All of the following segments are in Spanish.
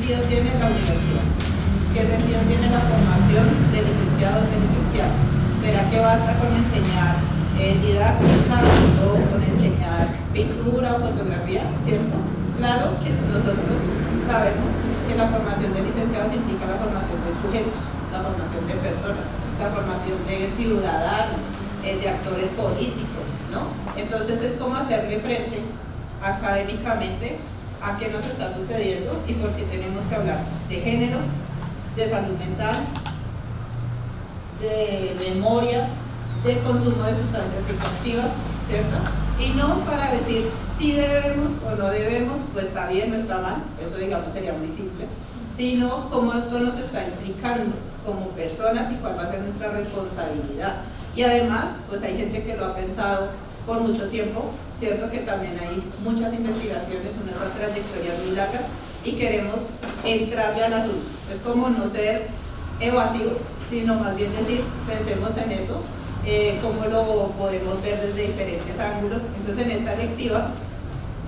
sentido tiene la universidad? ¿Qué sentido tiene la formación de licenciados, de licenciadas? ¿Será que basta con enseñar didáctica o con enseñar pintura o fotografía? ¿Cierto? Claro que nosotros sabemos que la formación de licenciados implica la formación de sujetos, la formación de personas, la formación de ciudadanos, de actores políticos, ¿no? Entonces es como hacerle frente académicamente a qué nos está sucediendo y por qué tenemos que hablar de género, de salud mental, de memoria, de consumo de sustancias psicoactivas, ¿cierto? Y no para decir si debemos o no debemos, pues está bien o está mal, eso digamos sería muy simple, sino cómo esto nos está implicando como personas y cuál va a ser nuestra responsabilidad. Y además, pues hay gente que lo ha pensado por mucho tiempo, ¿cierto? Que también hay muchas investigaciones, unas trayectorias muy largas y queremos entrarle al asunto. Es como no ser evasivos, sino más bien decir, pensemos en eso, cómo lo podemos ver desde diferentes ángulos. Entonces en esta lectiva,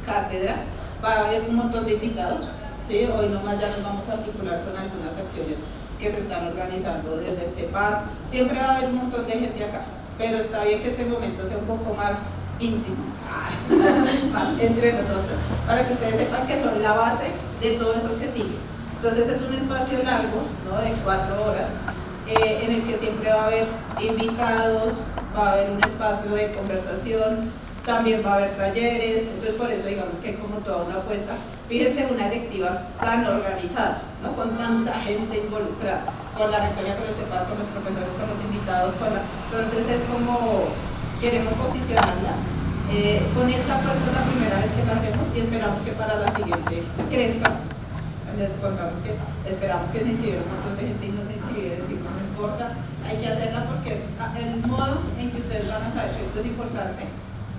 cátedra, va a haber un montón de invitados, ¿sí? Hoy nomás ya nos vamos a articular con algunas acciones que se están organizando desde el CEPAS, siempre va a haber un montón de gente acá, pero está bien que este momento sea un poco más íntimo, más entre nosotros, para que ustedes sepan que son la base de todo eso que sigue. Entonces es un espacio largo, ¿no? De 4 horas, en el que siempre va a haber invitados, va a haber un espacio de conversación, también va a haber talleres, entonces por eso digamos que como toda una apuesta. Fíjense, una lectiva tan organizada, ¿no? Con tanta gente involucrada, con la rectoría, con el CEPAS, con los profesores, con los invitados, entonces es como queremos posicionarla. Con esta apuesta es la primera vez que la hacemos y esperamos que para la siguiente crezca. Les contamos que esperamos que se inscribiera un montón de gente y no se inscribiera, no importa, hay que hacerla porque el modo en que ustedes van a saber que esto es importante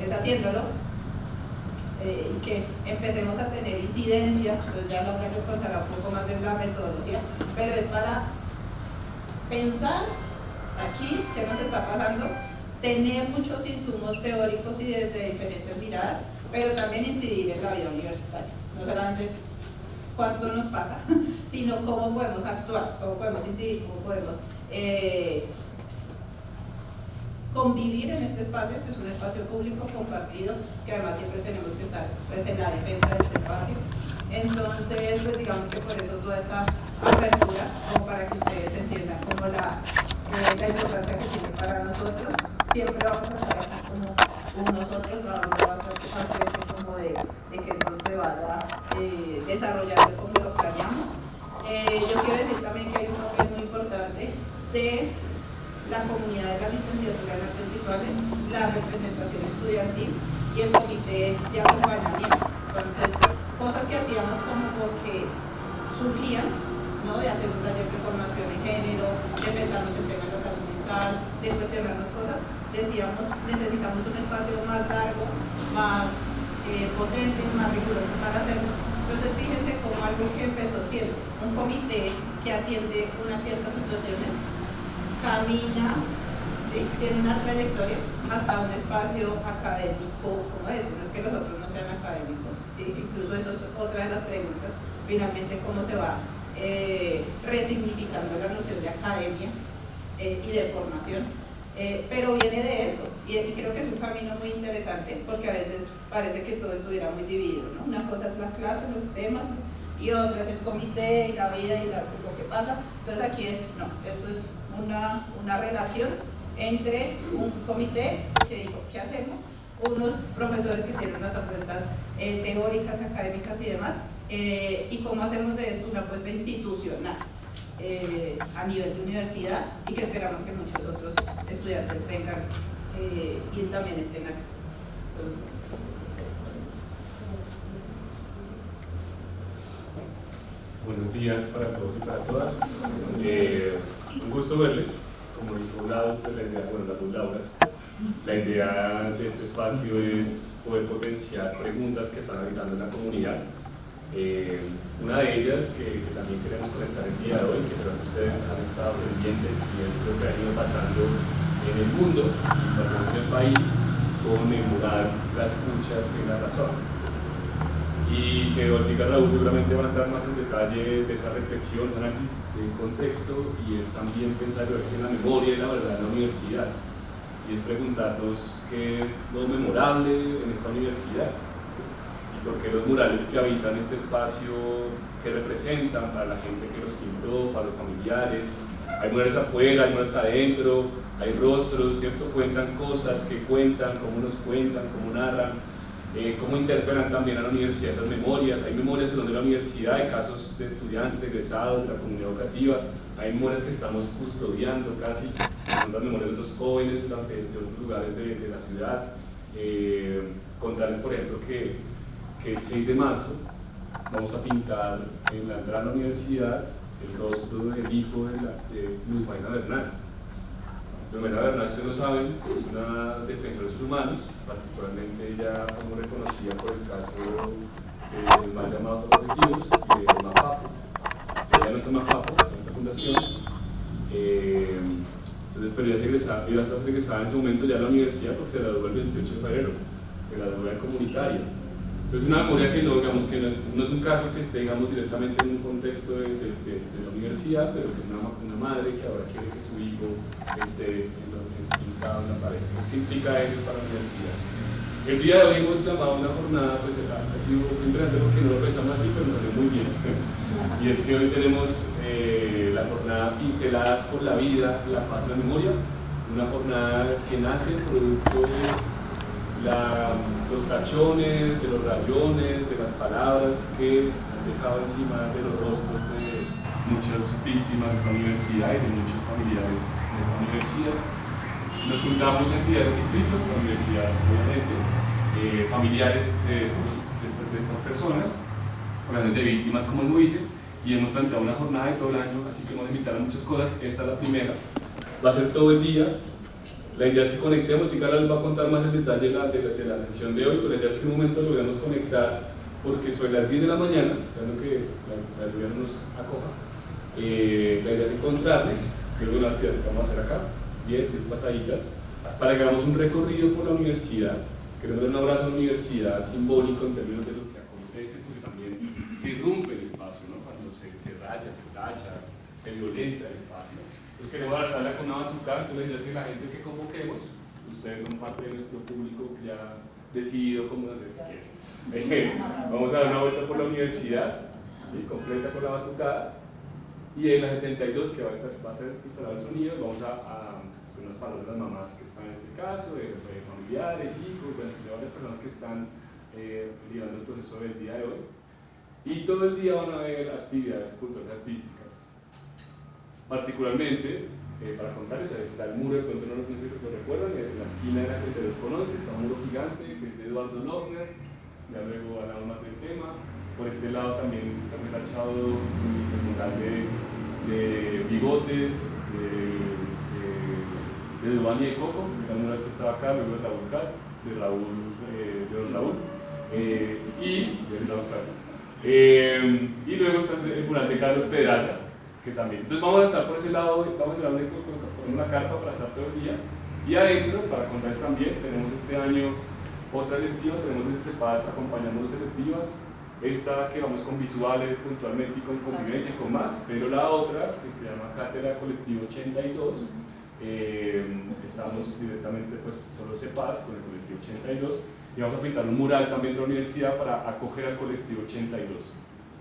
es haciéndolo. Y que empecemos a tener incidencia. Entonces ya Laura les contará un poco más de la metodología, pero es para pensar aquí qué nos está pasando, tener muchos insumos teóricos y desde diferentes miradas, pero también incidir en la vida universitaria, no solamente es cuánto nos pasa, sino cómo podemos actuar, cómo podemos incidir, cómo podemos convivir en este espacio, que es un espacio público compartido, que además siempre tenemos que estar pues, en la defensa de este espacio. Entonces, pues digamos que por eso toda esta apertura, como para que ustedes entiendan como la importancia que tiene para nosotros. Siempre vamos a estar aquí como nosotros, no va a estar parte como de que esto se vaya desarrollando como lo planeamos. Yo quiero decir también que hay un papel muy importante de la comunidad de la licenciatura en artes visuales, la representación estudiantil y el comité de acompañamiento. Entonces, cosas que hacíamos como porque surgían, ¿no? De hacer un taller de formación en género, de pensarnos el tema de la salud mental, de cuestionarnos cosas, decíamos, necesitamos un espacio más largo, más potente, más riguroso para hacerlo. Entonces, fíjense como algo que empezó siendo un comité que atiende unas ciertas situaciones, camina, ¿sí? Tiene una trayectoria hasta un espacio académico como este. No es que los otros no sean académicos, ¿sí? Incluso eso es otra de las preguntas, finalmente cómo se va resignificando la noción de academia y de formación, pero viene de eso y creo que es un camino muy interesante porque a veces parece que todo estuviera muy dividido, ¿no? Una cosa es la clase, los temas, y otra es el comité y la vida y lo que pasa. Entonces aquí no, esto es una relación entre un comité que dijo, ¿qué hacemos? Unos profesores que tienen unas apuestas teóricas, académicas y demás, y cómo hacemos de esto una apuesta institucional a nivel de universidad y que esperamos que muchos otros estudiantes vengan y también estén acá. Entonces, buenos días para todos y para todas. Un gusto verles. Como dijo Laura, pues la idea, bueno, las dos Lauras, la idea de este espacio es poder potenciar preguntas que están habitando en la comunidad. Una de ellas que también queremos conectar el día de hoy, que seguramente ustedes han estado pendientes, y es lo que ha ido pasando en el mundo y también en el país con emular las luchas de la razón. y que ahorita Raúl seguramente va a entrar más en detalle de esa reflexión, ese análisis del contexto, y es también pensar en la memoria y la verdad en la universidad, y es preguntarnos qué es lo memorable en esta universidad y por qué los murales que habitan este espacio, que representan para la gente que los pintó, para los familiares. Hay murales afuera, hay murales adentro, hay rostros, ¿cierto? Cuentan cosas, que cuentan, cómo nos cuentan, cómo narran, cómo interpelan también a la universidad esas memorias. Hay memorias que son de la universidad, hay casos de estudiantes, egresados, de la comunidad educativa, hay memorias que estamos custodiando casi, son las memorias de otros jóvenes de otros lugares de la ciudad. Contarles, por ejemplo, que el 6 de marzo vamos a pintar en la entrada a la universidad el rostro del hijo de Luz Marina Bernal. Luz Marina Bernal, ustedes lo saben, es una defensora de los humanos, particularmente ella como reconocida por el caso del mal llamado Objetivos y de Mafapo. Ella no está en Mafapo, está en otra fundación. Entonces, pero ella es egresada en ese momento ya a la universidad porque se graduó el 28 de febrero, se graduó en comunitaria. Entonces, una memoria que no, digamos, que no es un caso que esté, digamos, directamente en un contexto de la universidad, pero que es una madre que ahora quiere que su hijo esté pintado en la pared. Entonces, ¿qué implica eso para la universidad? El día de hoy hemos llamado una jornada, pues ha sido interesante porque no lo pensamos así, pero nos salió muy bien. Y es que hoy tenemos la jornada Pinceladas por la Vida, la Paz y la Memoria, una jornada que nace producto de los tachones, de los rayones, de las palabras que han dejado encima de los rostros de muchas víctimas de esta universidad y de muchos familiares de esta universidad. Nos juntamos entidades del distrito, la universidad, obviamente, familiares de estas personas, organizaciones de víctimas como lo hice, y hemos planteado una jornada de todo el año, así que vamos a invitar a muchas cosas. Esta es la primera, va a ser todo el día. La idea es que conectemos, Ticara les va a contar más en detalle de la sesión de hoy, pero la idea es que en un momento logremos conectar, porque sobre las 10 de la mañana, esperando que la lluvia nos acoja, la idea es encontrarles, que es una actividad que vamos a hacer acá, 10 pasaditas, para que hagamos un recorrido por la universidad. Queremos dar un abrazo a la universidad simbólico en términos de lo que acontece, porque también se irrumpe el espacio, ¿no? Cuando se racha, se tacha, se violenta el espacio. Entonces queremos abrazarla con una batucada. Entonces les decía a la gente que convoquemos, ustedes son parte de nuestro público que ya ha decidido cómo nos quieren. Vamos a dar una vuelta por la universidad, ¿sí? Completa con la batucada, y en la 72 que va a ser instalado el sonido, vamos a con unas palabras de las mamás que están en este caso, de familiares, hijos, de varias personas que están liderando el proceso del día de hoy, y todo el día van a haber actividades culturales artísticas. Particularmente, para contarles, está el muro de pronto, no sé si lo recuerdan, en la esquina de la que te los conoce, está un muro gigante que es de Eduardo Lochner, ya luego hablamos más del tema. Por este lado también está relachado el mural de Bigotes, de Dubán y de Coco, el mural que estaba acá, luego de Raúl Casco, de Don Raúl, y de Raúl Casco. Y luego está el mural de Carlos Pedraza, que también. Entonces vamos a estar por ese lado, vamos a poner una carpa para estar todo el día. Y adentro, para contarles también, tenemos este año otra electiva, tenemos desde CEPAS, acompañamos dos electivas. Esta que vamos con visuales puntualmente y con convivencia y con más, pero la otra, que se llama Cátedra Colectivo 82, estamos directamente, pues, solo CEPAS con el Colectivo 82, y vamos a pintar un mural también de la universidad para acoger al Colectivo 82.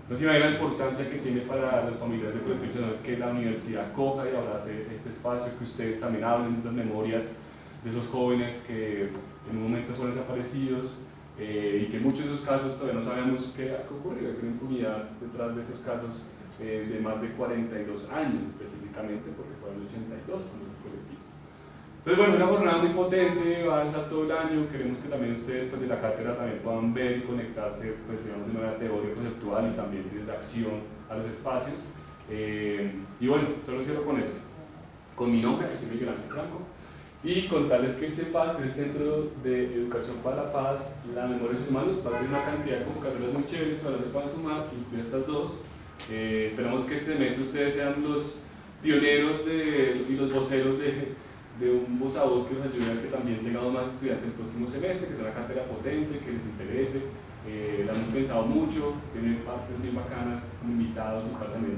No se imagina la importancia que tiene para los familiares del Colectivo 82 que la universidad acoja y abrace este espacio, que ustedes también hablen de estas memorias de esos jóvenes que en un momento fueron desaparecidos, y que en muchos de esos casos todavía no sabemos qué ha ocurrido, que hay una impunidad detrás de esos casos de más de 42 años específicamente, porque fueron el 82 con ese colectivo. Entonces, bueno, una jornada muy potente, va a estar todo el año. Queremos que también ustedes, pues, de la cátedra también puedan ver y conectarse, pues, digamos, de manera teórica, conceptual y también de acción a los espacios. Y bueno, solo cierro con eso, con mi nombre, que soy Miguel Ángel Franco, y contarles que el CEPAS, que es el Centro de Educación para la Paz y la Memoria de los Humanos, va a tener una cantidad de convocatorias muy chéveres para los que puedan sumar, que incluye estas dos. Esperamos que este semestre ustedes sean los pioneros y los voceros de un voz a voz que nos ayude a que también tengamos más estudiantes el próximo semestre, que sea una cátedra potente, que les interese, La hemos pensado mucho, tiene partes bien bacanas, invitados y para también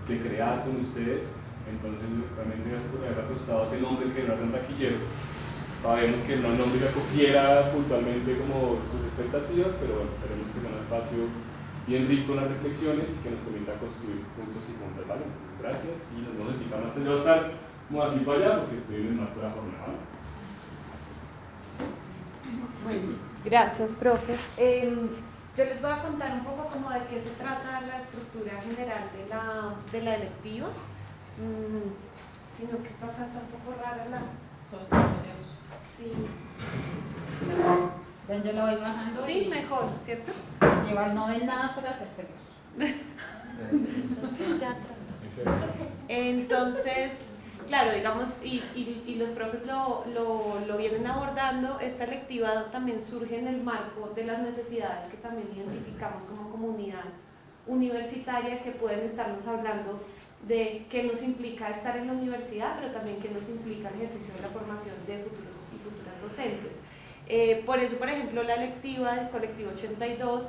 de crear con ustedes. Entonces, realmente por haber apostado a ese nombre que no era tan taquillero. Sabemos que no el nombre se acogiera puntualmente como sus expectativas, pero bueno, esperemos que sea un espacio bien rico en las reflexiones y que nos permita construir juntos y juntas, ¿vale? Entonces, gracias y nos vemos explicar más. Yo voy a estar como aquí para allá porque estoy en el marco de la jornada, ¿vale? Bueno, gracias, profe. Yo les voy a contar un poco como de qué se trata la estructura general de la electiva, sino que esto acá está un poco rara Todos tenemos. Sí. Ven, yo la voy bajando. Sí, mejor, ¿cierto? Igual no ven nada para hacerse luz. Entonces, claro, digamos, y los profes lo vienen abordando, esta electiva también surge en el marco de las necesidades que también identificamos como comunidad universitaria, que pueden estarnos hablando de qué nos implica estar en la universidad, pero también qué nos implica el ejercicio de la formación de futuros y futuras docentes. Por eso, por ejemplo, la electiva del colectivo 82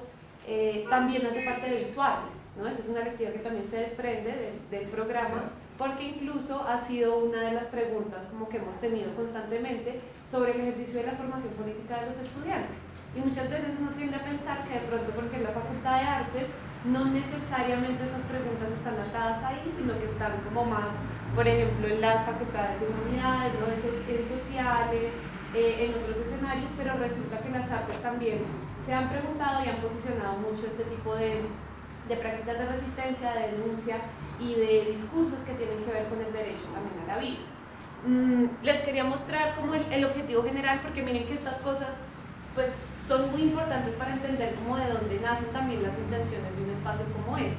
también hace parte de visuales, ¿no? Esa es una electiva que también se desprende del programa, porque incluso ha sido una de las preguntas como que hemos tenido constantemente sobre el ejercicio de la formación política de los estudiantes. Y muchas veces uno tiende a pensar que de pronto porque en la Facultad de Artes no necesariamente esas preguntas están atadas ahí, sino que están como más, por ejemplo, en las facultades de humanidades, ¿no? En sociales, en otros escenarios, pero resulta que las artes también se han preguntado y han posicionado mucho este tipo de prácticas de resistencia, de denuncia y de discursos que tienen que ver con el derecho también a la vida. Les quería mostrar como el objetivo general, porque miren que estas cosas pues son muy importantes para entender cómo de dónde nacen también las intenciones de un espacio como este.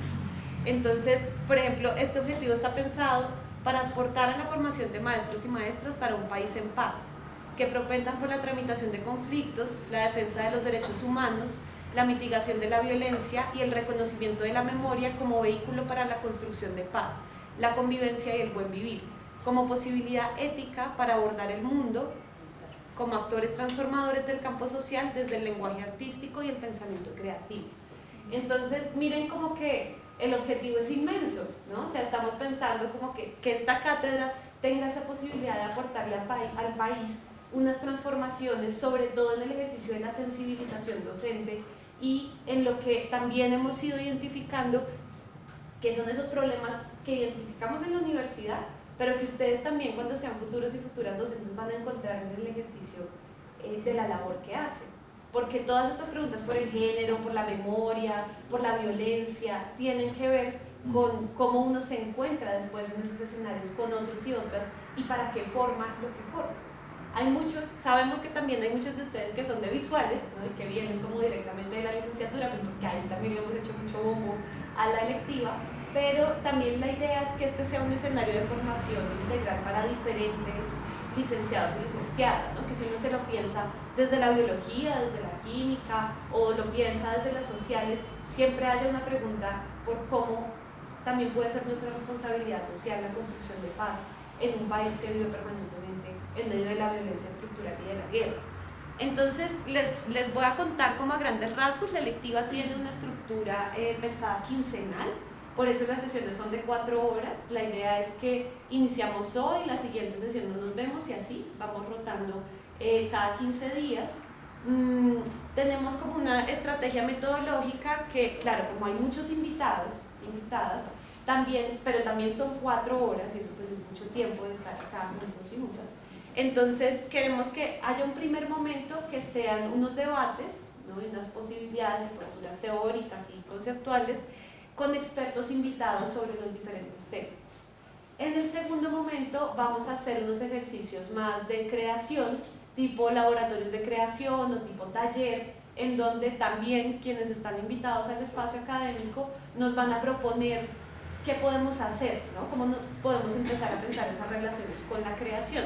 Entonces, por ejemplo, este objetivo está pensado para aportar a la formación de maestros y maestras para un país en paz, que propendan por la tramitación de conflictos, la defensa de los derechos humanos, la mitigación de la violencia y el reconocimiento de la memoria como vehículo para la construcción de paz, la convivencia y el buen vivir, como posibilidad ética para abordar el mundo, como actores transformadores del campo social desde el lenguaje artístico y el pensamiento creativo. Entonces, miren como que el objetivo es inmenso, ¿no? O sea, estamos pensando como que esta cátedra tenga esa posibilidad de aportarle al país unas transformaciones, sobre todo en el ejercicio de la sensibilización docente y en lo que también hemos ido identificando, que son esos problemas que identificamos en la universidad, pero que ustedes también cuando sean futuros y futuras docentes van a encontrar en el ejercicio de la labor que hacen. Porque todas estas preguntas por el género, por la memoria, por la violencia, tienen que ver con cómo uno se encuentra después en esos escenarios con otros y otras y para qué forma lo que forma. Hay muchos, sabemos que también hay muchos de ustedes que son de visuales, ¿no? Y que vienen como directamente de la licenciatura, pues porque ahí también hemos hecho mucho bombo a la electiva, pero también la idea es que este sea un escenario de formación integral para diferentes licenciados y licenciadas, ¿no? Que si uno se lo piensa desde la biología, desde la química o lo piensa desde las sociales, siempre haya una pregunta por cómo también puede ser nuestra responsabilidad social la construcción de paz en un país que vive permanentemente en medio de la violencia estructural y de la guerra. Entonces, les voy a contar como a grandes rasgos. La electiva tiene una estructura pensada quincenal, por eso las sesiones son de 4 horas. La idea es que iniciamos hoy, la siguiente sesión no nos vemos y así vamos rotando cada 15 días. Tenemos como una estrategia metodológica que, claro, como hay muchos invitadas, también, pero también son 4 horas y eso pues es mucho tiempo de estar acá juntos y juntas. Entonces queremos que haya un primer momento que sean unos debates, ¿no? Y unas posibilidades y posturas teóricas y conceptuales con expertos invitados sobre los diferentes temas. En el segundo momento vamos a hacer unos ejercicios más de creación, tipo laboratorios de creación o tipo taller, en donde también quienes están invitados al espacio académico nos van a proponer qué podemos hacer, ¿no? Cómo podemos empezar a pensar esas relaciones con la creación.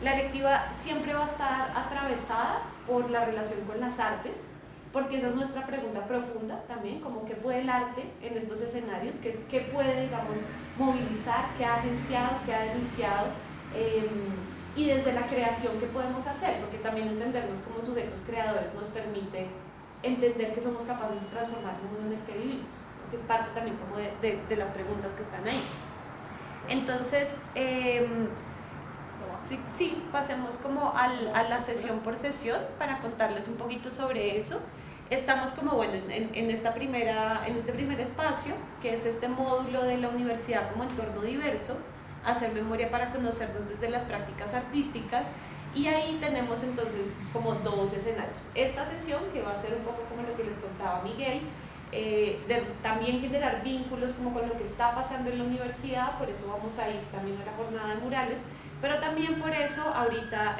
La electiva siempre va a estar atravesada por la relación con las artes, porque esa es nuestra pregunta profunda también, como qué puede el arte en estos escenarios, qué puede, digamos, movilizar, qué ha agenciado, qué ha denunciado, y desde la creación qué podemos hacer, porque también entendernos como sujetos creadores nos permite entender que somos capaces de transformar el mundo en el que vivimos, que es parte también como de las preguntas que están ahí. Entonces, sí, pasemos como a la sesión por sesión para contarles un poquito sobre eso. Estamos como, bueno, en este primer espacio, que es este módulo de la universidad como entorno diverso, hacer memoria para conocernos desde las prácticas artísticas, y ahí tenemos entonces como dos escenarios. Esta sesión, que va a ser un poco como lo que les contaba Miguel, de también generar vínculos como con lo que está pasando en la universidad, por eso vamos a ir también a la jornada de murales, pero también por eso ahorita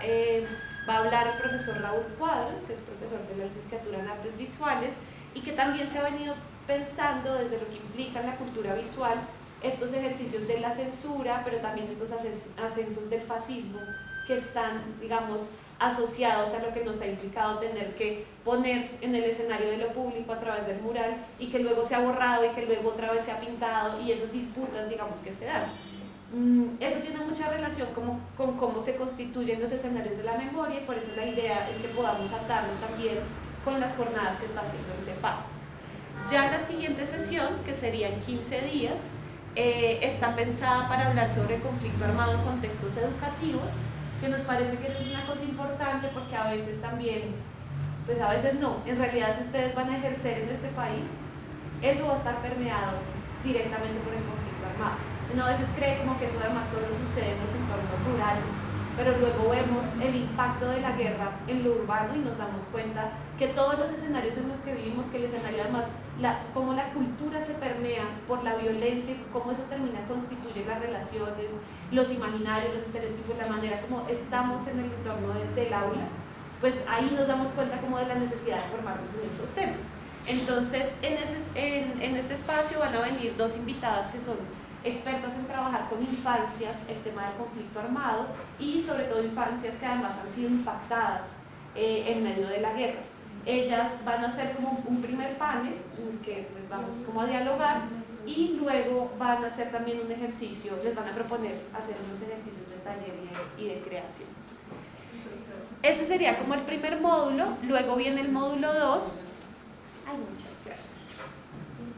va a hablar el profesor Raúl Cuadros, que es profesor de la licenciatura en Artes Visuales, y que también se ha venido pensando desde lo que implica la cultura visual, estos ejercicios de la censura, pero también estos ascensos del fascismo, que están, digamos, asociados a lo que nos ha implicado tener que poner en el escenario de lo público a través del mural, y que luego se ha borrado y que luego otra vez se ha pintado, y esas disputas, digamos, que se dan. Eso tiene mucha relación con cómo se constituyen los escenarios de la memoria, y por eso la idea es que podamos atarlo también con las jornadas que está haciendo el CEPAS. Ya la siguiente sesión, que sería en 15 días, está pensada para hablar sobre conflicto armado en contextos educativos, que nos parece que eso es una cosa importante porque a veces también, pues a veces no, en realidad si ustedes van a ejercer en este país, eso va a estar permeado directamente por el conflicto armado. Uno a veces cree como que eso además solo sucede en los entornos rurales, pero luego vemos el impacto de la guerra en lo urbano y nos damos cuenta que todos los escenarios en los que vivimos, que el escenario además, cómo la cultura se permea por la violencia y cómo eso termina, constituye las relaciones, los imaginarios, los estereotipos, la manera como estamos en el entorno del aula, pues ahí nos damos cuenta como de la necesidad de formarnos en estos temas. Entonces, en este espacio van a venir dos invitadas que son expertas en trabajar con infancias, el tema del conflicto armado, y sobre todo infancias que además han sido impactadas en medio de la guerra. Ellas van a hacer como un primer panel, que pues vamos como a dialogar, y luego van a hacer también un ejercicio, les van a proponer hacer unos ejercicios de taller y de creación. Ese sería como el primer módulo. Luego viene el módulo 2. Ay, muchas gracias.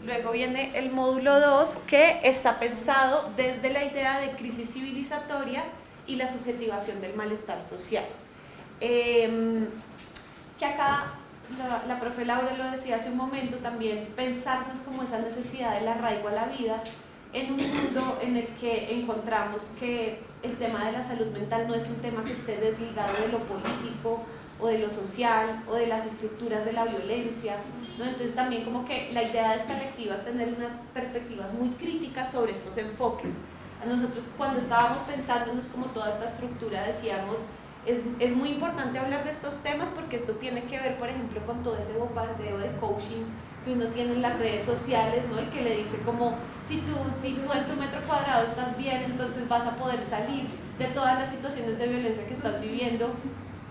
Luego viene el módulo 2, que está pensado desde la idea de crisis civilizatoria y la subjetivación del malestar social. Que acá la profe Laura lo decía hace un momento también, pensarnos como esa necesidad del arraigo a la vida en un mundo en el que encontramos que el tema de la salud mental no es un tema que esté desligado de lo político o de lo social o de las estructuras de la violencia, ¿no? Entonces también como que la idea de esta lectiva es tener unas perspectivas muy críticas sobre estos enfoques. A nosotros cuando estábamos pensándonos como toda esta estructura decíamos, es muy importante hablar de estos temas porque esto tiene que ver, por ejemplo, con todo ese bombardeo de coaching que uno tiene en las redes sociales, ¿no? El que le dice como, si tú en tu metro cuadrado estás bien, entonces vas a poder salir de todas las situaciones de violencia que estás viviendo,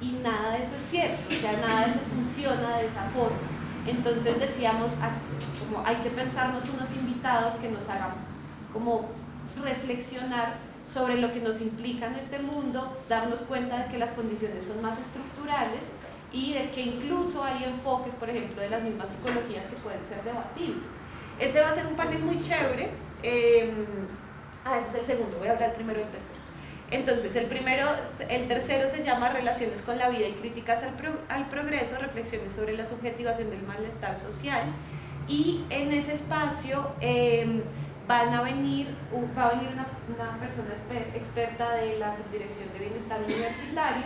y nada de eso es cierto, o sea, nada de eso funciona de esa forma. Entonces decíamos, como hay que pensarnos unos invitados que nos hagan como reflexionar sobre lo que nos implica en este mundo, darnos cuenta de que las condiciones son más estructurales y de que incluso hay enfoques, por ejemplo, de las mismas psicologías que pueden ser debatibles. Ese va a ser un panel muy chévere. Ese es el segundo, voy a hablar primero del tercero. Entonces, el tercero se llama Relaciones con la vida y críticas al progreso, reflexiones sobre la subjetivación del malestar social, y en ese espacio va a venir una persona experta de la Subdirección de Bienestar Universitario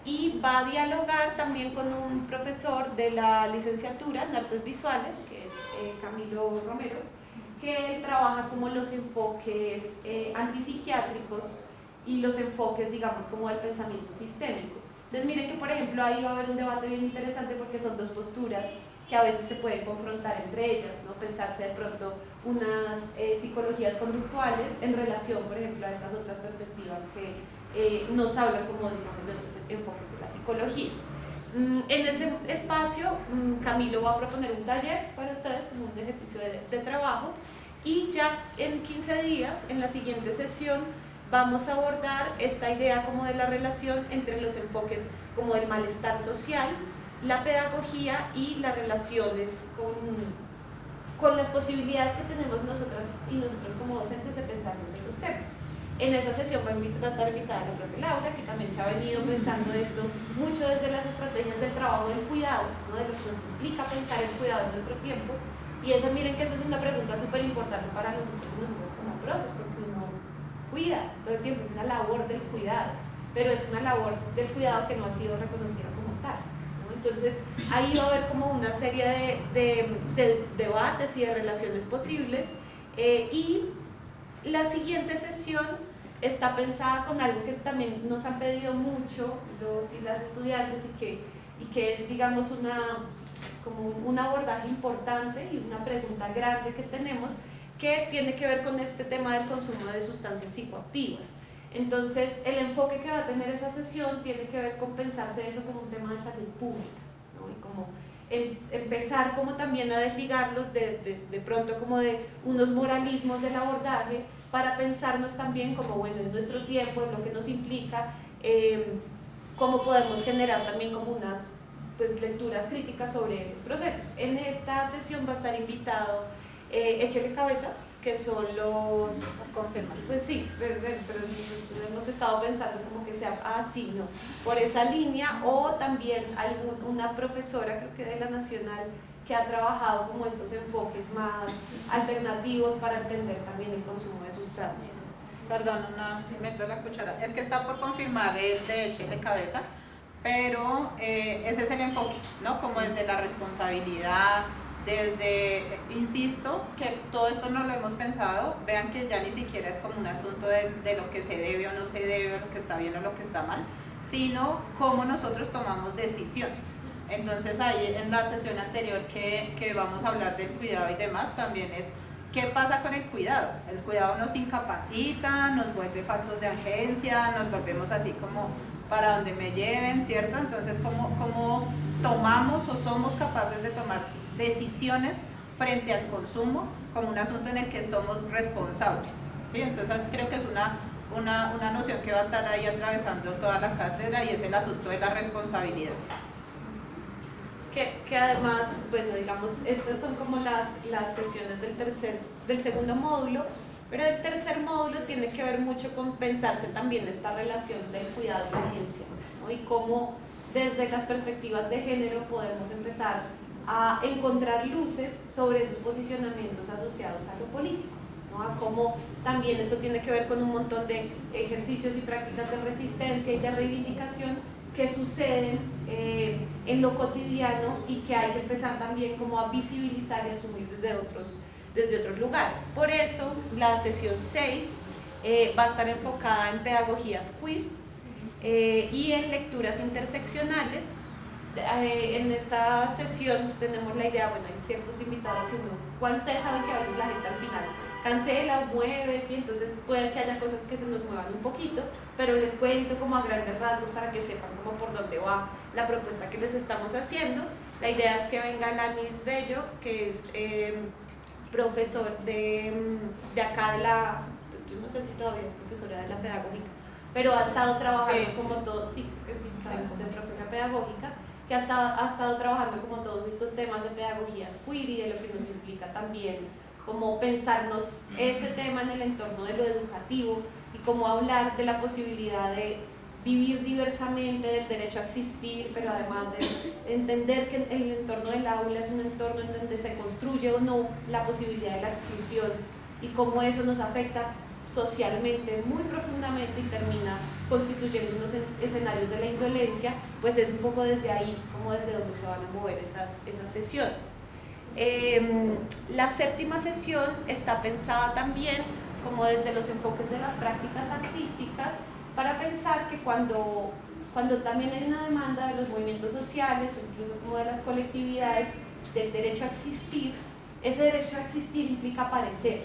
y va a dialogar también con un profesor de la licenciatura en Artes Visuales, que es Camilo Romero, que él trabaja como los enfoques antipsiquiátricos y los enfoques, digamos, como del pensamiento sistémico. Entonces miren que, por ejemplo, ahí va a haber un debate bien interesante porque son dos posturas que a veces se pueden confrontar entre ellas, ¿no? Pensarse de pronto unas psicologías conductuales en relación, por ejemplo, a estas otras perspectivas que nos hablan como, digamos, de otros enfoques de la psicología. En ese espacio, Camilo va a proponer un taller para ustedes como un ejercicio de trabajo, y ya en 15 días, en la siguiente sesión, vamos a abordar esta idea como de la relación entre los enfoques como del malestar social la pedagogía y las relaciones con las posibilidades que tenemos nosotras y nosotros como docentes de pensarnos esos temas. En esa sesión va a estar invitada la profe Laura, que también se ha venido pensando esto mucho desde las estrategias del trabajo del cuidado, ¿no? De lo que nos implica pensar el cuidado en nuestro tiempo. Y esa, miren que eso es una pregunta súper importante para nosotros y nosotros como profes, porque uno cuida todo el tiempo, es una labor del cuidado, pero es una labor del cuidado que no ha sido reconocida como tal, ¿no? Entonces ahí va a haber como una serie de debates y de relaciones posibles, y la siguiente sesión está pensada con algo que también nos han pedido mucho los y las estudiantes y que es, digamos, como un abordaje importante y una pregunta grande que tenemos, que tiene que ver con este tema del consumo de sustancias psicoactivas. Entonces, el enfoque que va a tener esa sesión tiene que ver con pensarse eso como un tema de salud pública, ¿no? Y como empezar como también a desligarlos de pronto como de unos moralismos del abordaje, para pensarnos también como, bueno, en nuestro tiempo, en lo que nos implica, cómo podemos generar también como unas pues, lecturas críticas sobre esos procesos. En esta sesión va a estar invitado Échele Cabeza, que son los... Confirmar. Pues sí, pero hemos estado pensando como que sea así, ¿no? Por esa línea, o también una profesora, creo que de la Nacional, que ha trabajado como estos enfoques más alternativos para entender también el consumo de sustancias. Perdón, meto la cuchara. Es que está por confirmar el de Échele Cabeza, pero ese es el enfoque, ¿no? Como desde la responsabilidad, desde, insisto, que todo esto no lo hemos pensado, vean que ya ni siquiera es como un asunto de lo que se debe o no se debe, o lo que está bien o lo que está mal, sino cómo nosotros tomamos decisiones. Entonces ahí en la sesión anterior que vamos a hablar del cuidado y demás, también es ¿qué pasa con el cuidado? El cuidado nos incapacita, nos vuelve faltos de agencia, nos volvemos así como para donde me lleven, ¿cierto? Entonces ¿cómo tomamos o somos capaces de tomar decisiones frente al consumo como un asunto en el que somos responsables, ¿sí? Entonces creo que es una noción que va a estar ahí atravesando toda la cátedra y es el asunto de la responsabilidad. Que además, bueno, digamos, estas son como las sesiones del segundo módulo, pero el tercer módulo tiene que ver mucho con pensarse también esta relación del cuidado y la agencia, ¿no? Y cómo desde las perspectivas de género podemos empezar a encontrar luces sobre esos posicionamientos asociados a lo político, ¿no? A cómo también esto tiene que ver con un montón de ejercicios y prácticas de resistencia y de reivindicación que suceden en lo cotidiano y que hay que empezar también como a visibilizar y asumir desde otros lugares. Por eso la sesión 6 va a estar enfocada en pedagogías queer y en lecturas interseccionales. En esta sesión tenemos la idea, bueno, hay ciertos invitados que cuando ustedes saben que a veces la gente al final cancela, mueve, ¿sí? Entonces puede que haya cosas que se nos muevan un poquito, pero les cuento como a grandes rasgos para que sepan como por dónde va la propuesta que les estamos haciendo. La idea es que venga Lanis Bello, que es profesor de acá de la, yo no sé si todavía es profesora de la pedagógica, pero ha estado trabajando como todo, sí, que sí, de profesora pedagógica, que ha estado trabajando como todos estos temas de pedagogías queer y de lo que nos implica también como pensarnos ese tema en el entorno de lo educativo y cómo hablar de la posibilidad de vivir diversamente, del derecho a existir, pero además de entender que el entorno del aula es un entorno en donde se construye o no la posibilidad de la exclusión y cómo eso nos afecta socialmente muy profundamente y termina constituyendo unos escenarios de la indolencia, pues es un poco desde ahí, como desde donde se van a mover esas sesiones. La séptima sesión está pensada también como desde los enfoques de las prácticas artísticas para pensar que cuando también hay una demanda de los movimientos sociales o incluso como de las colectividades del derecho a existir, ese derecho a existir implica aparecer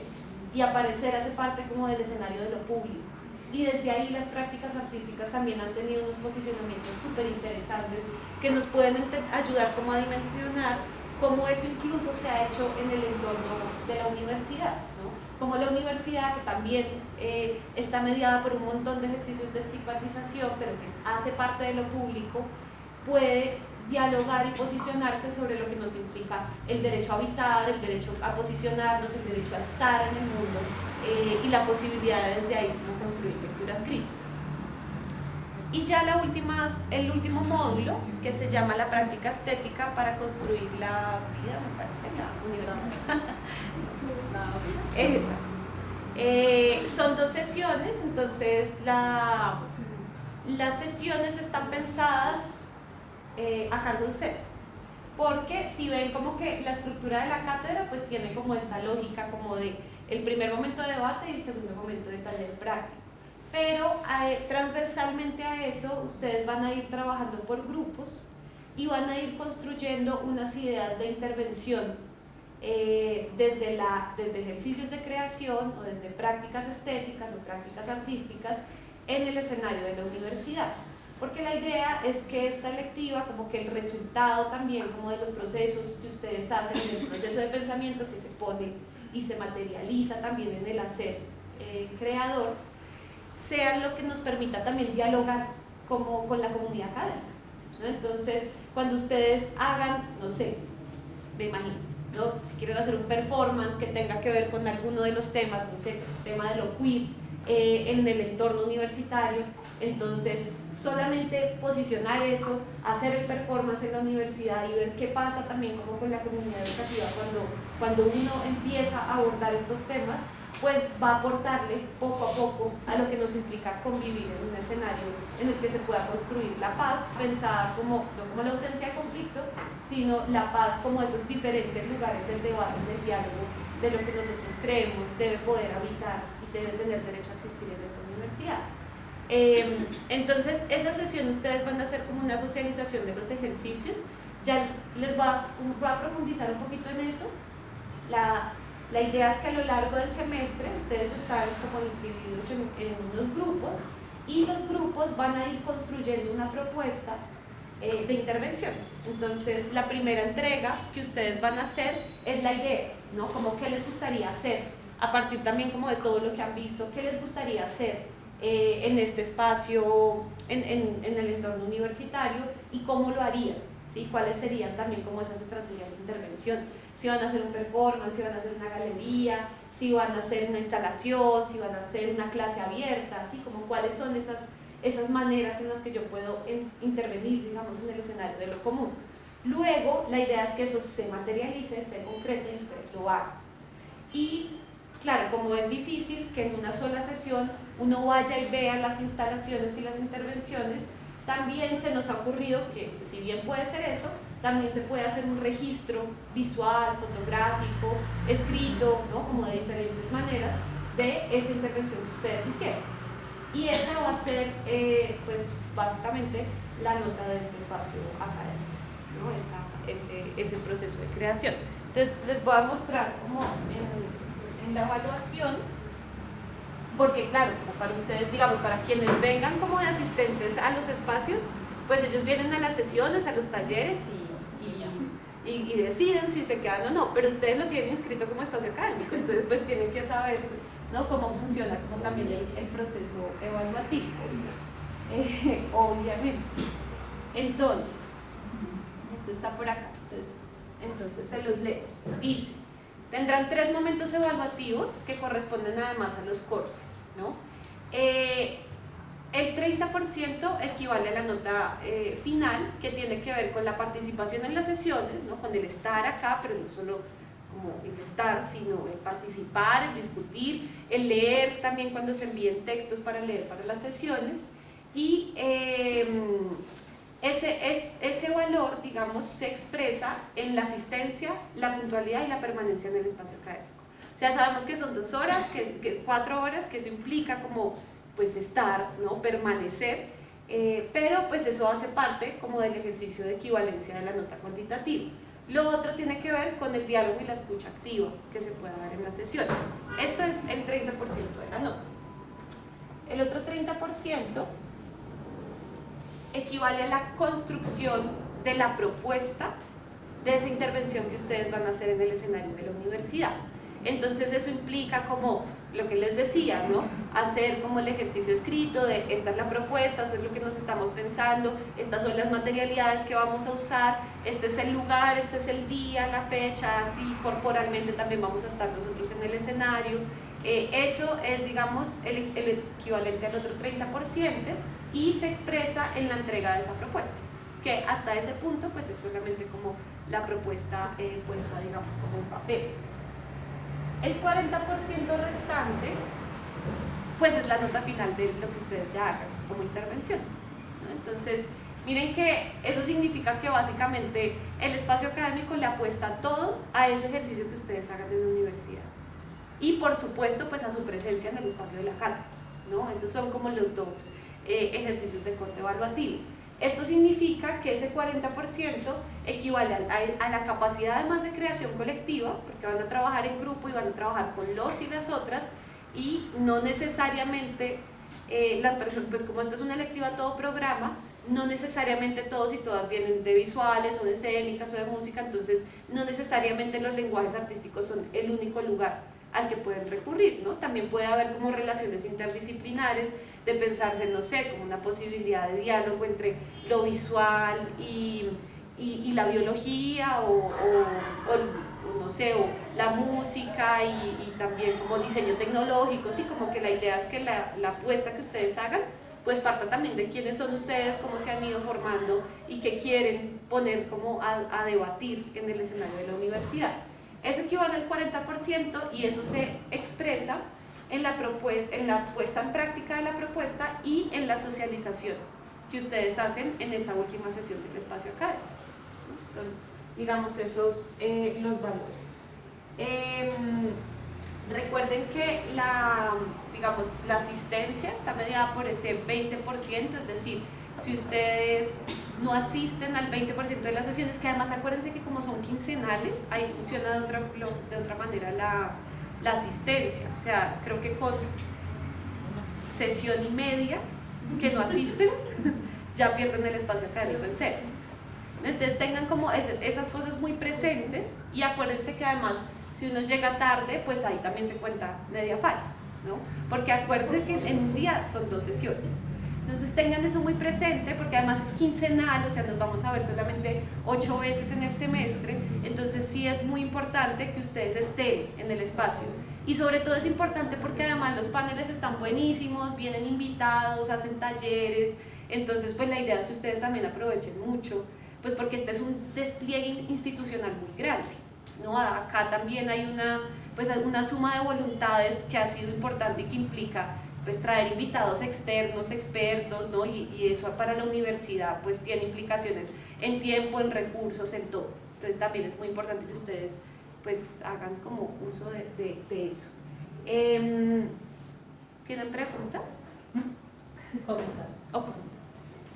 y aparecer hace parte como del escenario de lo público y desde ahí las prácticas artísticas también han tenido unos posicionamientos súper interesantes que nos pueden ayudar como a dimensionar cómo eso incluso se ha hecho en el entorno de la universidad, ¿no? Como la universidad, que también está mediada por un montón de ejercicios de estigmatización, pero que hace parte de lo público, puede dialogar y posicionarse sobre lo que nos implica el derecho a habitar, el derecho a posicionarnos, el derecho a estar en el mundo y la posibilidad de desde ahí como construir lecturas críticas. Y ya el último módulo, que se llama la práctica estética para construir la vida, me parece, la universidad. Son 2 sesiones, entonces las sesiones están pensadas a cargo de ustedes, porque si ven como que la estructura de la cátedra pues tiene como esta lógica como de el primer momento de debate y el segundo momento de taller práctico, pero transversalmente a eso ustedes van a ir trabajando por grupos y van a ir construyendo unas ideas de intervención desde ejercicios de creación o desde prácticas estéticas o prácticas artísticas en el escenario de la universidad. Porque la idea es que esta electiva, como que el resultado también como de los procesos que ustedes hacen, en el proceso de pensamiento que se pone y se materializa también en el hacer creador, sea lo que nos permita también dialogar como con la comunidad académica, ¿no? Entonces, cuando ustedes hagan, no sé, me imagino, ¿no? Si quieren hacer un performance que tenga que ver con alguno de los temas, no sé, tema de lo queer en el entorno universitario, entonces solamente posicionar eso, hacer el performance en la universidad y ver qué pasa también como con la comunidad educativa cuando uno empieza a abordar estos temas, pues va a aportarle poco a poco a lo que nos implica convivir en un escenario en el que se pueda construir la paz, pensada como, no como la ausencia de conflicto, sino la paz como esos diferentes lugares del debate, del diálogo, de lo que nosotros creemos debe poder habitar y debe tener derecho a existir en esta universidad. Entonces, esa sesión ustedes van a hacer como una socialización de los ejercicios, ya les va a profundizar un poquito en eso. La idea es que a lo largo del semestre ustedes están como divididos en unos grupos y los grupos van a ir construyendo una propuesta de intervención. Entonces, la primera entrega que ustedes van a hacer es la idea, ¿no? Como qué les gustaría hacer, a partir también como de todo lo que han visto, qué les gustaría hacer en este espacio, en el entorno universitario y cómo lo harían, ¿sí? Cuáles serían también como esas estrategias de intervención. Si van a hacer un performance, si van a hacer una galería, si van a hacer una instalación, si van a hacer una clase abierta, así como cuáles son esas maneras en las que yo puedo intervenir, digamos, en el escenario de lo común. Luego, la idea es que eso se materialice, se concrete y ustedes lo hagan. Y claro, como es difícil que en una sola sesión uno vaya y vea las instalaciones y las intervenciones, también se nos ha ocurrido que, si bien puede ser eso, también se puede hacer un registro visual, fotográfico, escrito, ¿no? Como de diferentes maneras de esa intervención que ustedes hicieron. Y esa va a ser, pues, básicamente la nota de este espacio académico, ¿no? Ese proceso de creación. Entonces, les voy a mostrar como en la evaluación, porque claro, como para ustedes, digamos, para quienes vengan como de asistentes a los espacios, pues ellos vienen a las sesiones, a los talleres y deciden si se quedan o no, pero ustedes lo tienen inscrito como espacio académico, entonces pues tienen que saber, ¿no? Cómo funciona como también el proceso evaluativo, obviamente. Entonces, eso está por acá, entonces se los leo. Dice: tendrán 3 momentos evaluativos que corresponden además a los cortes, ¿no? El 30% equivale a la nota final, que tiene que ver con la participación en las sesiones, ¿no? Con el estar acá, pero no solo como el estar, sino el participar, el discutir, el leer también cuando se envíen textos para leer para las sesiones. Y ese valor, digamos, se expresa en la asistencia, la puntualidad y la permanencia en el espacio académico. O sea, sabemos que son 2 horas, que 4 horas, que eso implica como pues estar, ¿no? Permanecer, pero pues eso hace parte como del ejercicio de equivalencia de la nota cuantitativa. Lo otro tiene que ver con el diálogo y la escucha activa que se puede dar en las sesiones. Esto es el 30% de la nota. El otro 30% equivale a la construcción de la propuesta de esa intervención que ustedes van a hacer en el escenario de la universidad. Entonces eso implica como lo que les decía, ¿no? Hacer como el ejercicio escrito de esta es la propuesta, eso es lo que nos estamos pensando, estas son las materialidades que vamos a usar, este es el lugar, este es el día, la fecha, así corporalmente también vamos a estar nosotros en el escenario. Eso es, digamos, el equivalente al otro 30% y se expresa en la entrega de esa propuesta, que hasta ese punto pues es solamente como la propuesta puesta, digamos, como en papel. El 40% restante pues es la nota final de lo que ustedes ya hagan como intervención, ¿no? Entonces miren que eso significa que básicamente el espacio académico le apuesta todo a ese ejercicio que ustedes hagan en la universidad y por supuesto pues a su presencia en el espacio de la cátedra, ¿no? Esos son como los dos ejercicios de corte evaluativo. Esto significa que ese 40% equivale a la capacidad además de creación colectiva, porque van a trabajar en grupo y van a trabajar con los y las otras, y no necesariamente las personas, pues como esto es una electiva todo programa, no necesariamente todos y todas vienen de visuales o de escénicas o de música, entonces no necesariamente los lenguajes artísticos son el único lugar al que pueden recurrir, ¿no? También puede haber como relaciones interdisciplinares, de pensarse, no sé, como una posibilidad de diálogo entre lo visual y la biología o no sé, o la música y también como diseño tecnológico, sí, como que la idea es que la apuesta que ustedes hagan pues parta también de quiénes son ustedes, cómo se han ido formando y qué quieren poner como a debatir en el escenario de la universidad. Eso equivale al 40% y eso se expresa en la puesta en práctica de la propuesta y en la socialización que ustedes hacen en esa última sesión del espacio académico. Son, digamos, esos los valores. Recuerden que la asistencia está mediada por ese 20%, es decir, si ustedes no asisten al 20% de las sesiones, que además acuérdense que como son quincenales, ahí funciona de otra manera la asistencia, o sea, creo que con sesión y media que no asisten, ya pierden el espacio académico en serio. Entonces tengan como esas cosas muy presentes y acuérdense que además si uno llega tarde, pues ahí también se cuenta media falla, ¿no? Porque acuérdense que en un día son 2 sesiones. Entonces tengan eso muy presente porque además es quincenal, o sea, nos vamos a ver solamente 8 veces en el semestre, entonces sí es muy importante que ustedes estén en el espacio. Y sobre todo es importante porque además los paneles están buenísimos, vienen invitados, hacen talleres, entonces pues la idea es que ustedes también aprovechen mucho, pues porque este es un despliegue institucional muy grande, ¿no? Acá también hay una suma de voluntades que ha sido importante y que implica pues traer invitados externos, expertos, ¿no? Y eso para la universidad pues tiene implicaciones en tiempo, en recursos, en todo. Entonces también es muy importante que ustedes pues hagan como uso de eso. ¿Tienen preguntas? Comentarios.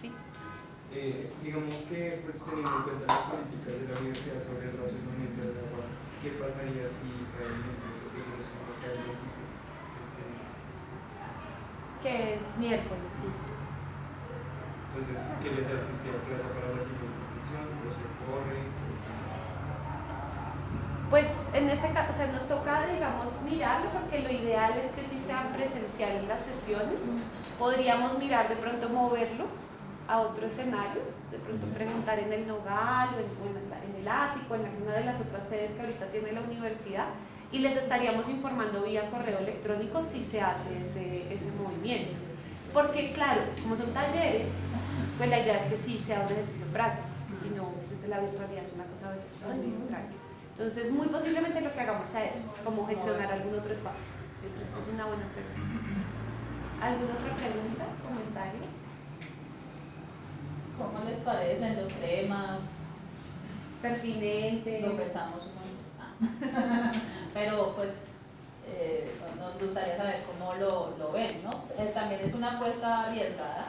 ¿Sí? Digamos que pues teniendo en cuenta las políticas de la universidad sobre el racionamiento del agua, ¿qué pasaría si cada profesores son el 26 este mes? Que es miércoles justo. Entonces, ¿qué les hace si aplaza para la siguiente sesión o se corre? Pues en ese caso, o sea, nos toca, digamos, mirarlo porque lo ideal es que sí sean presenciales las sesiones. Podríamos mirar de pronto moverlo a otro escenario, de pronto preguntar en el Nogal o en el ático, en alguna de las otras sedes que ahorita tiene la universidad y les estaríamos informando vía correo electrónico si se hace ese movimiento. Porque claro, como son talleres, pues la idea es que sí sea un ejercicio práctico, es que si no, desde la virtualidad es una cosa a veces muy extraña. Entonces, muy posiblemente lo que hagamos sea eso, como gestionar algún otro espacio. ¿Sí? Entonces, es una buena pregunta. ¿Alguna otra pregunta, comentario? ¿Cómo les parecen los temas? Pertinente. Lo pensamos un montón. Pero pues nos gustaría saber cómo lo ven, ¿no? También es una apuesta arriesgada,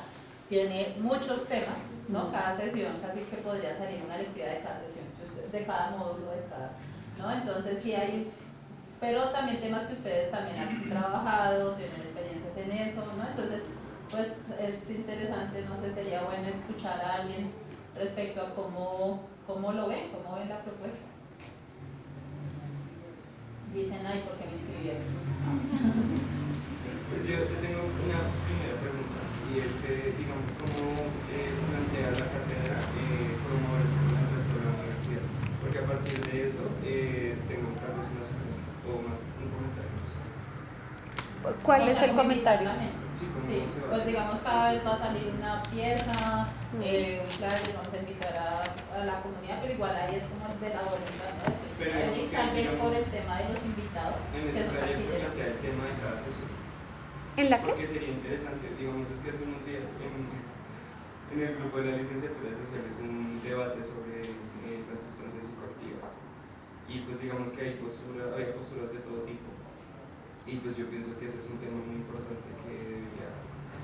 tiene muchos temas, ¿no? Cada sesión, casi que podría salir una lectura de cada sesión, de cada módulo, de cada, ¿no? Entonces sí hay, pero también temas que ustedes también han trabajado, tienen experiencias en eso, ¿no? Entonces, pues es interesante, no sé, sería bueno escuchar a alguien respecto a cómo lo ven, cómo ven la propuesta. Dicen ahí porque me inscribieron. Pues yo te tengo una primera pregunta y es, digamos, cómo plantea la cátedra promoverse con el resto de la universidad, porque a partir de eso tengo tal vez una sugerencia o más un comentario. ¿Cuál O es sea, el muy comentario? mínimamente. Sí, ¿cómo Sí, se va a pues hacer? digamos cada vez va a salir una pieza, claro, vamos a invitar a la comunidad, pero igual ahí es como de la voluntad, ¿no? Pero digamos que, Tal vez digamos, por el tema de los invitados, En que ese son taller se taquilleros. plantea el tema de cada sesión. ¿En la qué? Porque sería interesante, digamos, es que hace unos días en el grupo de la licenciatura de sociales un debate sobre las sustancias psicoactivas y pues digamos que hay posturas de todo tipo y pues yo pienso que ese es un tema muy importante que debería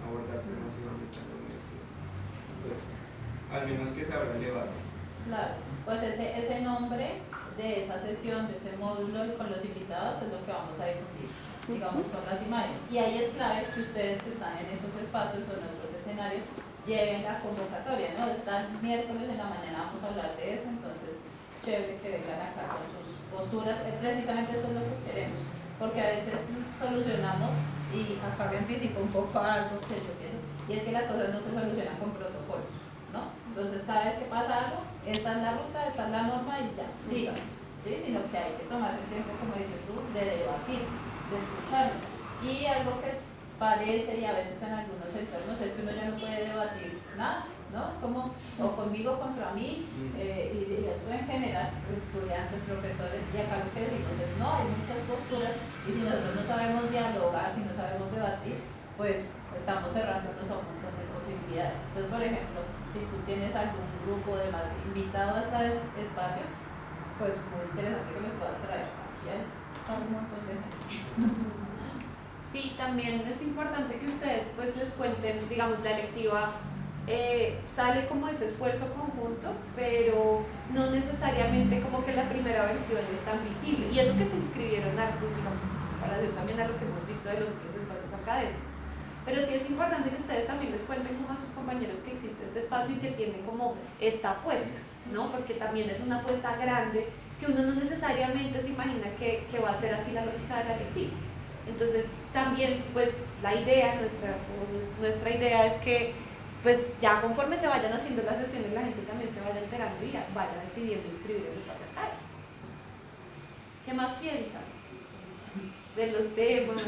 abordarse masivamente en la universidad, pues al menos que se abra el debate. Claro, pues ese nombre de esa sesión, de ese módulo y con los invitados es lo que vamos a difundir, digamos, con las imágenes. Y ahí es clave que ustedes que están en esos espacios o en otros escenarios lleven la convocatoria, ¿no? Está el miércoles en la mañana vamos a hablar de eso, entonces chévere que vengan acá con sus posturas, precisamente eso es lo que queremos, porque a veces solucionamos, y acá me anticipo un poco a algo que yo pienso, y es que las cosas no se solucionan con protocolos, ¿no? Entonces cada vez que pasa algo, esta es la ruta, esta es la norma y ya, sigan, ¿sí? Sino que hay que tomarse el tiempo, como dices tú, de debatir, de escucharnos. Y algo que parece, y a veces en algunos entornos, es que uno ya no puede debatir nada, ¿no? Es como, o conmigo contra mí, y esto en general, estudiantes, profesores, y acá lo que decimos es, no, hay muchas posturas, y si nosotros no sabemos dialogar, si no sabemos debatir, pues estamos cerrándonos a un montón de posibilidades. Entonces, por ejemplo, si tú tienes algún grupo de más invitado a este espacio, pues muy interesante que los puedas traer. Aquí hay un montón de gente. Sí, también es importante que ustedes pues les cuenten, digamos, la electiva sale como ese esfuerzo conjunto, pero no necesariamente como que la primera versión es tan visible. Y eso que se inscribieron hartos, digamos, para ver también a lo que hemos visto de los otros espacios académicos. Pero sí es importante que ustedes también les cuenten como a sus compañeros que existe este espacio y que tiene como esta apuesta, ¿no? Porque también es una apuesta grande que uno no necesariamente se imagina que va a ser así la lógica de la electiva. Entonces también pues la idea, nuestra idea es que pues ya conforme se vayan haciendo las sesiones la gente también se vaya enterando y vaya decidiendo inscribir el espacio acá. ¿Qué más piensan de los temas?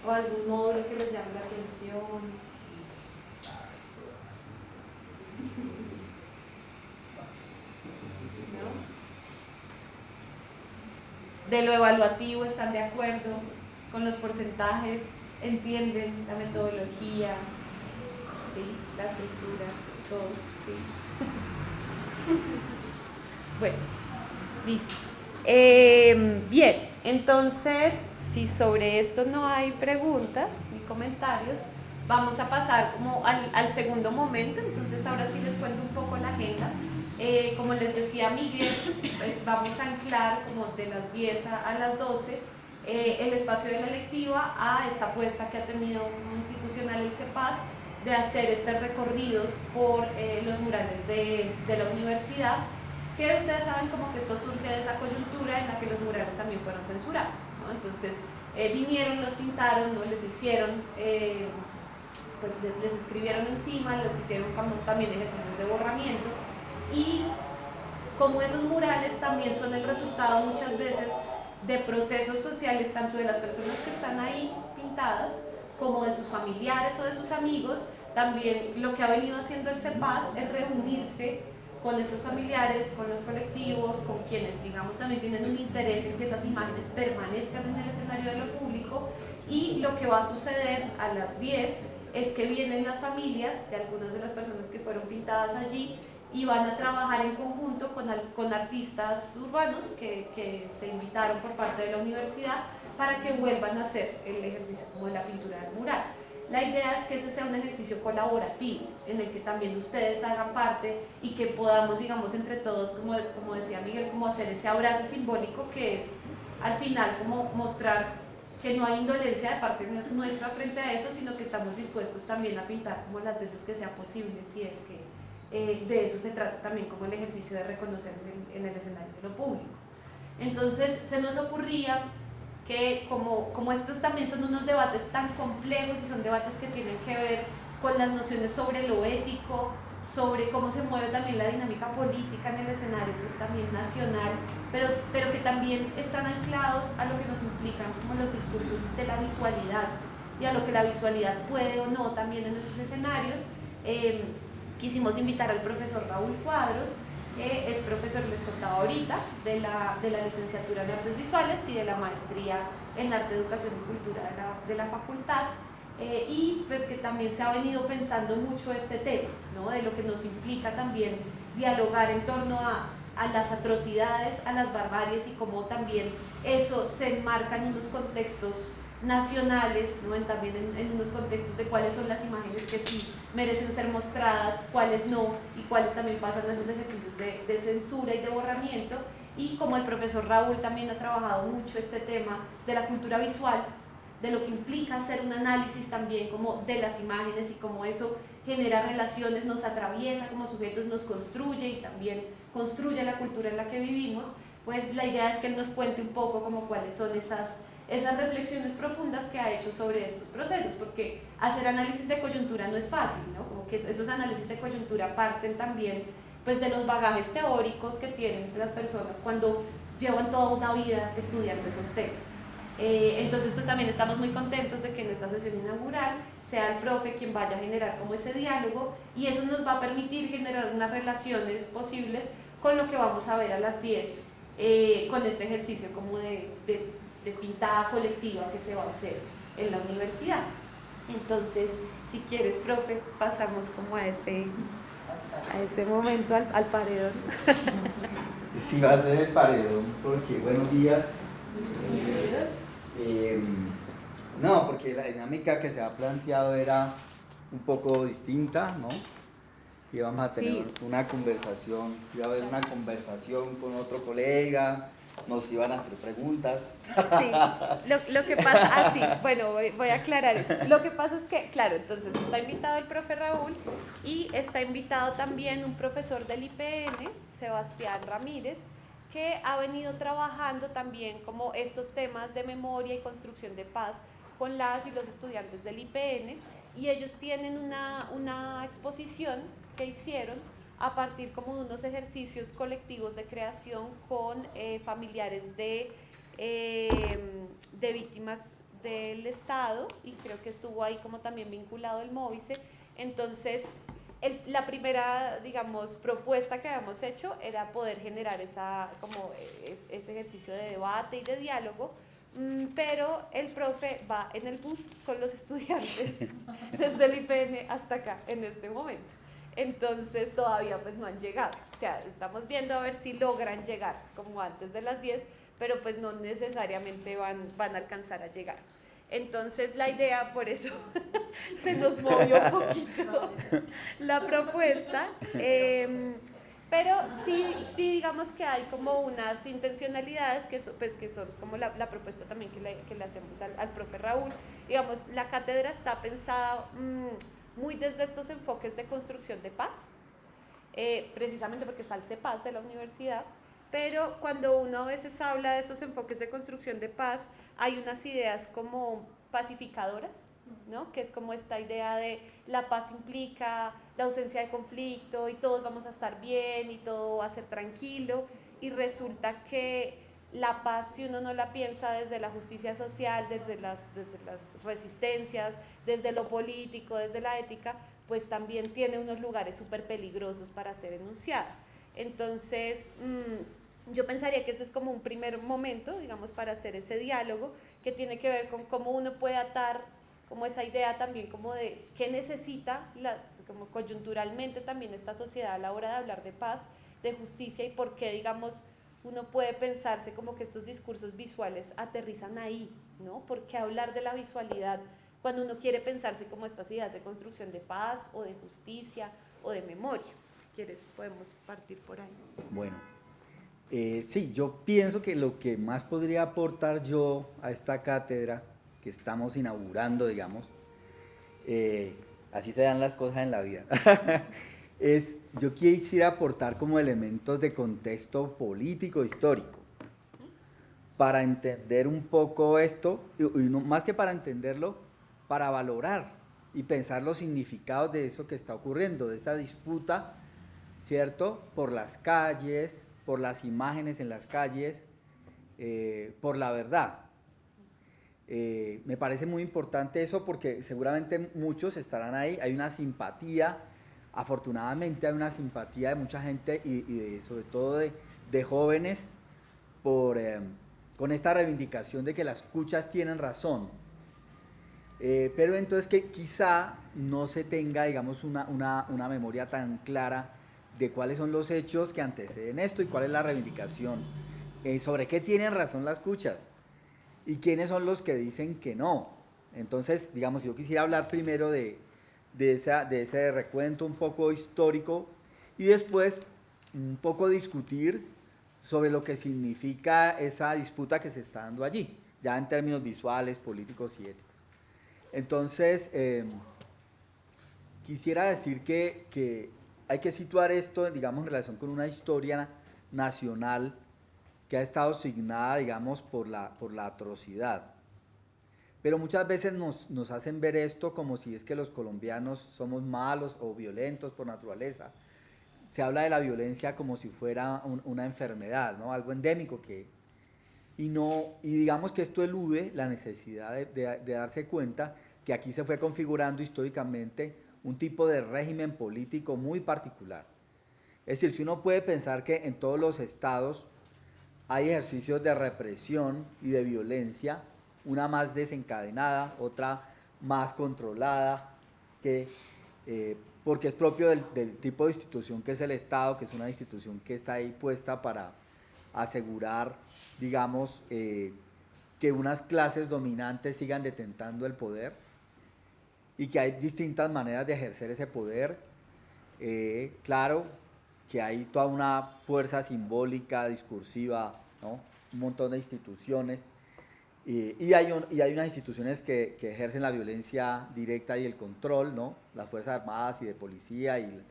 ¿O algún módulo que les llame la atención? ¿No? De lo evaluativo, ¿están de acuerdo con los porcentajes? ¿Entienden la metodología? ¿Sí? La estructura, todo, ¿sí? Bueno, listo. Bien, entonces, si sobre esto no hay preguntas ni comentarios, vamos a pasar como al segundo momento. Entonces ahora sí les cuento un poco la agenda. Como les decía Miguel, pues vamos a anclar como de las 10 a las 12 el espacio de la electiva a esta apuesta que ha tenido institucional el CEPAS de hacer estos recorridos por los murales de la universidad, que ustedes saben como que esto surge de esa coyuntura en la que los murales también fueron censurados, ¿no? Entonces vinieron, los pintaron, ¿no? Les hicieron, pues les escribieron encima, les hicieron también ejercicios de borramiento, y como esos murales también son el resultado muchas veces de procesos sociales tanto de las personas que están ahí pintadas como de sus familiares o de sus amigos, también lo que ha venido haciendo el CEPAS es reunirse con estos familiares, con los colectivos, con quienes digamos también tienen un interés en que esas imágenes permanezcan en el escenario de lo público, y lo que va a suceder a las 10 es que vienen las familias de algunas de las personas que fueron pintadas allí y van a trabajar en conjunto con artistas urbanos que se invitaron por parte de la universidad para que vuelvan a hacer el ejercicio como de la pintura del mural. La idea es que ese sea un ejercicio colaborativo en el que también ustedes hagan parte y que podamos, digamos, entre todos, como decía Miguel, como hacer ese abrazo simbólico que es al final como mostrar que no hay indolencia de parte nuestra frente a eso, sino que estamos dispuestos también a pintar como las veces que sea posible, si es que de eso se trata también como el ejercicio de reconocer en el escenario de lo público. Entonces se nos ocurría que como estos también son unos debates tan complejos y son debates que tienen que ver con las nociones sobre lo ético, sobre cómo se mueve también la dinámica política en el escenario pues, también nacional, pero que también están anclados a lo que nos implican como los discursos de la visualidad y a lo que la visualidad puede o no también en esos escenarios. Quisimos invitar al profesor Raúl Cuadros, que es profesor, les contaba ahorita, de la licenciatura en Artes Visuales y de la maestría en Arte, Educación y Cultura de la facultad, y pues que también se ha venido pensando mucho este tema, ¿no? De lo que nos implica también dialogar en torno a las atrocidades, a las barbaries y cómo también eso se enmarca en unos contextos nacionales, ¿no? También en unos contextos de cuáles son las imágenes que sí merecen ser mostradas, cuáles no, y cuáles también pasan esos ejercicios de censura y de borramiento. Y como el profesor Raúl también ha trabajado mucho este tema de la cultura visual, de lo que implica hacer un análisis también como de las imágenes y cómo eso genera relaciones, nos atraviesa como sujetos, nos construye y también construye la cultura en la que vivimos, pues la idea es que él nos cuente un poco como cuáles son esas reflexiones profundas que ha hecho sobre estos procesos, porque hacer análisis de coyuntura no es fácil, ¿no? Como que esos análisis de coyuntura parten también pues, de los bagajes teóricos que tienen las personas cuando llevan toda una vida estudiando esos temas. Entonces pues también estamos muy contentos de que en esta sesión inaugural sea el profe quien vaya a generar como ese diálogo, y eso nos va a permitir generar unas relaciones posibles con lo que vamos a ver a las 10 con este ejercicio como de pintada colectiva que se va a hacer en la universidad. Entonces, si quieres, profe, pasamos como a ese momento al paredón. Sí, va a ser el paredón, porque buenos días. No, porque la dinámica que se ha planteado era un poco distinta, ¿no? Íbamos a tener una conversación, iba a haber una conversación con otro colega, nos iban a hacer preguntas. Sí, lo que pasa, bueno, voy a aclarar eso. Lo que pasa es que, claro, entonces está invitado el profe Raúl y está invitado también un profesor del IPN, Sebastián Ramírez, que ha venido trabajando también como estos temas de memoria y construcción de paz con las y los estudiantes del IPN, y ellos tienen una exposición que hicieron a partir como de unos ejercicios colectivos de creación con familiares de víctimas del Estado, y creo que estuvo ahí como también vinculado el Móvice. Entonces la primera, digamos, propuesta que habíamos hecho era poder generar ese ejercicio de debate y de diálogo, pero el profe va en el bus con los estudiantes desde el IPN hasta acá en este momento. Entonces todavía pues no han llegado, o sea, estamos viendo a ver si logran llegar como antes de las 10, pero pues no necesariamente van a alcanzar a llegar. Entonces la idea, por eso se nos movió un poquito la propuesta, pero sí digamos que hay como unas intencionalidades que son como la propuesta también que le hacemos al profe Raúl. Digamos, la cátedra está pensada muy desde estos enfoques de construcción de paz, precisamente porque está el CEPAS de la universidad, pero cuando uno a veces habla de esos enfoques de construcción de paz, hay unas ideas como pacificadoras, ¿no? Que es como esta idea de la paz implica la ausencia de conflicto y todos vamos a estar bien y todo va a ser tranquilo, y resulta que la paz, si uno no la piensa desde la justicia social, desde las resistencias, desde lo político, desde la ética, pues también tiene unos lugares súper peligrosos para ser enunciada. Entonces, yo pensaría que ese es como un primer momento, digamos, para hacer ese diálogo que tiene que ver con cómo uno puede atar como esa idea también como de qué necesita como coyunturalmente también esta sociedad a la hora de hablar de paz, de justicia, y por qué, digamos, uno puede pensarse como que estos discursos visuales aterrizan ahí, ¿no? ¿Por qué hablar de la visualidad cuando uno quiere pensarse como estas ideas de construcción de paz o de justicia o de memoria? Si quieres podemos partir por ahí. Bueno, sí, yo pienso que lo que más podría aportar yo a esta cátedra que estamos inaugurando, digamos, así se dan las cosas en la vida, yo quisiera aportar como elementos de contexto político histórico, para entender un poco esto, y no, más que para entenderlo, para valorar y pensar los significados de eso que está ocurriendo, de esa disputa, ¿cierto? Por las calles, por las imágenes en las calles, por la verdad. Me parece muy importante eso porque seguramente muchos estarán ahí, hay una simpatía, afortunadamente hay una simpatía de mucha gente y sobre todo de jóvenes con esta reivindicación de que las escuchas tienen razón. Pero entonces que quizá no se tenga, digamos, una memoria tan clara de cuáles son los hechos que anteceden esto y cuál es la reivindicación, sobre qué tienen razón las escuchas y quiénes son los que dicen que no. Entonces, digamos, yo quisiera hablar primero de ese recuento un poco histórico y después un poco discutir sobre lo que significa esa disputa que se está dando allí, ya en términos visuales, políticos y éticos. Entonces, quisiera decir que hay que situar esto, digamos, en relación con una historia nacional que ha estado signada, digamos, por la atrocidad. Pero muchas veces nos hacen ver esto como si es que los colombianos somos malos o violentos por naturaleza. Se habla de la violencia como si fuera una enfermedad, ¿no? Algo endémico y digamos que esto elude la necesidad de darse cuenta que aquí se fue configurando históricamente un tipo de régimen político muy particular. Es decir, si uno puede pensar que en todos los estados hay ejercicios de represión y de violencia, una más desencadenada, otra más controlada, porque es propio del tipo de institución que es el Estado, que es una institución que está ahí puesta para asegurar, digamos, que unas clases dominantes sigan detentando el poder y que hay distintas maneras de ejercer ese poder. Claro que hay toda una fuerza simbólica, discursiva, ¿no? Un montón de instituciones y hay unas instituciones que ejercen la violencia directa y el control, ¿no? Las Fuerzas Armadas y de Policía y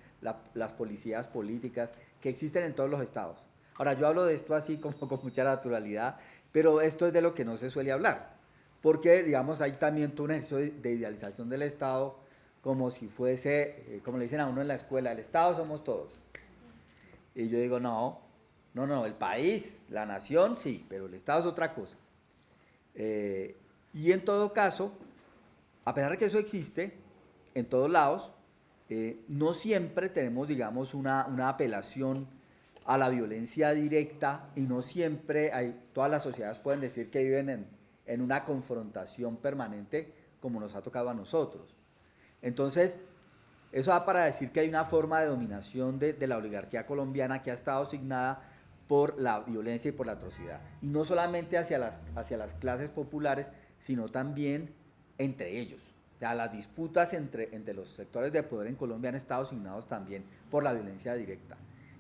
las policías políticas que existen en todos los estados. Ahora, yo hablo de esto así como con mucha naturalidad, pero esto es de lo que no se suele hablar, porque, digamos, hay también todo un ejercicio de idealización del Estado como si fuese, como le dicen a uno en la escuela, el Estado somos todos. Y yo digo, no, el país, la nación, sí, pero el Estado es otra cosa. Y en todo caso, a pesar de que eso existe en todos lados, no siempre tenemos, digamos, una apelación a la violencia directa y no siempre todas las sociedades pueden decir que viven en una confrontación permanente como nos ha tocado a nosotros. Entonces, eso da para decir que hay una forma de dominación de la oligarquía colombiana que ha estado asignada por la violencia y por la atrocidad. Y no solamente hacia las clases populares, sino también entre ellos. O sea, las disputas entre los sectores de poder en Colombia han estado asignados también por la violencia directa.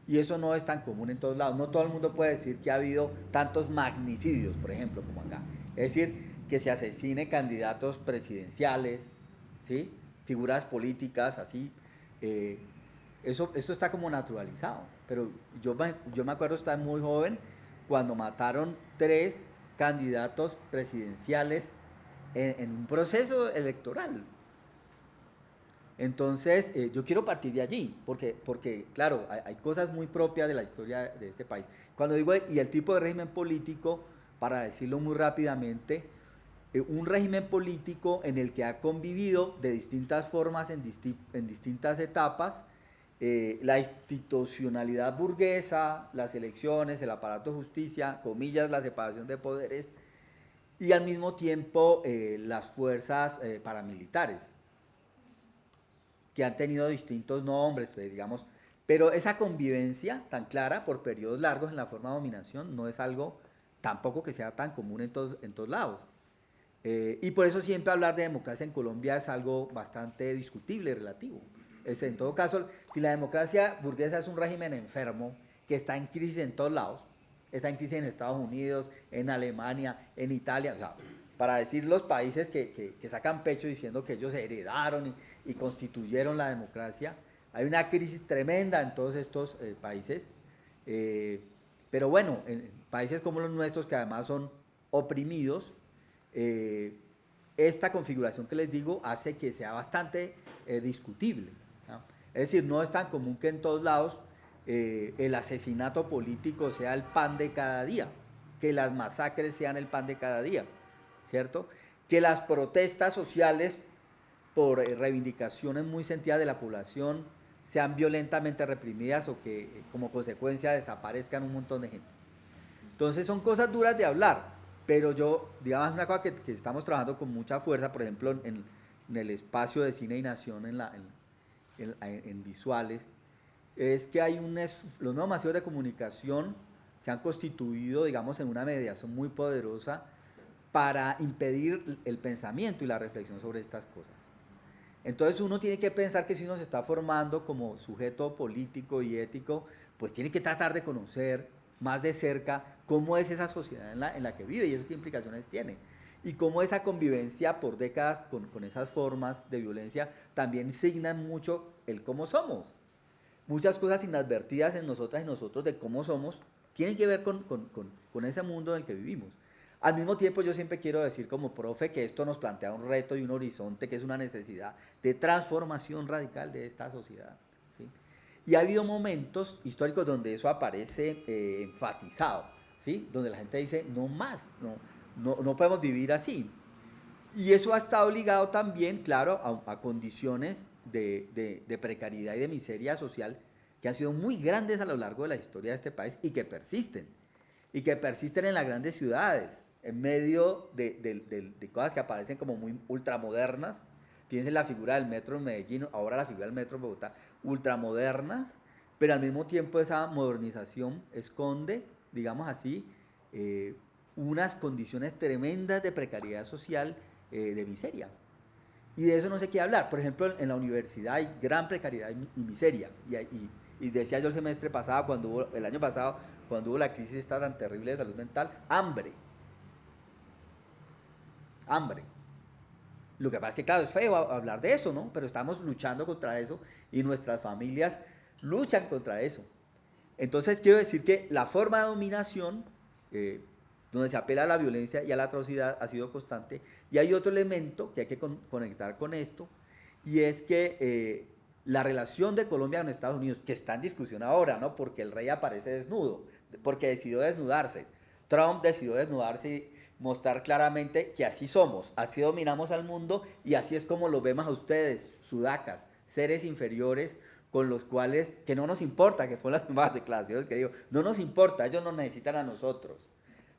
Y eso no es tan común en todos lados. No todo el mundo puede decir que ha habido tantos magnicidios, por ejemplo, como acá. Es decir, que se asesine candidatos presidenciales, ¿sí? Figuras políticas, así. Eso está como naturalizado. Pero yo me acuerdo estar muy joven cuando mataron 3 candidatos presidenciales en un proceso electoral. Entonces, yo quiero partir de allí, porque claro, hay cosas muy propias de la historia de este país. Cuando digo, y el tipo de régimen político, para decirlo muy rápidamente, un régimen político en el que ha convivido de distintas formas en distintas etapas, la institucionalidad burguesa, las elecciones, el aparato de justicia, comillas, la separación de poderes, y al mismo tiempo las fuerzas paramilitares, que han tenido distintos nombres, digamos, pero esa convivencia tan clara por periodos largos en la forma de dominación no es algo tampoco que sea tan común en todos lados. Y por eso siempre hablar de democracia en Colombia es algo bastante discutible y relativo. En todo caso, si la democracia burguesa es un régimen enfermo que está en crisis en todos lados, está en crisis en Estados Unidos, en Alemania, en Italia, o sea, para decir los países que sacan pecho diciendo que ellos heredaron y constituyeron la democracia, hay una crisis tremenda en todos estos países, pero bueno, en países como los nuestros, que además son oprimidos, esta configuración que les digo hace que sea bastante discutible, ¿no? Es decir, no es tan común que en todos lados el asesinato político sea el pan de cada día, que las masacres sean el pan de cada día, ¿cierto? Que las protestas sociales por reivindicaciones muy sentidas de la población sean violentamente reprimidas o que como consecuencia desaparezcan un montón de gente. Entonces son cosas duras de hablar, pero yo, digamos, una cosa que estamos trabajando con mucha fuerza, por ejemplo, en el espacio de Cine y Nación, en visuales, es que hay los nuevos masivos de comunicación se han constituido, digamos, en una mediación muy poderosa para impedir el pensamiento y la reflexión sobre estas cosas. Entonces uno tiene que pensar que si uno se está formando como sujeto político y ético, pues tiene que tratar de conocer más de cerca cómo es esa sociedad en la que vive y eso qué implicaciones tiene. Y cómo esa convivencia por décadas con esas formas de violencia también signan mucho el cómo somos. Muchas cosas inadvertidas en nosotras y nosotros de cómo somos tienen que ver con ese mundo en el que vivimos. Al mismo tiempo yo siempre quiero decir como profe que esto nos plantea un reto y un horizonte que es una necesidad de transformación radical de esta sociedad, ¿sí? Y ha habido momentos históricos donde eso aparece enfatizado, ¿sí? Donde la gente dice no más, no podemos vivir así. Y eso ha estado ligado también, claro, a condiciones de precariedad y de miseria social que han sido muy grandes a lo largo de la historia de este país y que persisten en las grandes ciudades, en medio de cosas que aparecen como muy ultramodernas. Piensen la figura del metro en Medellín, ahora la figura del metro en Bogotá, ultramodernas, pero al mismo tiempo esa modernización esconde, digamos así, unas condiciones tremendas de precariedad social, de miseria. Y de eso no se quiere hablar. Por ejemplo, en la universidad hay gran precariedad y miseria. Y decía yo el año pasado, cuando hubo la crisis esta tan terrible de salud mental, hambre. Lo que pasa es que, claro, es feo hablar de eso, ¿no? Pero estamos luchando contra eso y nuestras familias luchan contra eso. Entonces, quiero decir que la forma de dominación, donde se apela a la violencia y a la atrocidad, ha sido constante. Y hay otro elemento que hay que conectar con esto, y es que la relación de Colombia con Estados Unidos, que está en discusión ahora, ¿no? Porque el rey aparece desnudo, porque decidió desnudarse. Trump decidió desnudarse y mostrar claramente que así somos, así dominamos al mundo y así es como lo vemos a ustedes, sudacas, seres inferiores con los cuales, que no nos importa, que fueron las mismas declaraciones que digo, no nos importa, ellos nos necesitan a nosotros.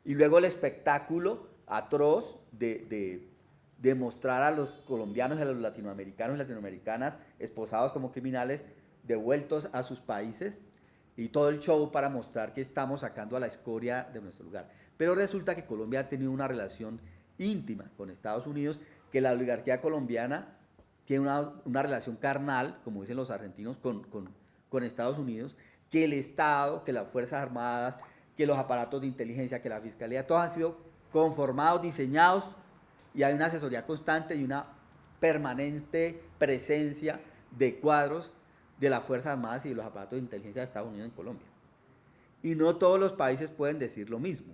Y luego el espectáculo atroz de mostrar a los colombianos y a los latinoamericanos y latinoamericanas esposados como criminales, devueltos a sus países, y todo el show para mostrar que estamos sacando a la escoria de nuestro lugar. Pero resulta que Colombia ha tenido una relación íntima con Estados Unidos, que la oligarquía colombiana tiene una relación carnal, como dicen los argentinos, con Estados Unidos, que el Estado, que las Fuerzas Armadas, que los aparatos de inteligencia, que la Fiscalía, todos han sido conformados, diseñados, y hay una asesoría constante y una permanente presencia de cuadros de las Fuerzas Armadas y de los aparatos de inteligencia de Estados Unidos en Colombia. Y no todos los países pueden decir lo mismo,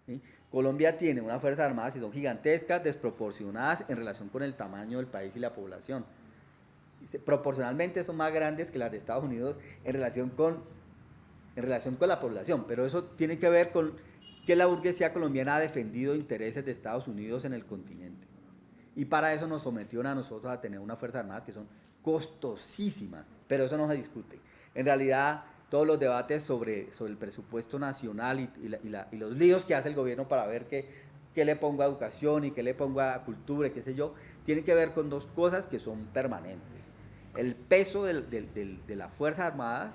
¿sí? Colombia tiene unas Fuerzas Armadas que son gigantescas, desproporcionadas en relación con el tamaño del país y la población. Proporcionalmente son más grandes que las de Estados Unidos en relación con la población, pero eso tiene que ver con que la burguesía colombiana ha defendido intereses de Estados Unidos en el continente. Y para eso nos sometieron a nosotros a tener unas Fuerzas Armadas que son costosísimas, pero eso no se discute. En realidad, todos los debates sobre el presupuesto nacional y los líos que hace el gobierno para ver qué le pongo a educación y qué le pongo a cultura y qué sé yo, tienen que ver con dos cosas que son permanentes. El peso de las Fuerzas Armadas,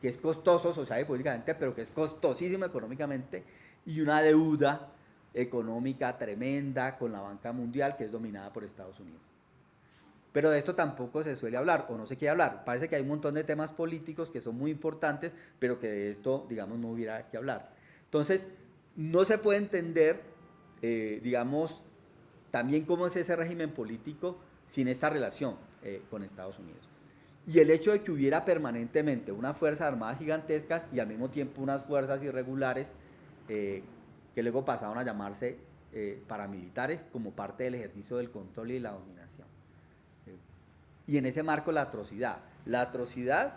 que es costoso social y políticamente, pero que es costosísimo económicamente, y una deuda económica tremenda con la banca mundial que es dominada por Estados Unidos. Pero de esto tampoco se suele hablar, o no se quiere hablar. Parece que hay un montón de temas políticos que son muy importantes, pero que de esto, digamos, no hubiera que hablar. Entonces, no se puede entender, digamos, también cómo es ese régimen político sin esta relación con Estados Unidos. Y el hecho de que hubiera permanentemente unas fuerzas armadas gigantescas y al mismo tiempo unas fuerzas irregulares que luego pasaron a llamarse paramilitares como parte del ejercicio del control y la dominación. Y en ese marco la atrocidad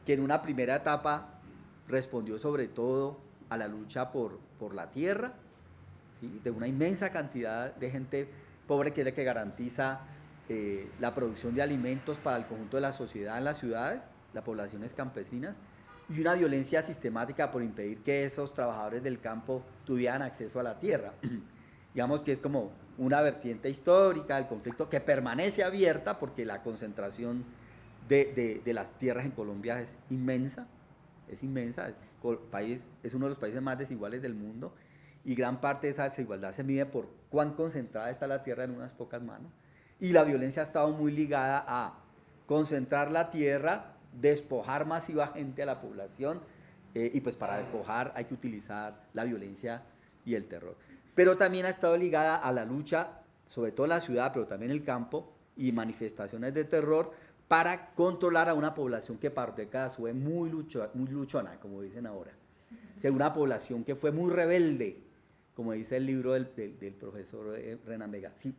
que en una primera etapa respondió sobre todo a la lucha por la tierra, ¿sí? De una inmensa cantidad de gente pobre que es la que garantiza la producción de alimentos para el conjunto de la sociedad en las ciudades, las poblaciones campesinas, y una violencia sistemática por impedir que esos trabajadores del campo tuvieran acceso a la tierra. Digamos que es como una vertiente histórica del conflicto que permanece abierta porque la concentración de las tierras en Colombia es inmensa, es uno de los países más desiguales del mundo, y gran parte de esa desigualdad se mide por cuán concentrada está la tierra en unas pocas manos, y la violencia ha estado muy ligada a concentrar la tierra, despojar masivamente a la población, y pues para despojar hay que utilizar la violencia y el terror. Pero también ha estado ligada a la lucha, sobre todo en la ciudad, pero también en el campo, y manifestaciones de terror para controlar a una población que por décadas fue muy luchona, como dicen ahora. O sea, una población que fue muy rebelde, como dice el libro del profesor Renan Vega. Sí,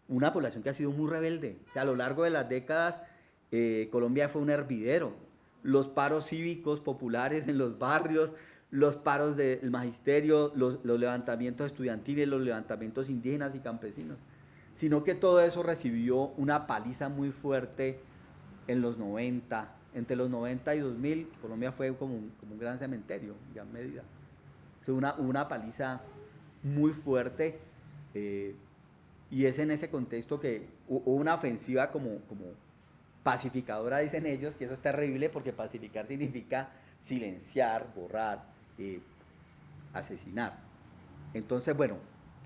una población que ha sido muy rebelde. O sea, a lo largo de las décadas, Colombia fue un hervidero. Los paros cívicos populares en los barrios, los paros del magisterio, los levantamientos estudiantiles, los levantamientos indígenas y campesinos, sino que todo eso recibió una paliza muy fuerte en los 90, entre los 90 y 2000, Colombia fue como un gran cementerio, en gran medida. Una paliza muy fuerte, y es en ese contexto que hubo una ofensiva como pacificadora, dicen ellos, que eso es terrible porque pacificar significa silenciar, borrar, asesinar. Entonces, bueno,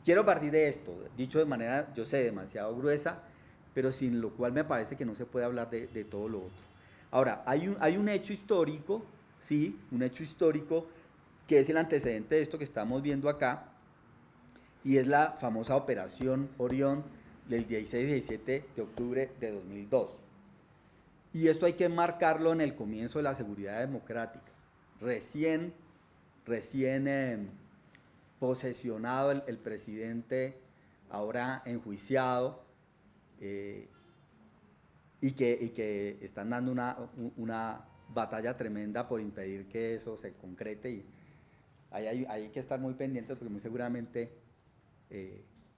quiero partir de esto, dicho de manera, yo sé, demasiado gruesa, pero sin lo cual me parece que no se puede hablar de todo lo otro. Ahora, hay un hecho histórico, sí, un hecho histórico que es el antecedente de esto que estamos viendo acá, y es la famosa Operación Orión del 16 y 17 de octubre de 2002. Y esto hay que marcarlo en el comienzo de la seguridad democrática. Recién posesionado el presidente, ahora enjuiciado, y que están dando una batalla tremenda por impedir que eso se concrete, y hay que estar muy pendientes porque muy seguramente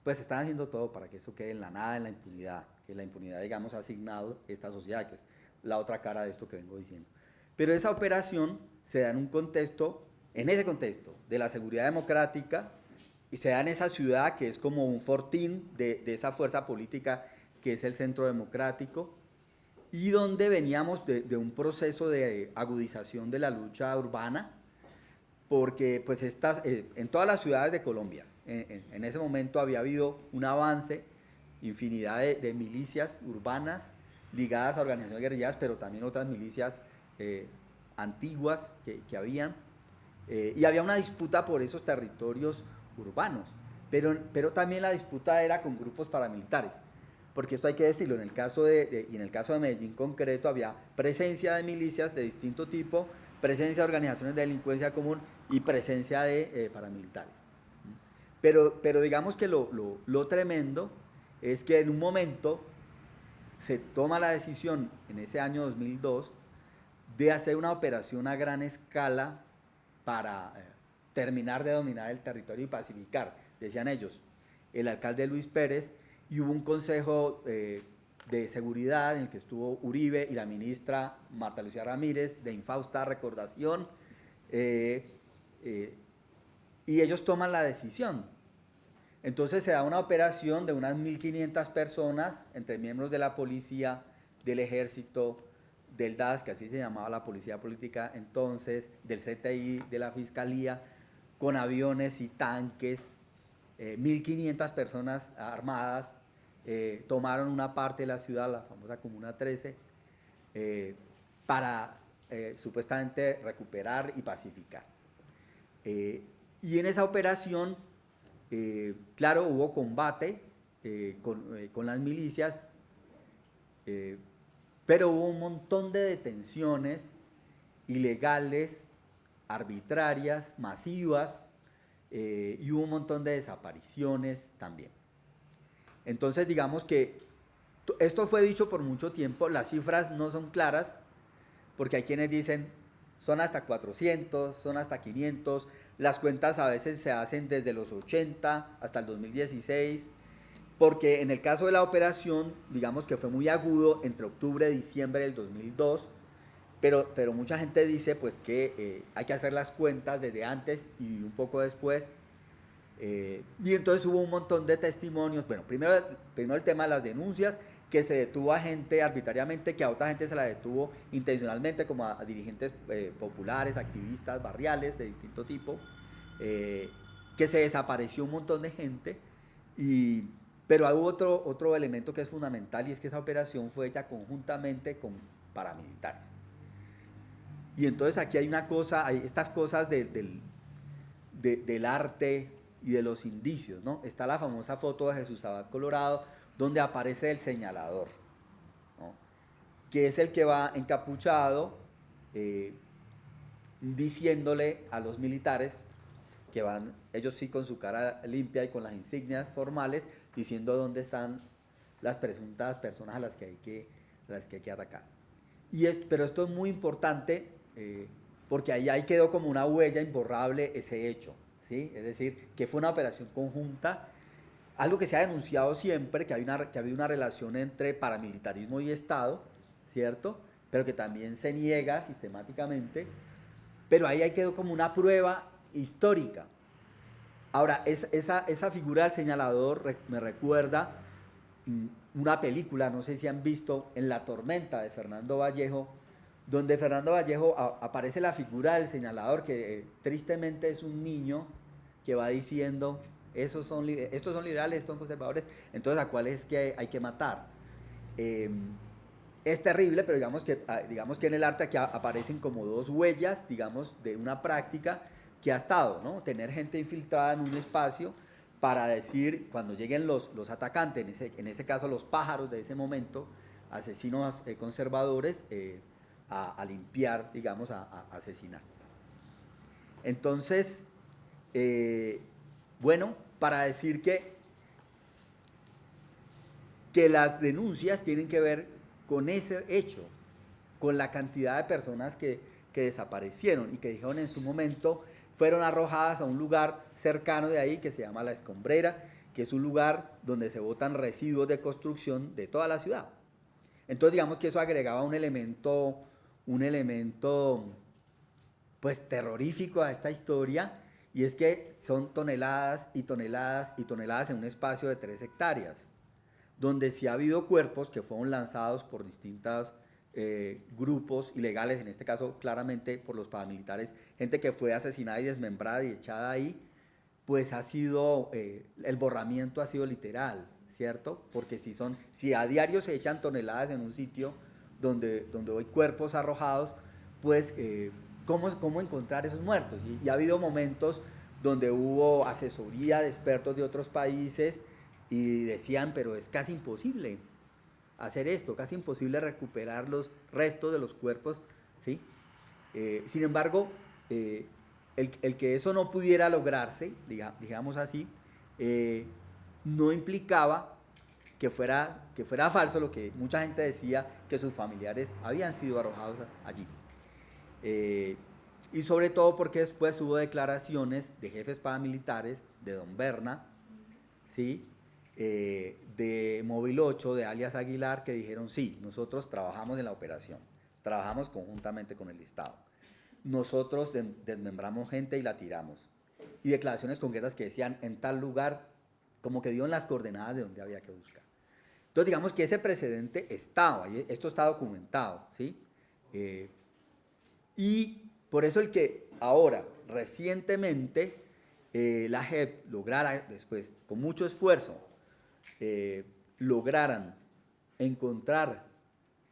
pues están haciendo todo para que eso quede en la nada, en la impunidad, que la impunidad, digamos, ha asignado esta sociedad, que es la otra cara de esto que vengo diciendo. Pero esa operación se da en ese contexto de la seguridad democrática, y se da en esa ciudad que es como un fortín de esa fuerza política que es el Centro Democrático, y donde veníamos de un proceso de agudización de la lucha urbana, porque pues en todas las ciudades de Colombia, en ese momento había habido un avance, infinidad de milicias urbanas ligadas a organizaciones guerrilleras, pero también otras milicias antiguas que habían, y había una disputa por esos territorios urbanos, pero también la disputa era con grupos paramilitares, porque esto hay que decirlo, en el caso de Medellín concreto había presencia de milicias de distinto tipo, presencia de organizaciones de delincuencia común y presencia de paramilitares. Pero digamos que lo tremendo es que en un momento se toma la decisión, en ese año 2002, de hacer una operación a gran escala para terminar de dominar el territorio y pacificar, decían ellos, el alcalde Luis Pérez, y hubo un consejo de seguridad en el que estuvo Uribe y la ministra Marta Lucía Ramírez, de infausta recordación, y ellos toman la decisión. Entonces se da una operación de unas 1.500 personas, entre miembros de la policía, del ejército, del DAS, que así se llamaba la policía política entonces, del CTI, de la fiscalía, con aviones y tanques, 1.500 personas armadas, tomaron una parte de la ciudad, la famosa Comuna 13, para supuestamente recuperar y pacificar. Y en esa operación, claro, hubo combate con las milicias, pero hubo un montón de detenciones ilegales, arbitrarias, masivas, y hubo un montón de desapariciones también. Entonces digamos que esto fue dicho por mucho tiempo, las cifras no son claras, porque hay quienes dicen son hasta 400, son hasta 500, las cuentas a veces se hacen desde los 80 hasta el 2016, porque en el caso de la operación, digamos que fue muy agudo entre octubre y diciembre del 2002, pero mucha gente dice pues que hay que hacer las cuentas desde antes y un poco después, y entonces hubo un montón de testimonios. Bueno, primero el tema de las denuncias, que se detuvo a gente arbitrariamente, que a otra gente se la detuvo intencionalmente, como a dirigentes populares, activistas barriales de distinto tipo, que se desapareció un montón de gente, pero hay otro elemento que es fundamental, y es que esa operación fue hecha conjuntamente con paramilitares. Y entonces aquí hay una cosa, hay estas cosas del arte y de los indicios, ¿no? Está la famosa foto de Jesús Abad Colorado, donde aparece el señalador, ¿no? Que es el que va encapuchado diciéndole a los militares, que van, ellos sí con su cara limpia y con las insignias formales, diciendo dónde están las presuntas personas a las que hay que atacar. Pero esto es muy importante, porque ahí quedó como una huella imborrable ese hecho, ¿sí? Es decir, que fue una operación conjunta, algo que se ha denunciado siempre, que ha habido una relación entre paramilitarismo y Estado, ¿cierto? Pero que también se niega sistemáticamente, pero ahí quedó como una prueba histórica. Ahora, esa figura del señalador me recuerda una película, no sé si han visto, En la tormenta, de Fernando Vallejo, donde Fernando Vallejo aparece la figura del señalador, que tristemente es un niño que va diciendo, estos son liberales, estos son conservadores, entonces ¿a cuál es que hay que matar? Es terrible, pero digamos que en el arte aquí aparecen como dos huellas, digamos, de una práctica que ha estado, ¿no? Tener gente infiltrada en un espacio para decir, cuando lleguen los atacantes, en ese caso los pájaros de ese momento, asesinos conservadores, a limpiar, digamos, a asesinar. Entonces, bueno, para decir que las denuncias tienen que ver con ese hecho, con la cantidad de personas que desaparecieron y que dijeron en su momento fueron arrojadas a un lugar cercano de ahí que se llama La Escombrera, que es un lugar donde se botan residuos de construcción de toda la ciudad. Entonces digamos que eso agregaba un elemento pues terrorífico a esta historia, y es que son toneladas y toneladas y toneladas en un espacio de 3 hectáreas, donde sí ha habido cuerpos que fueron lanzados por distintos grupos ilegales, en este caso claramente por los paramilitares, gente que fue asesinada y desmembrada y echada ahí, pues ha sido, el borramiento ha sido literal, ¿cierto? Porque si a diario se echan toneladas en un sitio donde hay cuerpos arrojados, pues ¿cómo encontrar esos muertos? Y ha habido momentos donde hubo asesoría de expertos de otros países y decían, pero es casi imposible hacer esto, casi imposible recuperar los restos de los cuerpos, ¿sí? Sin embargo, el que eso no pudiera lograrse, digamos así, no implicaba que fuera falso lo que mucha gente decía, que sus familiares habían sido arrojados allí. Y sobre todo porque después hubo declaraciones de jefes paramilitares, de Don Berna, ¿sí? De Móvil 8, de alias Aguilar, que dijeron, sí, nosotros trabajamos en la operación, trabajamos conjuntamente con el Estado, nosotros desmembramos gente y la tiramos, y declaraciones concretas que decían, en tal lugar, como que dieron las coordenadas de donde había que buscar. Entonces digamos que ese precedente estaba, y esto está documentado, ¿sí? Y por eso el que ahora, recientemente, la JEP lograra, después, con mucho esfuerzo, lograran encontrar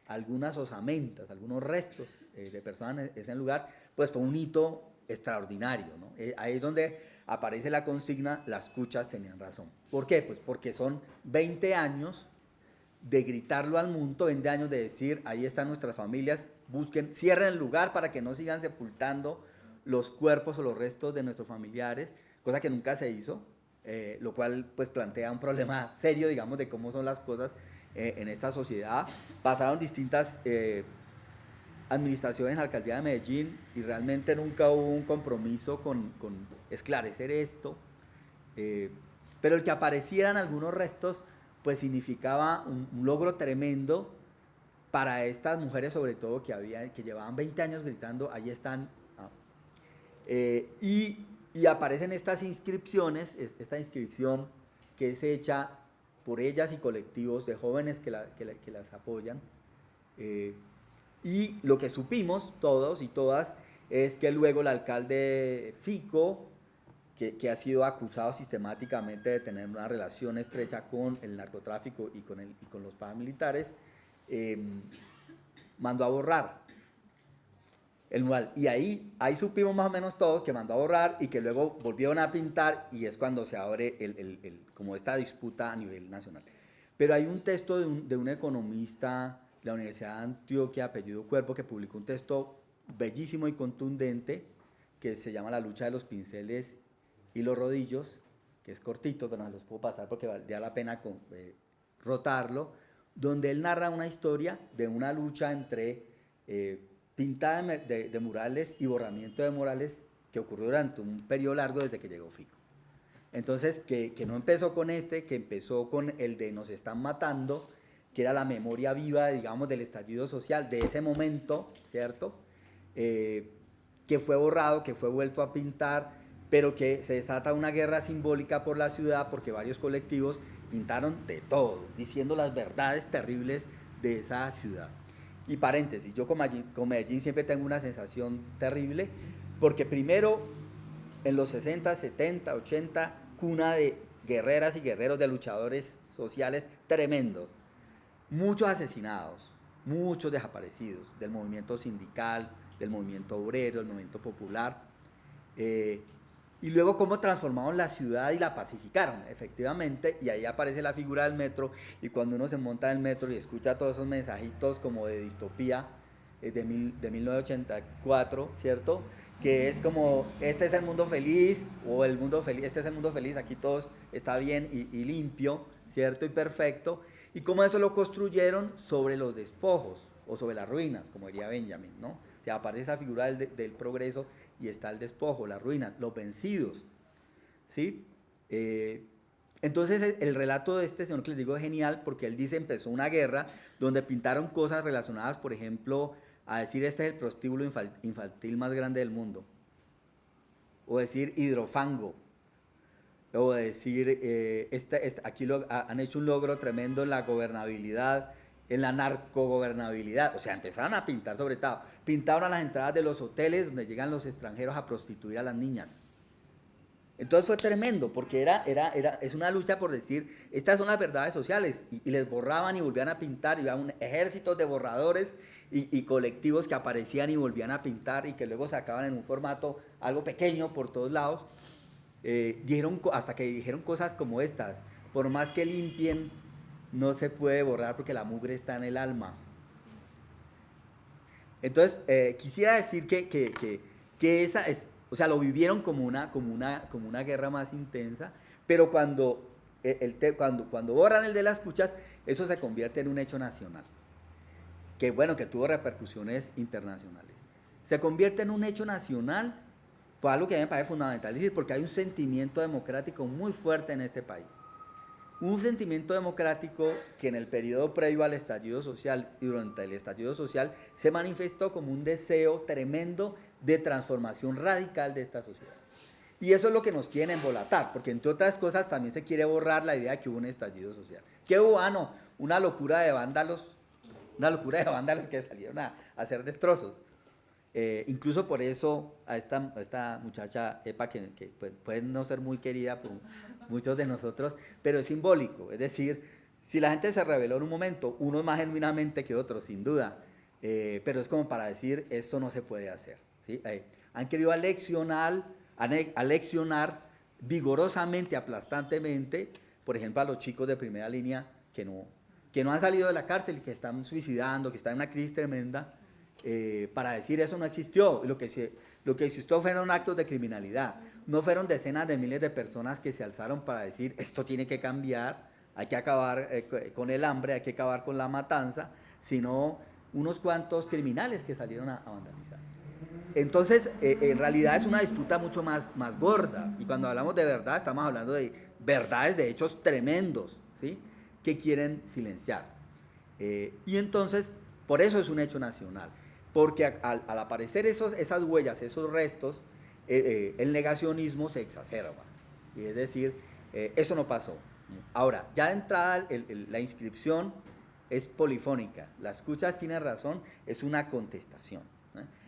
algunas osamentas, algunos restos de personas en ese lugar, pues fue un hito extraordinario, ¿no? Ahí es donde aparece la consigna, las cuchas tenían razón. ¿Por qué? Pues porque son 20 años de gritarlo al mundo, 20 años de decir, ahí están nuestras familias, busquen, cierren el lugar para que no sigan sepultando los cuerpos o los restos de nuestros familiares, cosa que nunca se hizo, lo cual pues plantea un problema serio, digamos, de cómo son las cosas en esta sociedad. Pasaron distintas administraciones en la alcaldía de Medellín y realmente nunca hubo un compromiso con esclarecer esto, pero el que aparecieran algunos restos pues significaba un logro tremendo para estas mujeres, sobre todo que llevaban 20 años gritando, ahí están. Y aparecen estas inscripciones, esta inscripción que es hecha por ellas y colectivos de jóvenes que las apoyan. Y lo que supimos todos y todas es que luego el alcalde Fico, que ha sido acusado sistemáticamente de tener una relación estrecha con el narcotráfico y con los paramilitares, mandó a borrar el mural. Y ahí supimos más o menos todos que mandó a borrar y que luego volvieron a pintar, y es cuando se abre como esta disputa a nivel nacional. Pero hay un texto de un economista de la Universidad de Antioquia, apellido Cuervo, que publicó un texto bellísimo y contundente que se llama La lucha de los pinceles y los rodillos, que es cortito, pero no los puedo pasar porque valdría la pena rotarlo, donde él narra una historia de una lucha entre pintada de murales y borramiento de murales que ocurrió durante un periodo largo desde que llegó Fico. Entonces, que no empezó con que empezó con el de nos están matando, que era la memoria viva, digamos, del estallido social, de ese momento, ¿cierto? Que fue borrado, que fue vuelto a pintar, pero que se desata una guerra simbólica por la ciudad porque varios colectivos pintaron de todo, diciendo las verdades terribles de esa ciudad. Y paréntesis, yo con Medellín siempre tengo una sensación terrible, porque primero, en los 60, 70, 80, cuna de guerreras y guerreros, de luchadores sociales tremendos, muchos asesinados, muchos desaparecidos, del movimiento sindical, del movimiento obrero, del movimiento popular, y luego cómo transformaron la ciudad y la pacificaron, efectivamente, y ahí aparece la figura del metro, y cuando uno se monta en el metro y escucha todos esos mensajitos como de distopía de 1984, ¿cierto? Que es como, este es el mundo feliz, o el mundo feliz, este es el mundo feliz, aquí todo está bien y limpio, ¿cierto? Y perfecto, y cómo eso lo construyeron sobre los despojos, o sobre las ruinas, como diría Benjamin, ¿no? O sea, aparece esa figura del progreso, y está el despojo, las ruinas, los vencidos, ¿sí? Entonces el relato de este señor que les digo es genial, porque él dice, empezó una guerra donde pintaron cosas relacionadas, por ejemplo, a decir este es el prostíbulo infantil más grande del mundo, o decir hidrofango, o decir aquí han hecho un logro tremendo en la gobernabilidad, en la narcogobernabilidad, o sea, empezaron a pintar sobre todo, pintaron a las entradas de los hoteles donde llegan los extranjeros a prostituir a las niñas. Entonces fue tremendo, porque es una lucha por decir, estas son las verdades sociales, y les borraban y volvían a pintar, y había un ejército de borradores y colectivos que aparecían y volvían a pintar, y que luego sacaban en un formato algo pequeño por todos lados, hasta que dijeron cosas como estas: por más que limpien, no se puede borrar porque la mugre está en el alma. Entonces, quisiera decir que esa es, o sea, lo vivieron como una guerra más intensa, pero cuando borran el de las cuchas, eso se convierte en un hecho nacional, que tuvo repercusiones internacionales. Se convierte en un hecho nacional, por algo que a mí me parece fundamental decir, porque hay un sentimiento democrático muy fuerte en este país. Un sentimiento democrático que en el periodo previo al estallido social y durante el estallido social se manifestó como un deseo tremendo de transformación radical de esta sociedad. Y eso es lo que nos quieren embolatar, porque entre otras cosas también se quiere borrar la idea de que hubo un estallido social. ¿Qué hubo? Una locura de vándalos que salieron a hacer destrozos. Incluso por eso a esta muchacha Epa, que puede no ser muy querida por muchos de nosotros, pero es simbólico, es decir, si la gente se rebeló en un momento, unos más genuinamente que otros, sin duda, pero es como para decir, eso no se puede hacer, ¿sí? Han querido aleccionar vigorosamente, aplastantemente, por ejemplo, a los chicos de primera línea que no han salido de la cárcel, que están suicidando, que están en una crisis tremenda, para decir eso no existió, lo que existió fueron actos de criminalidad. no fueron decenas de miles de personas que se alzaron para decir esto tiene que cambiar, hay que acabar con el hambre, hay que acabar con la matanza, sino unos cuantos criminales que salieron a vandalizar. Entonces, en realidad es una disputa mucho más gorda, y cuando hablamos de verdad estamos hablando de verdades, de hechos tremendos, ¿sí?, que quieren silenciar. Y entonces, por eso es un hecho nacional, porque al aparecer esas huellas, esos restos, el negacionismo se exacerba, y es decir, eso no pasó. Ahora, ya de entrada la inscripción es polifónica, la escuchas tiene razón, es una contestación.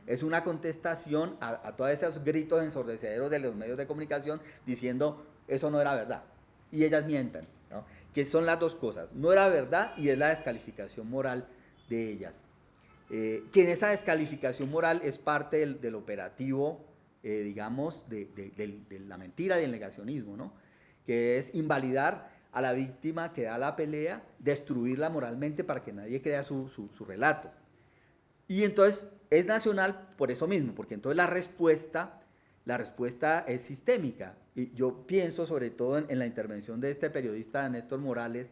Es una contestación a todos esos gritos ensordecederos de los medios de comunicación diciendo eso no era verdad, y ellas mienten, ¿no?, que son las dos cosas, no era verdad y es la descalificación moral de ellas. Que en esa descalificación moral es parte del operativo, digamos, de la mentira y del negacionismo, ¿no?, que es invalidar a la víctima que da la pelea, destruirla moralmente para que nadie crea su relato. Y entonces es nacional por eso mismo, porque entonces la respuesta es sistémica. Y yo pienso sobre todo en la intervención de este periodista Néstor Morales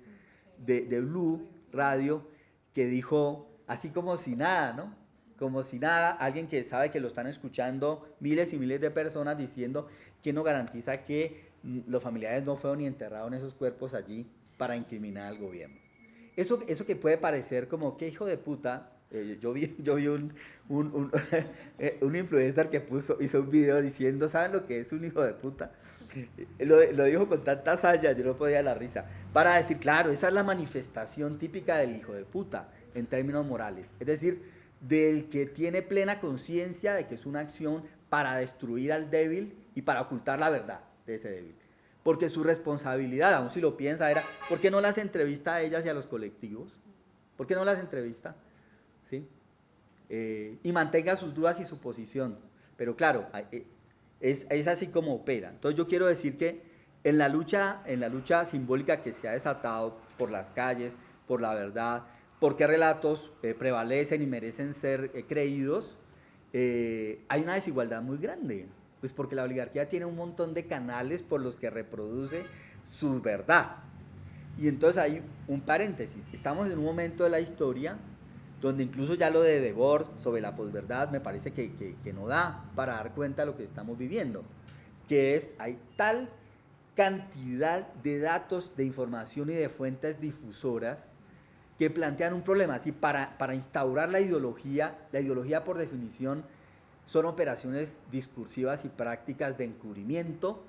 de Blue Radio, que dijo, así como si nada, ¿no?, como si nada, alguien que sabe que lo están escuchando miles y miles de personas diciendo que no garantiza que los familiares no fueron ni enterrados en esos cuerpos allí para incriminar al gobierno. Eso que puede parecer como, ¿qué hijo de puta? Yo vi un influencer que hizo un video diciendo, ¿saben lo que es un hijo de puta? Lo dijo con tanta saya, yo no podía dar la risa, para decir, claro, esa es la manifestación típica del hijo de puta en términos morales, es decir, del que tiene plena conciencia de que es una acción para destruir al débil y para ocultar la verdad de ese débil. Porque su responsabilidad, aun si lo piensa, era, ¿por qué no las entrevista a ellas y a los colectivos? ¿Por qué no las entrevista? ¿Sí? Y mantenga sus dudas y su posición. Pero claro, es así como opera. Entonces yo quiero decir que en la lucha simbólica que se ha desatado por las calles, por la verdad, porque relatos prevalecen y merecen ser creídos, hay una desigualdad muy grande. Pues porque la oligarquía tiene un montón de canales por los que reproduce su verdad. Y entonces hay un paréntesis. Estamos en un momento de la historia donde incluso ya lo de Debord sobre la posverdad me parece que no da para dar cuenta de lo que estamos viviendo. Que es, hay tal cantidad de datos, de información y de fuentes difusoras que plantean un problema. Así, para instaurar la ideología por definición son operaciones discursivas y prácticas de encubrimiento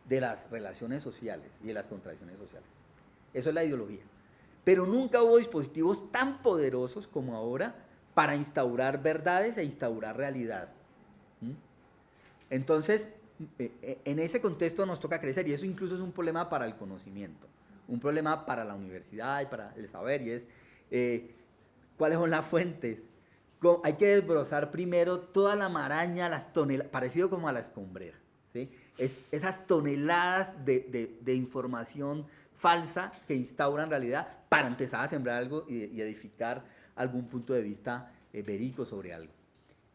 de las relaciones sociales y de las contradicciones sociales. Eso es la ideología. Pero nunca hubo dispositivos tan poderosos como ahora para instaurar verdades e instaurar realidad. Entonces, en ese contexto nos toca crecer, y eso incluso es un problema para el conocimiento, un problema para la universidad y para el saber, y es cuáles son las fuentes. Hay que desbrozar primero toda la maraña, las toneladas, parecido como a la escombrera, ¿sí? Esas toneladas de información falsa que instauran realidad para empezar a sembrar algo y edificar algún punto de vista verídico sobre algo.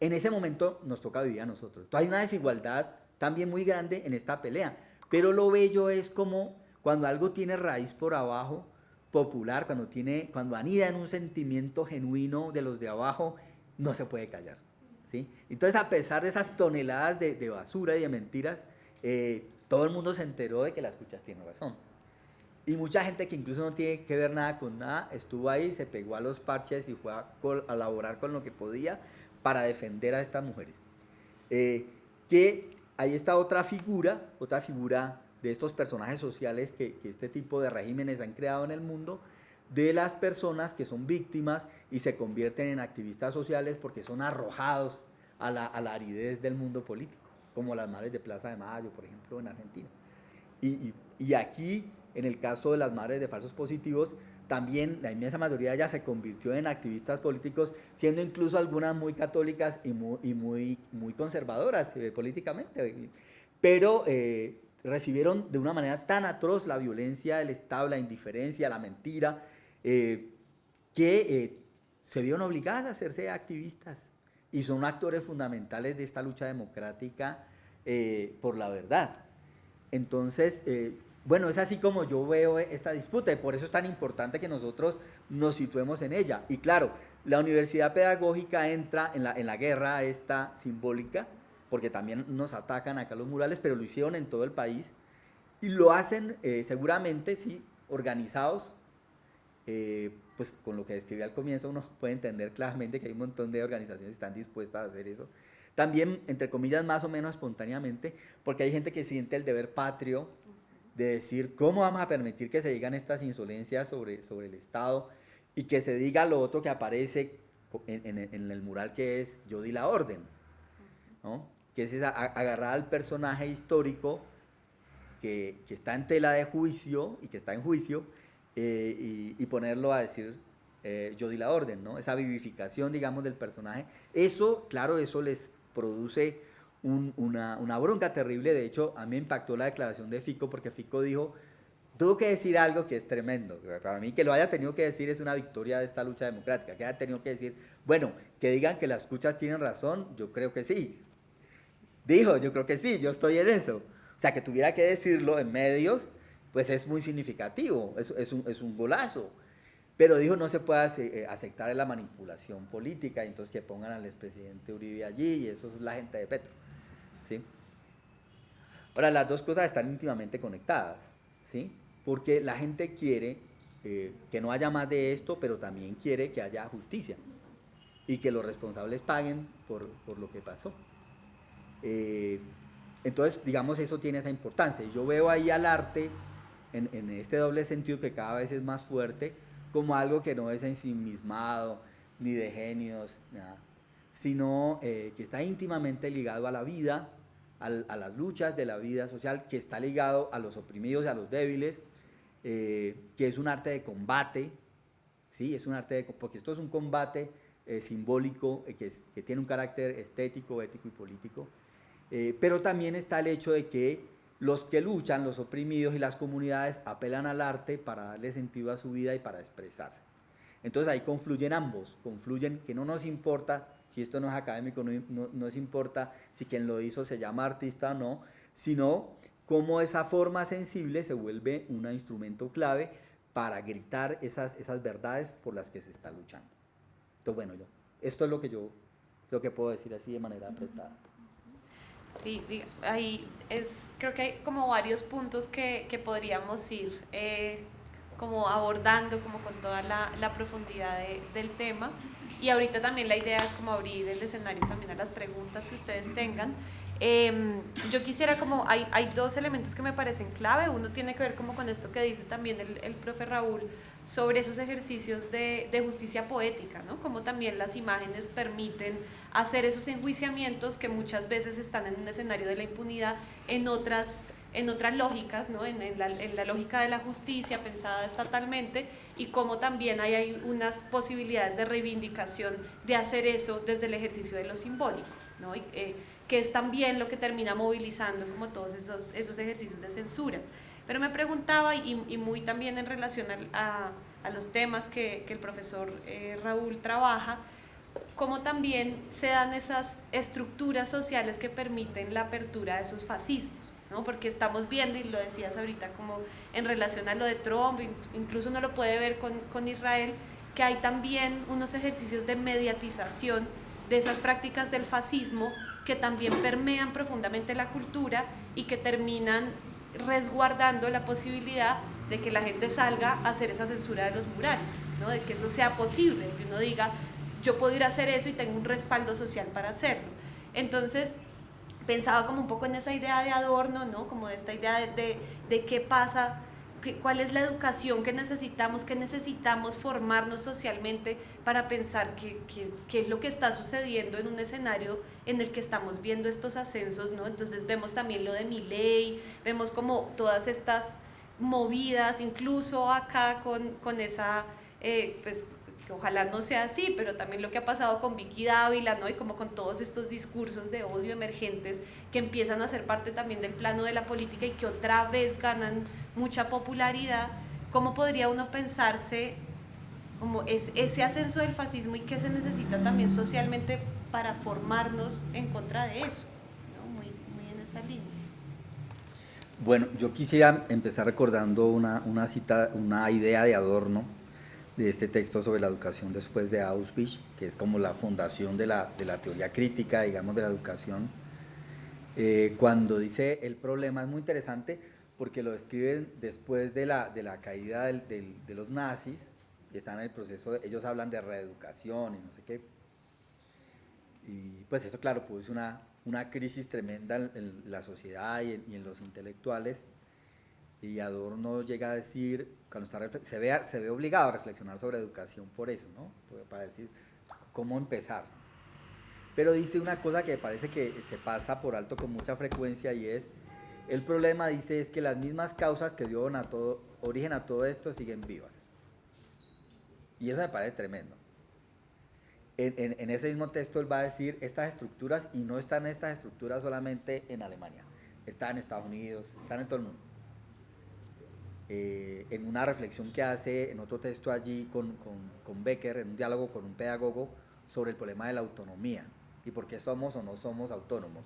En ese momento nos toca vivir a nosotros. Entonces hay una desigualdad también muy grande en esta pelea, pero lo bello es como cuando algo tiene raíz por abajo, popular, cuando anida en un sentimiento genuino de los de abajo, no se puede callar, ¿sí? Entonces, a pesar de esas toneladas de basura y de mentiras, todo el mundo se enteró de que la escuchas tiene razón. Y mucha gente que incluso no tiene que ver nada con nada, estuvo ahí, se pegó a los parches y fue a colaborar con lo que podía para defender a estas mujeres. Que ahí está otra figura de estos personajes sociales que este tipo de regímenes han creado en el mundo, de las personas que son víctimas y se convierten en activistas sociales porque son arrojados a la aridez del mundo político, como las madres de Plaza de Mayo, por ejemplo, en Argentina. Y aquí, en el caso de las madres de falsos positivos, también la inmensa mayoría ya se convirtió en activistas políticos, siendo incluso algunas muy católicas y muy conservadoras políticamente, pero recibieron de una manera tan atroz la violencia del Estado, la indiferencia, la mentira, que se vieron obligadas a hacerse activistas y son actores fundamentales de esta lucha democrática por la verdad. Entonces, bueno, es así como yo veo esta disputa y por eso es tan importante que nosotros nos situemos en ella. Y claro, la universidad pedagógica entra en la guerra esta simbólica, porque también nos atacan acá los murales, pero lo hicieron en todo el país y lo hacen seguramente, sí, organizados, pues con lo que describí al comienzo uno puede entender claramente que hay un montón de organizaciones que están dispuestas a hacer eso. También, entre comillas, más o menos espontáneamente, porque hay gente que siente el deber patrio de decir, ¿cómo vamos a permitir que se digan estas insolencias sobre el Estado y que se diga lo otro que aparece en el mural, que es yo di la orden, ¿no? Que es agarrar al personaje histórico que está en tela de juicio y que está en juicio y ponerlo a decir yo di la orden, ¿no? Esa vivificación, digamos, del personaje. Eso, claro, eso les produce una bronca terrible. De hecho, a mí me impactó la declaración de Fico, porque Fico dijo, tuvo que decir algo que es tremendo. Para mí que lo haya tenido que decir es una victoria de esta lucha democrática, que haya tenido que decir, bueno, que digan que las escuchas tienen razón, yo creo que sí. Dijo, yo creo que sí, yo estoy en eso. O sea, que tuviera que decirlo en medios, pues es muy significativo, es un golazo. Pero dijo, no se puede aceptar la manipulación política, y entonces que pongan al expresidente Uribe allí, y eso es la gente de Petro, ¿sí? Ahora, las dos cosas están íntimamente conectadas, ¿sí? Porque la gente quiere que no haya más de esto, pero también quiere que haya justicia, y que los responsables paguen por lo que pasó. Entonces, digamos, eso tiene esa importancia. Y yo veo ahí al arte, en este doble sentido que cada vez es más fuerte, como algo que no es ensimismado, ni de genios, nada, sino que está íntimamente ligado a la vida, a las luchas de la vida social, que está ligado a los oprimidos y a los débiles, que es un arte de combate, ¿sí? Es un arte porque esto es un combate simbólico, que tiene un carácter estético, ético y político, pero también está el hecho de que los que luchan, los oprimidos y las comunidades apelan al arte para darle sentido a su vida y para expresarse. Entonces ahí confluyen ambos, confluyen que no nos importa si esto no es académico, no nos importa si quien lo hizo se llama artista o no, sino cómo esa forma sensible se vuelve un instrumento clave para gritar esas verdades por las que se está luchando. Entonces, bueno, esto es lo que puedo decir así de manera apretada. Sí, ahí creo que hay como varios puntos que podríamos ir como abordando como con toda la profundidad del tema, y ahorita también la idea es como abrir el escenario también a las preguntas que ustedes tengan. Yo quisiera como, hay dos elementos que me parecen clave. Uno tiene que ver como con esto que dice también el profe Raúl sobre esos ejercicios de justicia poética, ¿no? Como también las imágenes permiten hacer esos enjuiciamientos que muchas veces están en un escenario de la impunidad, en otras lógicas, ¿no? en la lógica de la justicia pensada estatalmente, y como también hay unas posibilidades de reivindicación de hacer eso desde el ejercicio de lo simbólico, ¿no? Que es también lo que termina movilizando como todos esos ejercicios de censura. Pero me preguntaba, y muy también en relación a los temas que el profesor Raúl trabaja, cómo también se dan esas estructuras sociales que permiten la apertura de esos fascismos, ¿no? Porque estamos viendo, y lo decías ahorita, como en relación a lo de Trump, incluso uno lo puede ver con Israel, que hay también unos ejercicios de mediatización de esas prácticas del fascismo que también permean profundamente la cultura y que terminan resguardando la posibilidad de que la gente salga a hacer esa censura de los murales, ¿no? De que eso sea posible, de que uno diga, yo puedo ir a hacer eso y tengo un respaldo social para hacerlo. Entonces, pensaba como un poco en esa idea de Adorno, ¿no? Como de esta idea de qué pasa, cuál es la educación que necesitamos formarnos socialmente para pensar qué es lo que está sucediendo en un escenario en el que estamos viendo estos ascensos, ¿no? Entonces vemos también lo de Milei, vemos como todas estas movidas, incluso acá con esa, pues que ojalá no sea así, pero también lo que ha pasado con Vicky Dávila, ¿no? Y como con todos estos discursos de odio emergentes que empiezan a ser parte también del plano de la política y que otra vez ganan mucha popularidad. ¿Cómo podría uno pensarse como ese ascenso del fascismo y qué se necesita también socialmente para formarnos en contra de eso, ¿no? Muy en esa Bueno, yo quisiera empezar recordando una cita, una idea de Adorno, de este texto sobre la educación después de Auschwitz, que es como la fundación de la teoría crítica, digamos, de la educación, cuando dice el problema. Es muy interesante porque lo describen después de la caída de los nazis, y están en el proceso, ellos hablan de reeducación y no sé qué, y pues eso, claro, pues una crisis tremenda en la sociedad y en los intelectuales, y Adorno llega a decir, cuando se ve obligado a reflexionar sobre educación por eso, ¿no? Para decir cómo empezar. Pero dice una cosa que me parece que se pasa por alto con mucha frecuencia, y es, el problema, dice, es que las mismas causas que dieron origen a todo esto siguen vivas. Y eso me parece tremendo. En ese mismo texto él va a decir estas estructuras, y no están estas estructuras solamente en Alemania, están en Estados Unidos, están en todo el mundo. En una reflexión que hace en otro texto allí con Becker, en un diálogo con un pedagogo sobre el problema de la autonomía y por qué somos o no somos autónomos,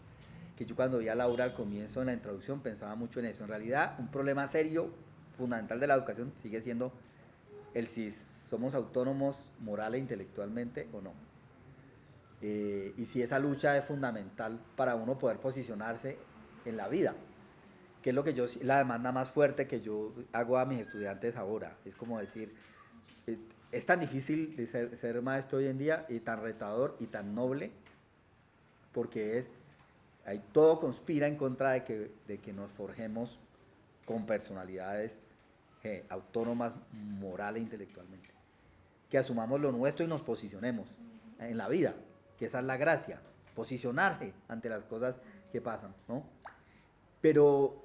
que yo cuando vi a Laura al comienzo en la introducción pensaba mucho en eso. En realidad, un problema serio, fundamental de la educación sigue siendo el si somos autónomos moral e intelectualmente o no. Y si esa lucha es fundamental para uno poder posicionarse en la vida, que es lo que la demanda más fuerte que yo hago a mis estudiantes ahora. Es como decir, es tan difícil de ser maestro hoy en día, y tan retador y tan noble, porque todo conspira en contra de que nos forjemos con personalidades autónomas moral e intelectualmente, que asumamos lo nuestro y nos posicionemos en la vida, que esa es la gracia, posicionarse ante las cosas que pasan, ¿no? Pero,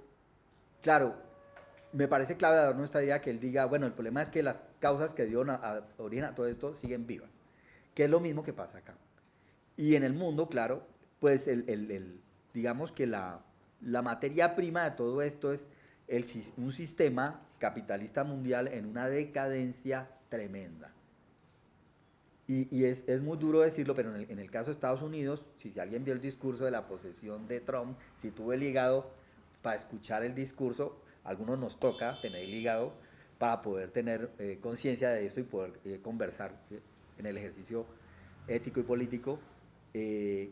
claro, me parece clave dar nuestra idea que él diga, bueno, el problema es que las causas que dieron origen a todo esto siguen vivas, que es lo mismo que pasa acá. Y en el mundo, claro, pues digamos que la materia prima de todo esto es un sistema capitalista mundial en una decadencia tremenda. Y es muy duro decirlo, pero en el caso de Estados Unidos, si alguien vio el discurso de la posesión de Trump, si tuvo el hígado para escuchar el discurso, a algunos nos toca tener el hígado para poder tener conciencia de eso y poder conversar en el ejercicio ético y político.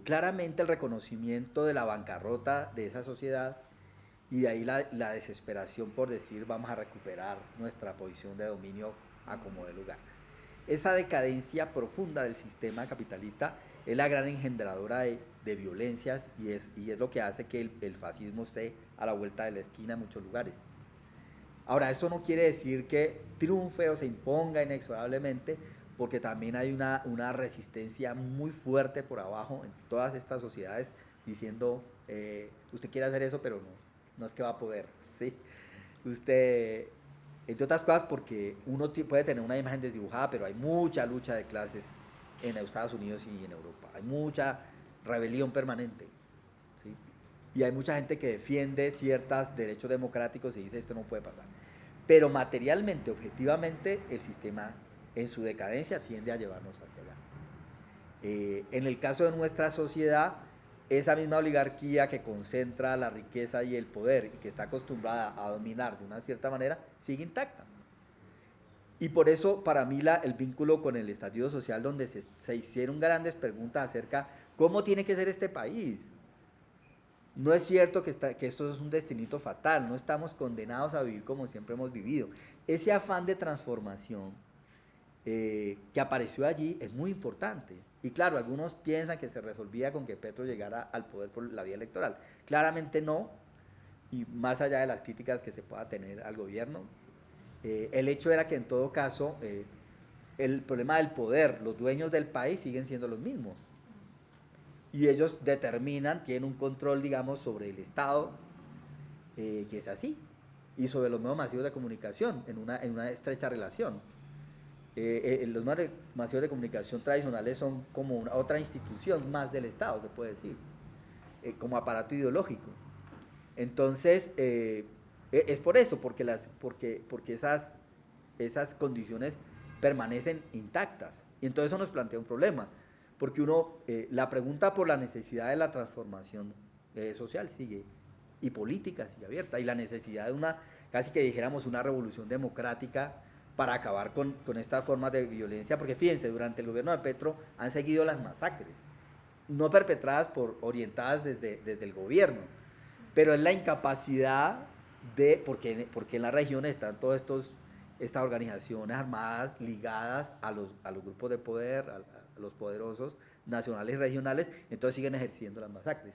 Claramente el reconocimiento de la bancarrota de esa sociedad, y de ahí la desesperación por decir vamos a recuperar nuestra posición de dominio a como dé lugar. Esa decadencia profunda del sistema capitalista es la gran engendradora de violencias, y es lo que hace que el fascismo esté a la vuelta de la esquina en muchos lugares. Ahora, eso no quiere decir que triunfe o se imponga inexorablemente, porque también hay una resistencia muy fuerte por abajo en todas estas sociedades diciendo, usted quiere hacer eso, pero no es que va a poder, ¿sí? Usted, entre otras cosas, porque uno puede tener una imagen desdibujada, pero hay mucha lucha de clases en Estados Unidos y en Europa, hay mucha rebelión permanente, ¿sí? Y hay mucha gente que defiende ciertos derechos democráticos y dice esto no puede pasar, pero materialmente, objetivamente, el sistema en su decadencia tiende a llevarnos hacia allá. En el caso de nuestra sociedad, esa misma oligarquía que concentra la riqueza y el poder y que está acostumbrada a dominar de una cierta manera, sigue intacta. Y por eso, para mí, el vínculo con el estallido social, donde se hicieron grandes preguntas acerca cómo tiene que ser este país. No es cierto que esto es un destinito fatal, no estamos condenados a vivir como siempre hemos vivido. Ese afán de transformación que apareció allí es muy importante. Y claro, algunos piensan que se resolvía con que Petro llegara al poder por la vía electoral. Claramente no, y más allá de las críticas que se pueda tener al gobierno, el hecho era que en todo caso el problema del poder, los dueños del país siguen siendo los mismos. Y ellos determinan, tienen un control, digamos, sobre el Estado, que es así, y sobre los medios masivos de comunicación, en una estrecha relación. Los medios masivos de comunicación tradicionales son como otra institución más del Estado, se puede decir, como aparato ideológico. Entonces, es por eso, porque esas condiciones permanecen intactas. Y entonces eso nos plantea un problema, porque la pregunta por la necesidad de la transformación social sigue y políticas y abiertas, y la necesidad de una, casi que dijéramos, una revolución democrática para acabar con estas formas de violencia, porque fíjense, durante el gobierno de Petro han seguido las masacres, no perpetradas orientadas desde el gobierno, pero es la incapacidad de, porque en las regiones están todas estas organizaciones armadas ligadas a los grupos de poder, a los poderosos nacionales y regionales, entonces siguen ejerciendo las masacres.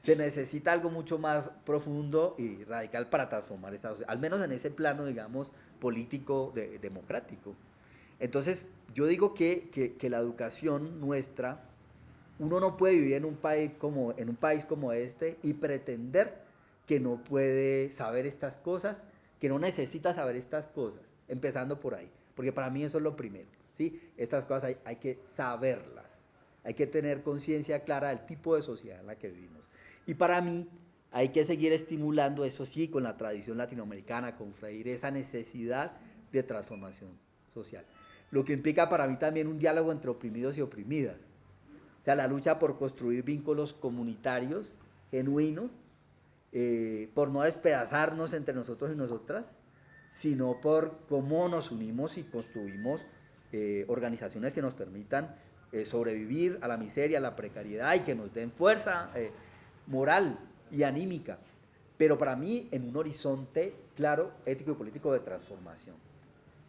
Se necesita algo mucho más profundo y radical para transformar esta sociedad, al menos en ese plano, digamos, político democrático. Entonces, yo digo que la educación nuestra, uno no puede vivir en un país como este y pretender que no puede saber estas cosas, que no necesita saber estas cosas, empezando por ahí, porque para mí eso es lo primero, ¿sí? Estas cosas hay que saberlas, hay que tener conciencia clara del tipo de sociedad en la que vivimos. Y para mí hay que seguir estimulando, eso sí, con la tradición latinoamericana, con Freire, esa necesidad de transformación social. Lo que implica para mí también un diálogo entre oprimidos y oprimidas. O sea, la lucha por construir vínculos comunitarios, genuinos, por no despedazarnos entre nosotros y nosotras, sino por cómo nos unimos y construimos organizaciones que nos permitan sobrevivir a la miseria, a la precariedad y que nos den fuerza moral y anímica, pero para mí en un horizonte claro, ético y político de transformación.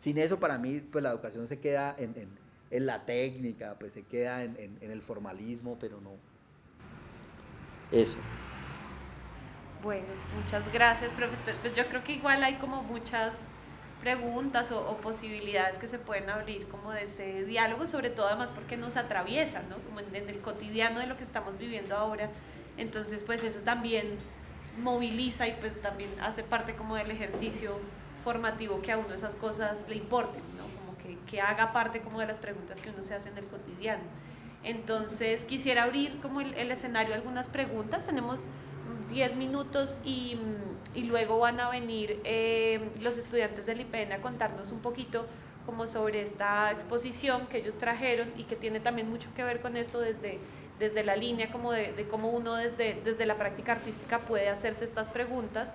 Sin eso para mí pues la educación se queda en la técnica, pues se queda en el formalismo, pero no. Eso. Bueno, muchas gracias, profe. Pues yo creo que igual hay como muchas preguntas o posibilidades que se pueden abrir como de ese diálogo, sobre todo además porque nos atraviesan, ¿no? Como en el cotidiano de lo que estamos viviendo ahora. Entonces, pues eso también moviliza y pues también hace parte como del ejercicio formativo que a uno esas cosas le importen, ¿no? Como que haga parte como de las preguntas que uno se hace en el cotidiano. Entonces, quisiera abrir como el escenario a algunas preguntas. Tenemos 10 minutos y luego van a venir los estudiantes del IPN a contarnos un poquito como sobre esta exposición que ellos trajeron y que tiene también mucho que ver con esto desde la línea como de cómo uno desde la práctica artística puede hacerse estas preguntas.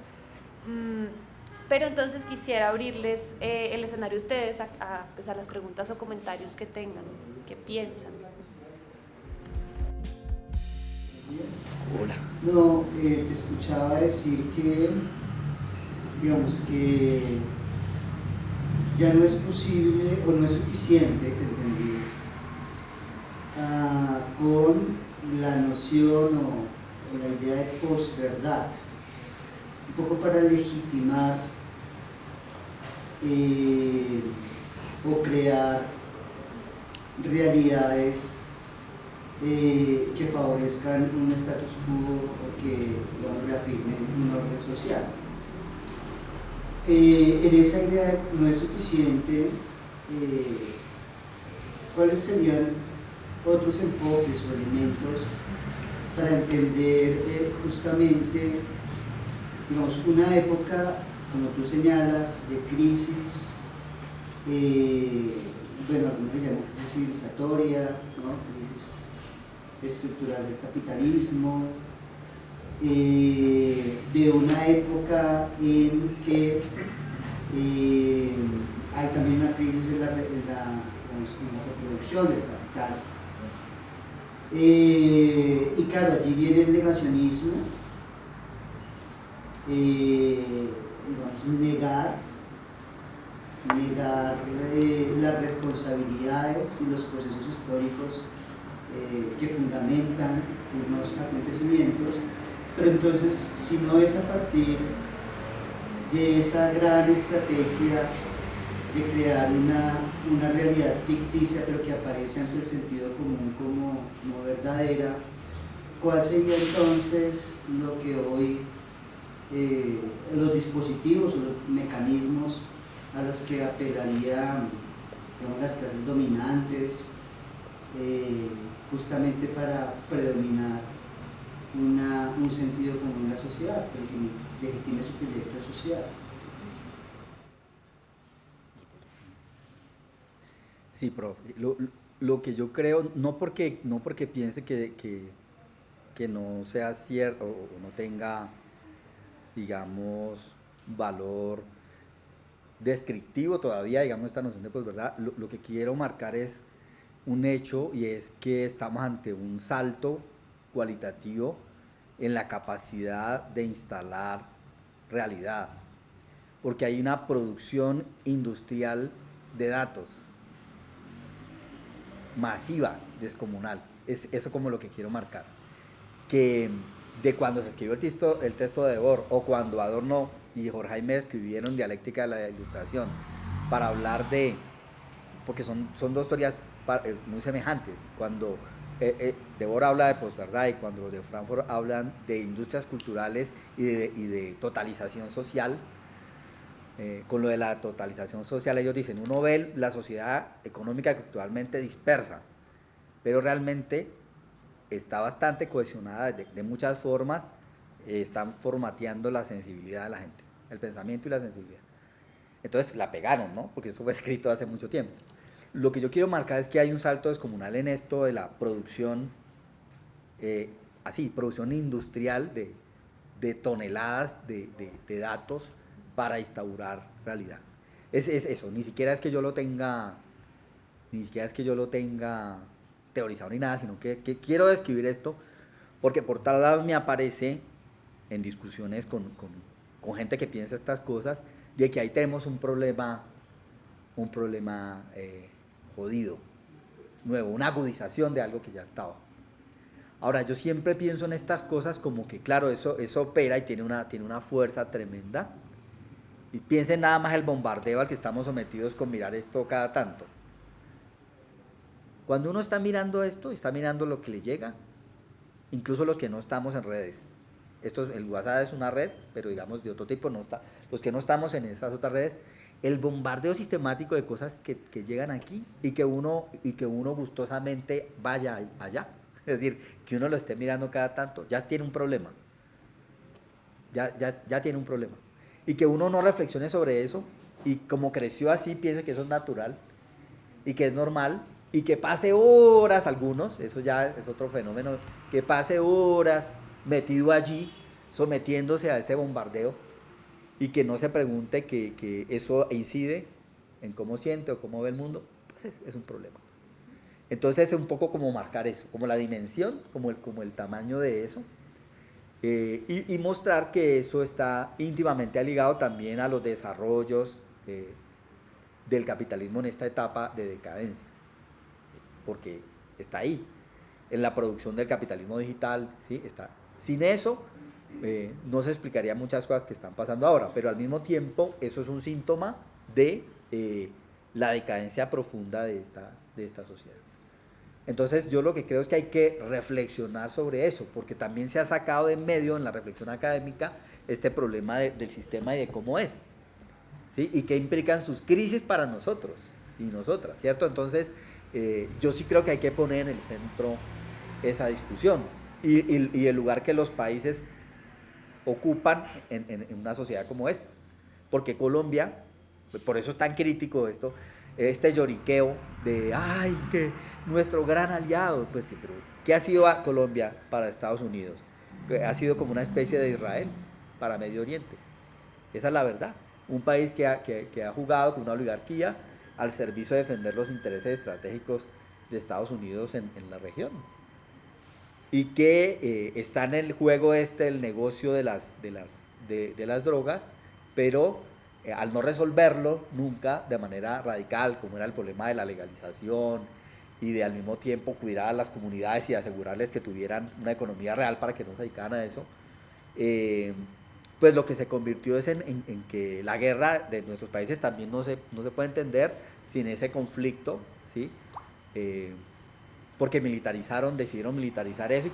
Pero entonces quisiera abrirles el escenario a ustedes pues a las preguntas o comentarios que tengan, que piensan. Hola. No, te escuchaba decir que, digamos que ya no es posible o no es suficiente, entendí, con la noción o la idea de posverdad, un poco para legitimar o crear realidades que favorezcan un status quo o que, digamos, reafirmen un orden social. En esa idea no es suficiente. ¿Cuáles serían otros enfoques o elementos para entender justamente, digamos, una época, como tú señalas, de crisis, bueno, algunos le llaman crisis civilizatoria, ¿no? Crisis estructural del capitalismo, de una época en que hay también una crisis en la reproducción del capital. Y claro, allí viene el negacionismo, digamos, negar las responsabilidades y los procesos históricos que fundamentan unos acontecimientos, pero entonces si no es a partir de esa gran estrategia de crear una realidad ficticia pero que aparece ante el sentido común como verdadera, ¿cuál sería entonces lo que hoy los dispositivos o los mecanismos a los que apelarían, digamos, las clases dominantes justamente para predominar un sentido común en la sociedad, que legitime su proyecto social? Sí, profe. Lo que yo creo, no porque piense que no sea cierto o no tenga digamos, valor descriptivo todavía, digamos, esta noción de posverdad. Lo que quiero marcar es un hecho, y es que estamos ante un salto cualitativo en la capacidad de instalar realidad, porque hay una producción industrial de datos masiva, descomunal. Es eso como lo que quiero marcar, que de cuando se escribió el texto de Debord, o cuando Adorno y Horkheimer escribieron Dialéctica de la Ilustración, para hablar de, porque son dos teorías muy semejantes. Cuando Debord habla de posverdad, y cuando los de Frankfurt hablan de industrias culturales y de totalización social, con lo de la totalización social ellos dicen, uno ve la sociedad económica actualmente dispersa, pero realmente está bastante cohesionada de muchas formas, están formateando la sensibilidad de la gente, el pensamiento y la sensibilidad. Entonces la pegaron, ¿no? Porque eso fue escrito hace mucho tiempo. Lo que yo quiero marcar es que hay un salto descomunal en esto de la producción, producción industrial de toneladas de datos para instaurar realidad. Es eso, ni siquiera es que yo lo tenga teorizado ni nada, sino que quiero describir esto porque por tal lado me aparece en discusiones con gente que piensa estas cosas, de que ahí tenemos un problema jodido, nuevo, una agudización de algo que ya estaba. Ahora, yo siempre pienso en estas cosas como que, claro, eso opera y tiene una fuerza tremenda. Y piensen nada más el bombardeo al que estamos sometidos con mirar esto cada tanto. Cuando uno está mirando esto, está mirando lo que le llega, incluso los que no estamos en redes. El WhatsApp es una red, pero digamos de otro tipo, no está. Los que no estamos en esas otras redes, el bombardeo sistemático de cosas que llegan aquí y que uno gustosamente vaya allá. Es decir, que uno lo esté mirando cada tanto, ya tiene un problema. Ya tiene un problema. Y que uno no reflexione sobre eso, y como creció así, piense que eso es natural, y que es normal, y que pase horas algunos, eso ya es otro fenómeno, que pase horas metido allí, sometiéndose a ese bombardeo, y que no se pregunte que eso incide en cómo siente o cómo ve el mundo, pues es un problema. Entonces es un poco como marcar eso, como la dimensión, como el tamaño de eso, y mostrar que eso está íntimamente ligado también a los desarrollos del capitalismo en esta etapa de decadencia, porque está ahí, en la producción del capitalismo digital, ¿sí? Está. Sin eso no se explicaría muchas cosas que están pasando ahora, pero al mismo tiempo eso es un síntoma de la decadencia profunda de esta sociedad. Entonces yo lo que creo es que hay que reflexionar sobre eso, porque también se ha sacado de en medio en la reflexión académica este problema del sistema y de cómo es, ¿sí? Y qué implican sus crisis para nosotros y nosotras, ¿cierto? Entonces yo sí creo que hay que poner en el centro esa discusión y el lugar que los países ocupan en una sociedad como esta, porque Colombia, por eso es tan crítico esto, este lloriqueo de, ay, que nuestro gran aliado, pues sí, pero ¿qué ha sido a Colombia para Estados Unidos? Ha sido como una especie de Israel para Medio Oriente. Esa es la verdad. Un país que ha jugado con una oligarquía al servicio de defender los intereses estratégicos de Estados Unidos en la región. Y que está en el juego el negocio de las drogas, pero al no resolverlo nunca de manera radical, como era el problema de la legalización, y de al mismo tiempo cuidar a las comunidades y asegurarles que tuvieran una economía real para que no se dedicaran a eso, pues lo que se convirtió es en que la guerra de nuestros países también no se puede entender sin ese conflicto, ¿sí? Porque decidieron militarizar eso y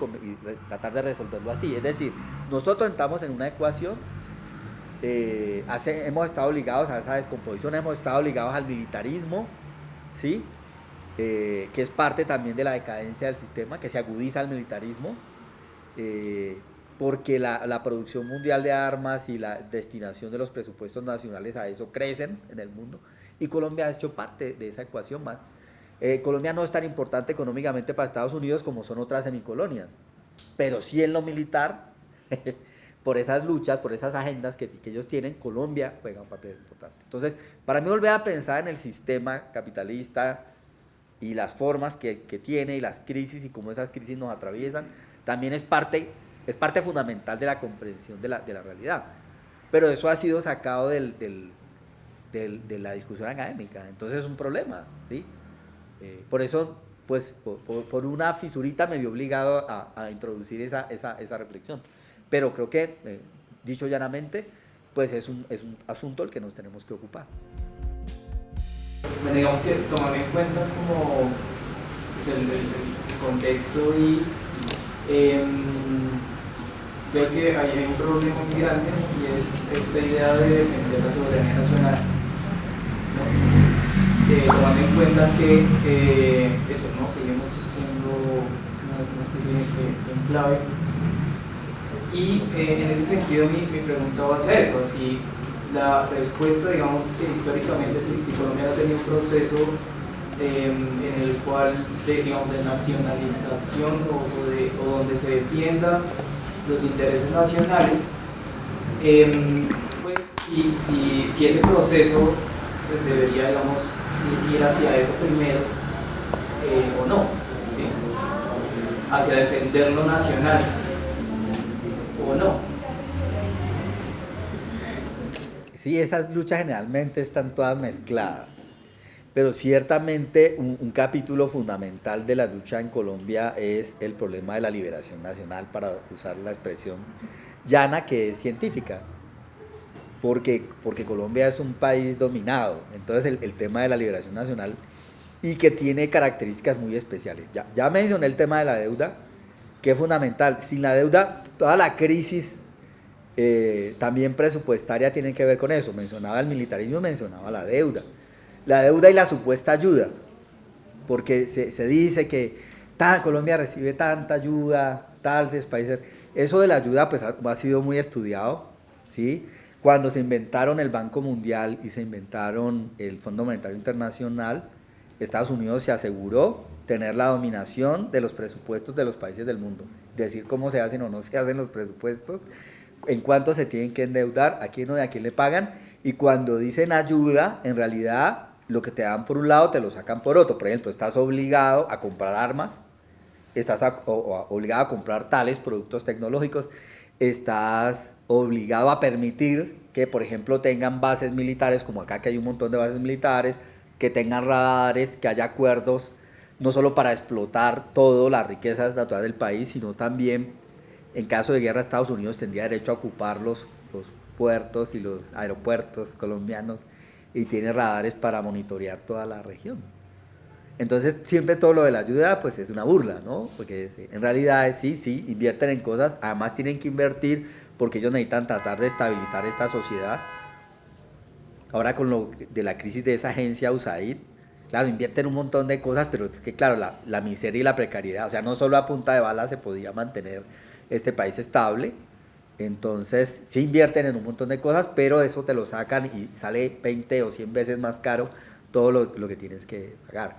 tratar de resolverlo así. Es decir, nosotros entramos en una ecuación, hemos estado ligados a esa descomposición, hemos estado ligados al militarismo, ¿sí? Que es parte también de la decadencia del sistema, que se agudiza el militarismo, porque la producción mundial de armas y la destinación de los presupuestos nacionales a eso crecen en el mundo, y Colombia ha hecho parte de esa ecuación más. Colombia no es tan importante económicamente para Estados Unidos como son otras semicolonias, pero sí en lo militar por esas luchas, por esas agendas que ellos tienen, Colombia juega un papel importante. Entonces, para mí volver a pensar en el sistema capitalista y las formas que tiene y las crisis y cómo esas crisis nos atraviesan, también es parte fundamental de la comprensión de la realidad. Pero eso ha sido sacado de la discusión académica, entonces es un problema, ¿sí? Por eso, pues, por una fisurita me vi obligado a introducir esa reflexión. Pero creo que, dicho llanamente, pues es un asunto del que nos tenemos que ocupar. Bueno, digamos que tomando en cuenta como pues, el contexto y creo que hay un problema muy grande y es esta idea de defender la soberanía nacional, ¿no? Tomando en cuenta que eso, ¿no? Seguimos siendo una especie de enclave. Y en ese sentido mi pregunta va hacia eso, si la respuesta, digamos, que históricamente si Colombia ha tenido un proceso en el cual de nacionalización o donde se defienda los intereses nacionales, pues si ese proceso pues, debería, digamos, ir hacia eso primero o no, ¿sí? Hacia defender lo nacional o no. Sí, esas luchas generalmente están todas mezcladas, pero ciertamente un capítulo fundamental de la lucha en Colombia es el problema de la liberación nacional, para usar la expresión llana que es científica, porque Colombia es un país dominado, entonces el tema de la liberación nacional y que tiene características muy especiales. Ya mencioné el tema de la deuda, que es fundamental. Sin la deuda, toda la crisis también presupuestaria tiene que ver con eso. Mencionaba el militarismo, mencionaba la deuda y la supuesta ayuda, porque se dice que Colombia recibe tanta ayuda, tales países. Eso de la ayuda pues ha sido muy estudiado, ¿sí? Cuando se inventaron el Banco Mundial y se inventaron el Fondo Monetario Internacional, Estados Unidos se aseguró tener la dominación de los presupuestos de los países del mundo, decir cómo se hacen o no se hacen los presupuestos, en cuánto se tienen que endeudar, a quién o a quién le pagan, y cuando dicen ayuda, en realidad lo que te dan por un lado te lo sacan por otro. Por ejemplo, estás obligado a comprar armas, estás obligado a comprar tales productos tecnológicos, estás obligado a permitir que, por ejemplo, tengan bases militares, como acá que hay un montón de bases militares, que tengan radares, que haya acuerdos, no solo para explotar todas las riquezas naturales del país, sino también, en caso de guerra, Estados Unidos tendría derecho a ocupar los puertos y los aeropuertos colombianos, y tiene radares para monitorear toda la región. Entonces, siempre todo lo de la ayuda, pues es una burla, ¿no? Porque en realidad sí, invierten en cosas, además tienen que invertir porque ellos necesitan tratar de estabilizar esta sociedad. Ahora con lo de la crisis de esa agencia USAID, claro, invierten un montón de cosas, pero es que claro, la miseria y la precariedad, o sea, no solo a punta de bala se podía mantener este país estable. Entonces, sí invierten en un montón de cosas, pero eso te lo sacan y sale 20 o 100 veces más caro todo lo que tienes que pagar.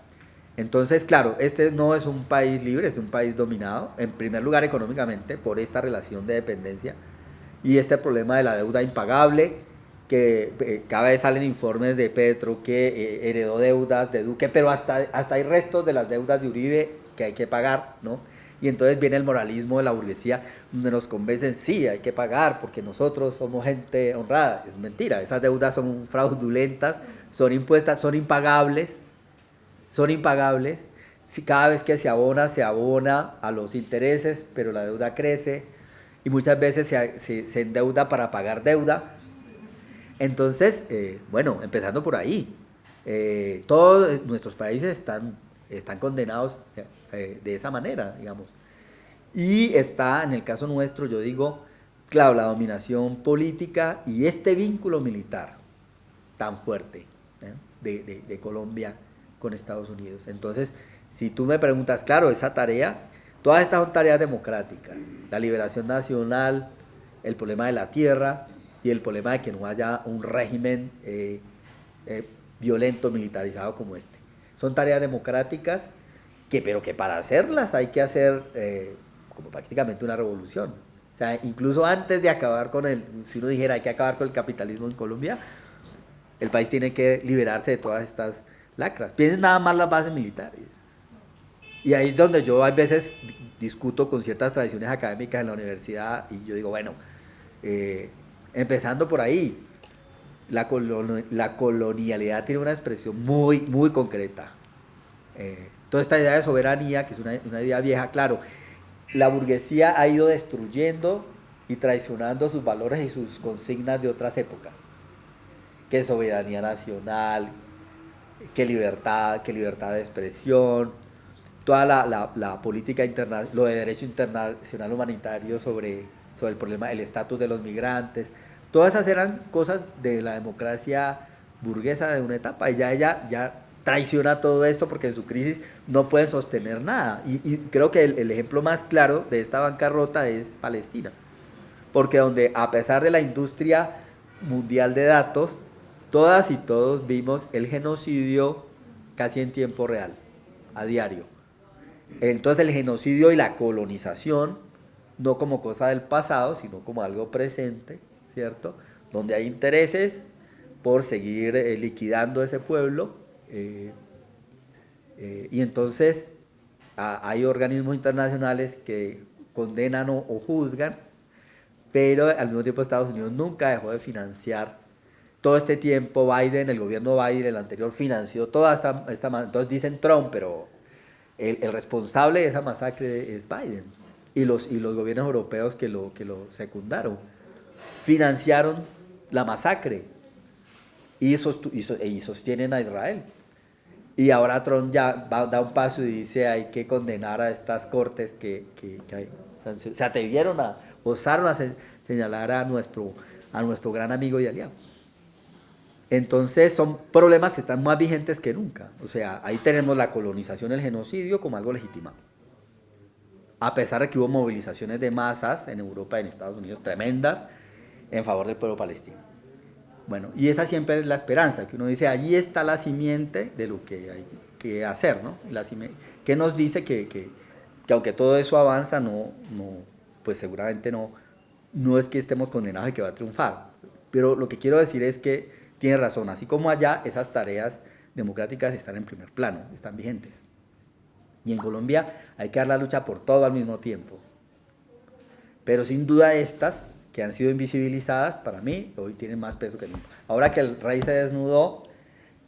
Entonces, claro, este no es un país libre, es un país dominado, en primer lugar económicamente, por esta relación de dependencia y este problema de la deuda impagable, que cada vez salen informes de Petro que heredó deudas de Duque, pero hasta hay restos de las deudas de Uribe que hay que pagar, ¿no? Y entonces viene el moralismo de la burguesía, donde nos convencen, sí, hay que pagar porque nosotros somos gente honrada. Es mentira, esas deudas son fraudulentas, son impuestas, son impagables. Si cada vez que se abona a los intereses, pero la deuda crece y muchas veces se endeuda para pagar deuda. Entonces, bueno, empezando por ahí, todos nuestros países están condenados de esa manera, digamos. Y está, en el caso nuestro, yo digo, claro, la dominación política y este vínculo militar tan fuerte de Colombia con Estados Unidos. Entonces, si tú me preguntas, claro, esa tarea, todas estas son tareas democráticas, la liberación nacional, el problema de la tierra y el problema de que no haya un régimen violento, militarizado como este. Son tareas democráticas, pero que para hacerlas hay que hacer como prácticamente una revolución. O sea, incluso antes de acabar con si uno dijera hay que acabar con el capitalismo en Colombia, el país tiene que liberarse de todas estas lacras. Piensen nada más las bases militares. Y ahí es donde yo a veces discuto con ciertas tradiciones académicas en la universidad y yo digo, bueno, empezando por ahí, la colonialidad tiene una expresión muy, muy concreta. Toda esta idea de soberanía, que es una idea vieja, claro, la burguesía ha ido destruyendo y traicionando sus valores y sus consignas de otras épocas, que soberanía nacional, que libertad de expresión, toda la política internacional, lo de derecho internacional humanitario sobre el problema del estatus de los migrantes, todas esas eran cosas de la democracia burguesa de una etapa, y ya traiciona todo esto porque en su crisis no pueden sostener nada. Y creo que el ejemplo más claro de esta bancarrota es Palestina, porque donde a pesar de la industria mundial de datos, todas y todos vimos el genocidio casi en tiempo real, a diario. Entonces el genocidio y la colonización, no como cosa del pasado, sino como algo presente, ¿cierto? Donde hay intereses por seguir liquidando ese pueblo. Y entonces hay organismos internacionales que condenan o juzgan, pero al mismo tiempo Estados Unidos nunca dejó de financiar. Todo este tiempo el gobierno Biden, el anterior, financió toda esta entonces dicen Trump, pero el responsable de esa masacre es Biden y los gobiernos europeos que lo secundaron. Financiaron la masacre y sostienen a Israel. Y ahora Trump ya da un paso y dice hay que condenar a estas cortes que se atrevieron osaron a señalar a nuestro gran amigo y aliado. Entonces son problemas que están más vigentes que nunca. O sea, ahí tenemos la colonización, el genocidio como algo legitimado. A pesar de que hubo movilizaciones de masas en Europa y en Estados Unidos tremendas en favor del pueblo palestino. Bueno, y esa siempre es la esperanza, que uno dice, allí está la simiente de lo que hay que hacer, ¿no? Que nos dice que aunque todo eso avanza, pues seguramente no es que estemos condenados y que va a triunfar. Pero lo que quiero decir es que tiene razón, así como allá, esas tareas democráticas están en primer plano, están vigentes. Y en Colombia hay que dar la lucha por todo al mismo tiempo. Pero sin duda estas, que han sido invisibilizadas, para mí, hoy tienen más peso que nunca. Ahora que el rey se desnudó,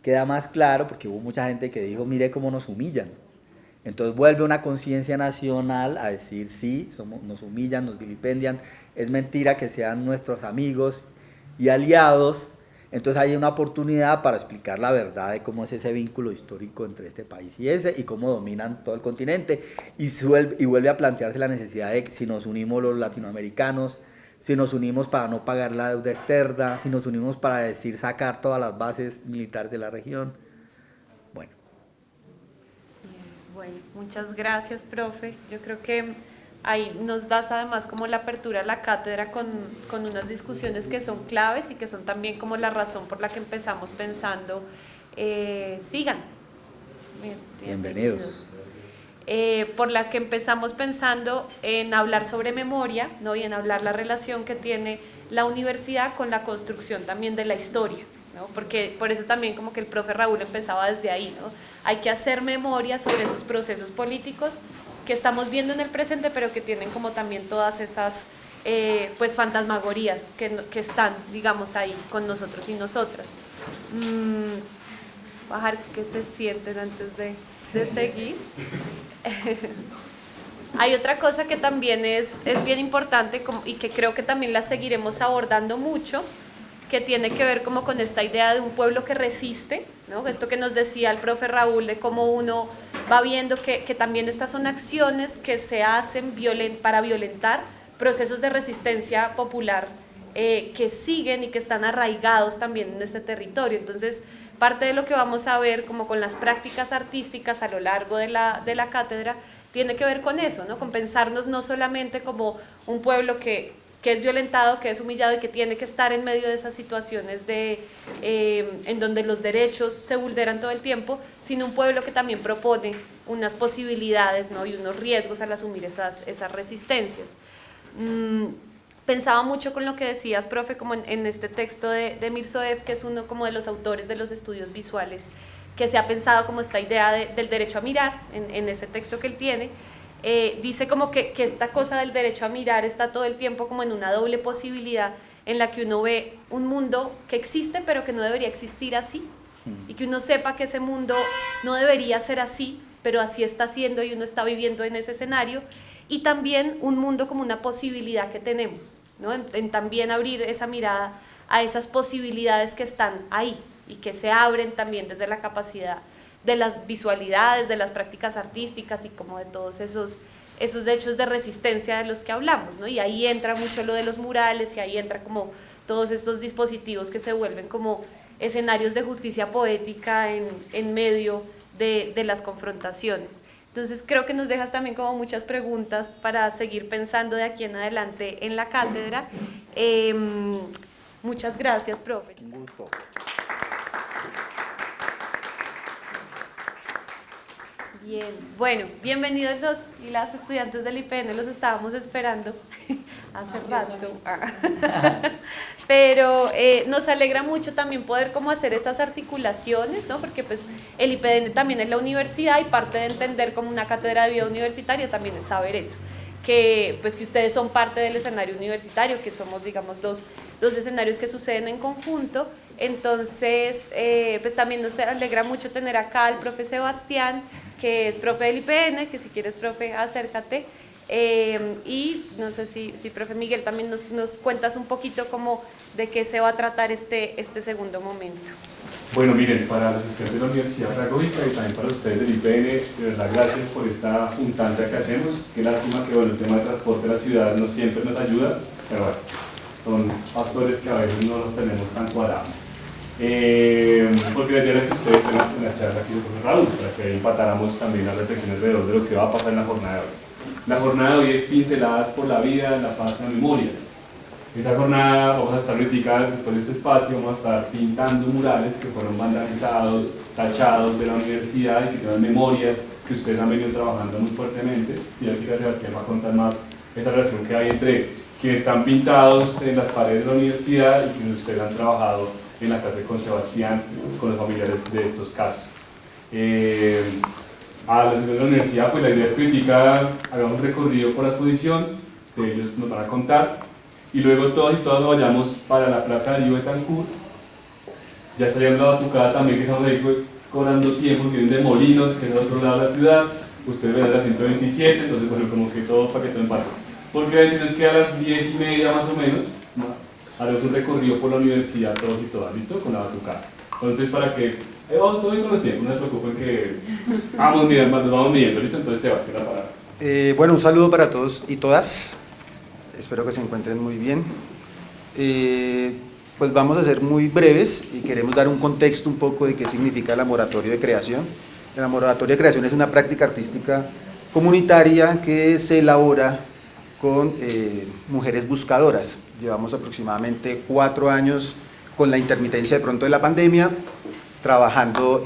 queda más claro, porque hubo mucha gente que dijo, mire cómo nos humillan. Entonces vuelve una conciencia nacional a decir, sí, nos humillan, nos vilipendian, es mentira que sean nuestros amigos y aliados. Entonces hay una oportunidad para explicar la verdad de cómo es ese vínculo histórico entre este país y cómo dominan todo el continente. Y vuelve a plantearse la necesidad de que si nos unimos los latinoamericanos, si nos unimos para no pagar la deuda externa, si nos unimos para decir sacar todas las bases militares de la región. Bueno. Bueno, muchas gracias, profe. Yo creo que ahí nos das además como la apertura a la cátedra con unas discusiones que son claves y que son también como la razón por la que empezamos pensando. Sigan. Bienvenidos. Por la que empezamos pensando en hablar sobre memoria, ¿no? Y en hablar la relación que tiene la universidad con la construcción también de la historia, ¿no? Porque por eso también como que el profe Raúl empezaba desde ahí, ¿no? Hay que hacer memoria sobre esos procesos políticos que estamos viendo en el presente, pero que tienen como también todas esas pues fantasmagorías que están, digamos, ahí con nosotros y nosotras. Bajar que se sienten antes de seguir. Hay otra cosa que también es bien importante y que creo que también la seguiremos abordando mucho, que tiene que ver como con esta idea de un pueblo que resiste, ¿no? Esto que nos decía el profe Raúl de cómo uno va viendo que también estas son acciones que se hacen para violentar procesos de resistencia popular que siguen y que están arraigados también en este territorio. Entonces, parte de lo que vamos a ver como con las prácticas artísticas a lo largo de la cátedra tiene que ver con eso, ¿no? Con pensarnos no solamente como un pueblo que es violentado, que es humillado y que tiene que estar en medio de esas situaciones en donde los derechos se vulneran todo el tiempo, sino un pueblo que también propone unas posibilidades, ¿no? Y unos riesgos al asumir esas resistencias. Pensaba mucho con lo que decías, profe, como en este texto de Mirzoeff, que es uno como de los autores de los estudios visuales, que se ha pensado como esta idea del derecho a mirar, en ese texto que él tiene. Dice como que esta cosa del derecho a mirar está todo el tiempo como en una doble posibilidad, en la que uno ve un mundo que existe pero que no debería existir así, y que uno sepa que ese mundo no debería ser así, pero así está siendo y uno está viviendo en ese escenario, y también un mundo como una posibilidad que tenemos, ¿no? En también abrir esa mirada a esas posibilidades que están ahí y que se abren también desde la capacidad de las visualidades, de las prácticas artísticas y como de todos esos hechos de resistencia de los que hablamos, ¿no? Y ahí entra mucho lo de los murales y ahí entra como todos estos dispositivos que se vuelven como escenarios de justicia poética en medio de las confrontaciones. Entonces creo que nos dejas también como muchas preguntas para seguir pensando de aquí en adelante en la cátedra. Muchas gracias, profe. Un gusto. Bien, bueno, bienvenidos los y las estudiantes del IPN, los estábamos esperando hace rato. Pero nos alegra mucho también poder como hacer esas articulaciones, ¿no? Porque pues el IPN también es la universidad y parte de entender como una cátedra de vida universitaria también es saber eso, que pues que ustedes son parte del escenario universitario, que somos digamos dos escenarios que suceden en conjunto. Entonces pues también nos alegra mucho tener acá al profe Sebastián, que es profe del IPN, que si quieres, profe, acércate. Y no sé si profe Miguel también nos cuentas un poquito como de qué se va a tratar este segundo momento. Bueno, miren, para los estudiantes de la Universidad Pedagógica y también para ustedes del IPN, de verdad gracias por esta juntanza que hacemos. Qué lástima que bueno, el tema de transporte de la ciudad no siempre nos ayuda, pero bueno, son factores que a veces no los tenemos tan cuadrados. Porque la idea era que ustedes tengan una charla aquí con el profesor Raúl, para que empatáramos también las reflexiones alrededor de lo que va a pasar en la jornada de hoy. La jornada de hoy es Pinceladas por la vida, la paz y la memoria. Esa jornada vamos a estar criticando después de este espacio, vamos a estar pintando murales que fueron vandalizados, tachados de la universidad y que tienen memorias que ustedes han venido trabajando muy fuertemente. Y aquí Sebastián va a contar más esa relación que hay entre quienes están pintados en las paredes de la universidad y quienes ustedes han trabajado en la casa con Sebastián, con los familiares de estos casos. A los estudiantes de la universidad, pues la idea es criticar, hagamos un recorrido por la exposición, de ellos nos van a contar, y luego todos y todas nos vayamos para la Plaza Darío Betancourt. Ya está llegando la batucada también, que estamos ahí cobrando tiempo, que vienen de Molinos, que es del otro lado de la ciudad. Ustedes ven la 127, entonces bueno, como que todo para que todo empate. Porque la intención es que a las 10:30 más o menos, ¿no?, haré otro recorrido por la universidad, todos y todas, ¿listo? Con la batucada. Entonces, para que vamos todo bien con los tiempos, no se preocupen que nos vamos midiendo, ¿listo? Entonces, Sebastián, la palabra. Bueno, un saludo para todos y todas. Espero que se encuentren muy bien. Pues vamos a ser muy breves y queremos dar un contexto un poco de qué significa el laboratorio de creación. El laboratorio de creación es una práctica artística comunitaria que se elabora con mujeres buscadoras. Llevamos aproximadamente 4 años con la intermitencia de pronto de la pandemia, trabajando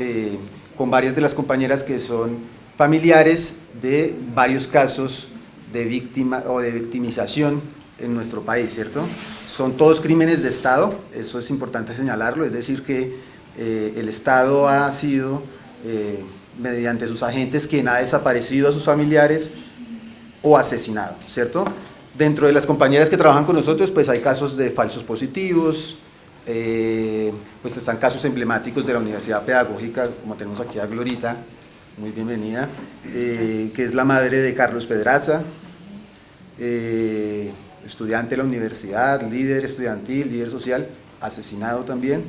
con varias de las compañeras que son familiares de varios casos de víctima o de victimización en nuestro país, ¿cierto? Son todos crímenes de Estado, eso es importante señalarlo, es decir que el Estado ha sido, mediante sus agentes, quien ha desaparecido a sus familiares o asesinado, ¿cierto? Dentro de las compañeras que trabajan con nosotros, pues hay casos de falsos positivos, pues están casos emblemáticos de la Universidad Pedagógica, como tenemos aquí a Glorita, muy bienvenida, que es la madre de Carlos Pedraza, estudiante de la universidad, líder estudiantil, líder social, asesinado también,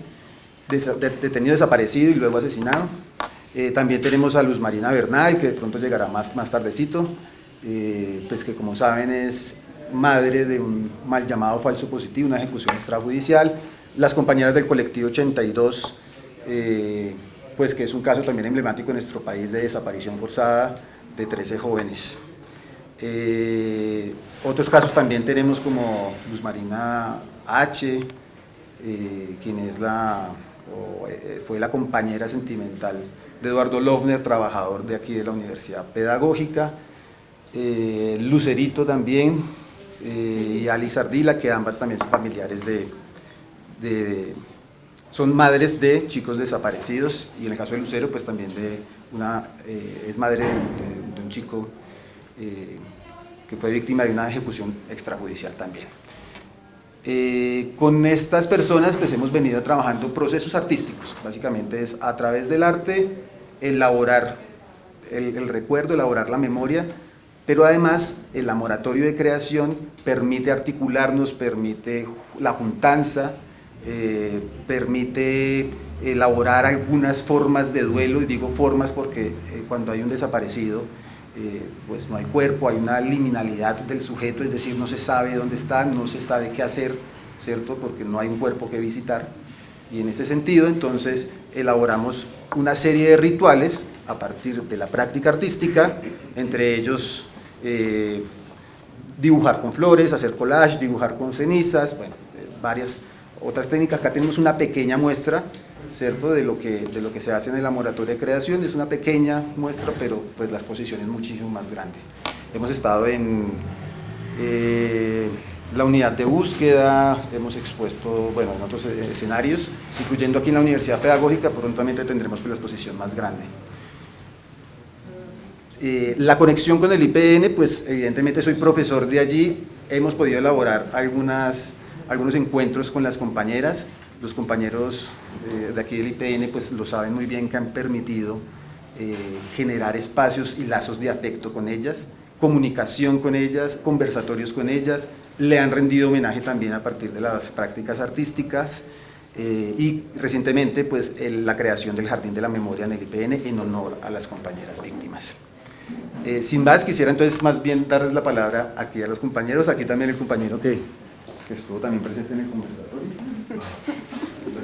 detenido, desaparecido y luego asesinado. También tenemos a Luz Marina Bernal, que de pronto llegará más tardecito, pues que como saben es madre de un mal llamado falso positivo, una ejecución extrajudicial. Las compañeras del colectivo 82, pues que es un caso también emblemático en nuestro país de desaparición forzada de 13 jóvenes. Otros casos también tenemos como Luz Marina H, quien es fue la compañera sentimental de Eduardo Lofner, trabajador de aquí de la Universidad Pedagógica. Lucerito también, y Alice Ardila, que ambas también son familiares son madres de chicos desaparecidos, y en el caso de Lucero pues también es madre de un chico que fue víctima de una ejecución extrajudicial también. Con estas personas pues hemos venido trabajando procesos artísticos, básicamente es a través del arte elaborar el recuerdo, elaborar la memoria, pero además el laboratorio de creación permite articularnos, permite la juntanza, permite elaborar algunas formas de duelo, y digo formas porque cuando hay un desaparecido pues no hay cuerpo, hay una liminalidad del sujeto, es decir, no se sabe dónde está, no se sabe qué hacer, ¿cierto? Porque no hay un cuerpo que visitar, y en ese sentido entonces elaboramos una serie de rituales a partir de la práctica artística, entre ellos dibujar con flores, hacer collage, dibujar con cenizas, bueno, varias otras técnicas. Acá tenemos una pequeña muestra, ¿cierto?, de lo que se hace en el laboratorio de creación. Es una pequeña muestra, pero pues la exposición es muchísimo más grande. Hemos estado en la unidad de búsqueda, hemos expuesto, bueno, en otros escenarios, incluyendo aquí en la Universidad Pedagógica. Prontamente tendremos pues la exposición más grande. La conexión con el IPN, pues evidentemente soy profesor de allí, hemos podido elaborar algunos encuentros con las compañeras. Los compañeros de aquí del IPN pues lo saben muy bien, que han permitido generar espacios y lazos de afecto con ellas, comunicación con ellas, conversatorios con ellas, le han rendido homenaje también a partir de las prácticas artísticas, y recientemente pues la creación del Jardín de la Memoria en el IPN en honor a las compañeras víctimas. Sin más, quisiera entonces más bien darles la palabra aquí a los compañeros, aquí también el compañero que estuvo también presente en el conversatorio,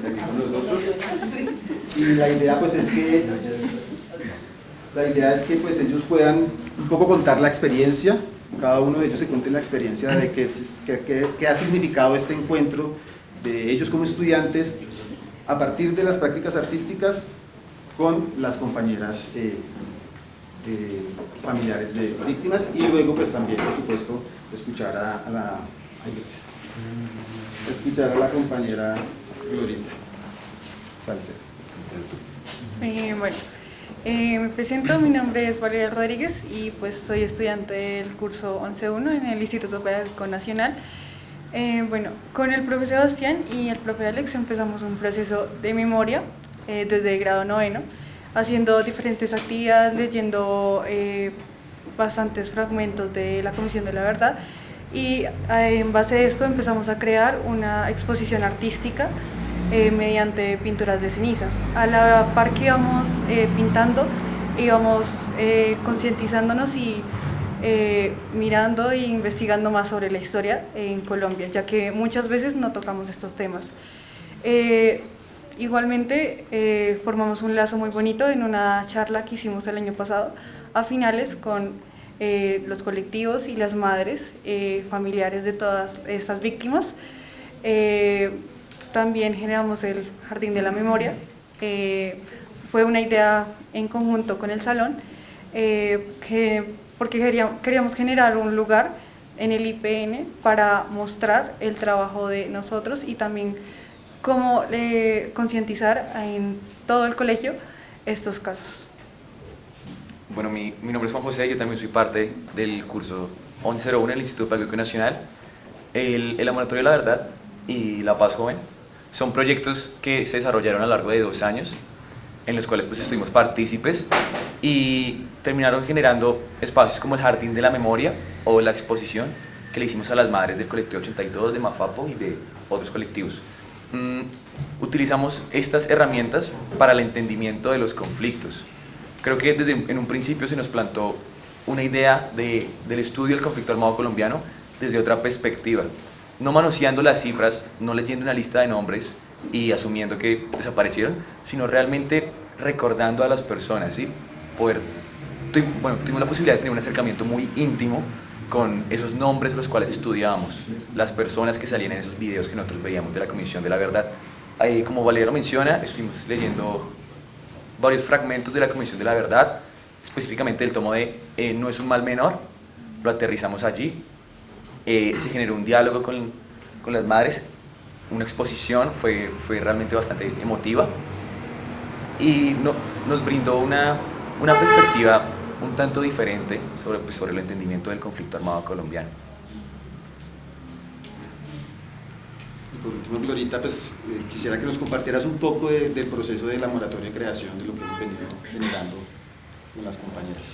aquí con nosotros. Y la idea pues es que pues ellos puedan un poco contar la experiencia, cada uno de ellos se cuente la experiencia de qué ha significado este encuentro de ellos como estudiantes a partir de las prácticas artísticas con las compañeras familiares de víctimas, y luego pues también por supuesto escuchar a la compañera Glorita Salcedo. Me presento, mi nombre es Valeria Rodríguez y pues soy estudiante del curso 11.1 en el Instituto Pedagógico Nacional. Con el profe Sebastián y el profe Alex empezamos un proceso de memoria desde el grado 9º, haciendo diferentes actividades, leyendo bastantes fragmentos de la Comisión de la Verdad, y en base a esto empezamos a crear una exposición artística mediante pinturas de cenizas. A la par que íbamos pintando, íbamos concientizándonos y mirando e investigando más sobre la historia en Colombia, ya que muchas veces no tocamos estos temas. Igualmente formamos un lazo muy bonito en una charla que hicimos el año pasado a finales con los colectivos y las madres familiares de todas estas víctimas. También generamos el Jardín de la Memoria. Fue una idea en conjunto con el salón, porque queríamos generar un lugar en el IPN para mostrar el trabajo de nosotros y también cómo concientizar en todo el colegio estos casos. Bueno, mi nombre es Juan José, yo también soy parte del curso 11.01 en el Instituto Pedagógico Nacional. El Laboratorio de la Verdad y La Paz Joven son proyectos que se desarrollaron a lo largo de 2 años, en los cuales pues estuvimos partícipes y terminaron generando espacios como el Jardín de la Memoria o la exposición que le hicimos a las madres del colectivo 82, de Mafapo y de otros colectivos. Utilizamos estas herramientas para el entendimiento de los conflictos. Creo que en un principio se nos plantó una idea del estudio del conflicto armado colombiano desde otra perspectiva, no manoseando las cifras, no leyendo una lista de nombres y asumiendo que desaparecieron, sino realmente recordando a las personas, ¿sí? Tuvimos la posibilidad de tener un acercamiento muy íntimo con esos nombres los cuales estudiábamos, las personas que salían en esos videos que nosotros veíamos de la Comisión de la Verdad. Ahí, como Valeria lo menciona, estuvimos leyendo varios fragmentos de la Comisión de la Verdad, específicamente el tomo de No es un mal menor, lo aterrizamos allí. se generó un diálogo con las madres, una exposición, fue realmente bastante emotiva y nos brindó una perspectiva un tanto diferente sobre el entendimiento del conflicto armado colombiano. Y por último, Glorita, pues quisiera que nos compartieras un poco del proceso de la moratoria de creación, de lo que hemos venido generando con las compañeras.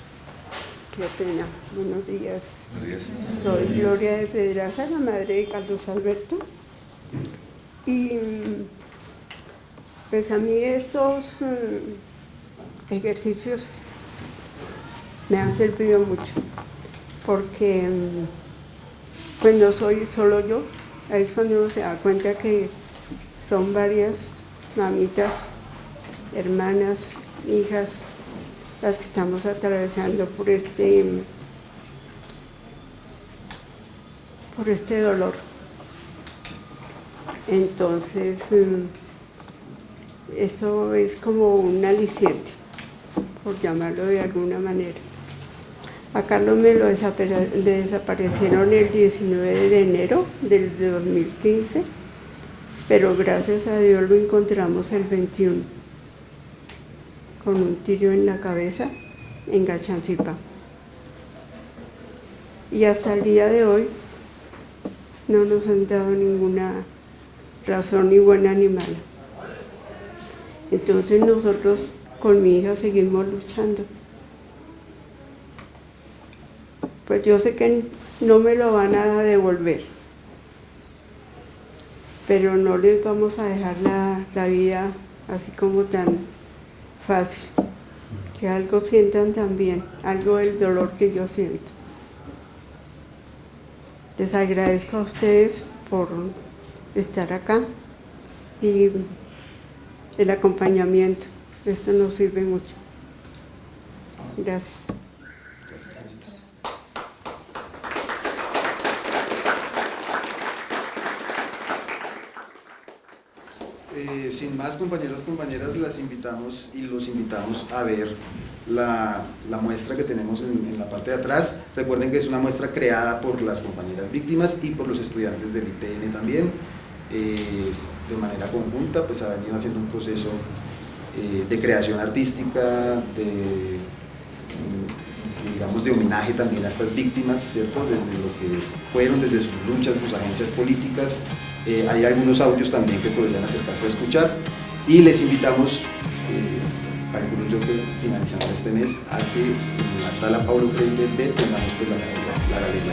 Qué pena. Buenos días. Buenos días. Soy Gloria de Pedraza, la madre de Carlos Alberto. Y pues a mí estos ejercicios me han servido mucho, porque pues no soy solo yo, es cuando uno se da cuenta que son varias mamitas, hermanas, hijas, las que estamos atravesando por este dolor. Entonces, esto es como un aliciente, por llamarlo de alguna manera. A Carlos me lo desaparecieron el 19 de enero del 2015, pero gracias a Dios lo encontramos el 21, con un tiro en la cabeza en Gachancipa. Y hasta el día de hoy no nos han dado ninguna razón, ni buena ni mala. Entonces nosotros con mi hija seguimos luchando. Pues yo sé que no me lo van a devolver, pero no les vamos a dejar la vida así como tan fácil. Que algo sientan también, algo del dolor que yo siento. Les agradezco a ustedes por estar acá y el acompañamiento. Esto nos sirve mucho. Gracias. Sin más, compañeros, compañeras, las invitamos y los invitamos a ver la muestra que tenemos en la parte de atrás. Recuerden que es una muestra creada por las compañeras víctimas y por los estudiantes del ITN también. De manera conjunta, pues ha venido haciendo un proceso de creación artística, digamos de homenaje también a estas víctimas, ¿cierto? Desde lo que fueron, desde sus luchas, sus agencias políticas. Hay algunos audios también que podrían acercarse a escuchar y les invitamos, calculo yo que finalizando este mes, a que en la sala Paulo Freire B tengamos pues la galería.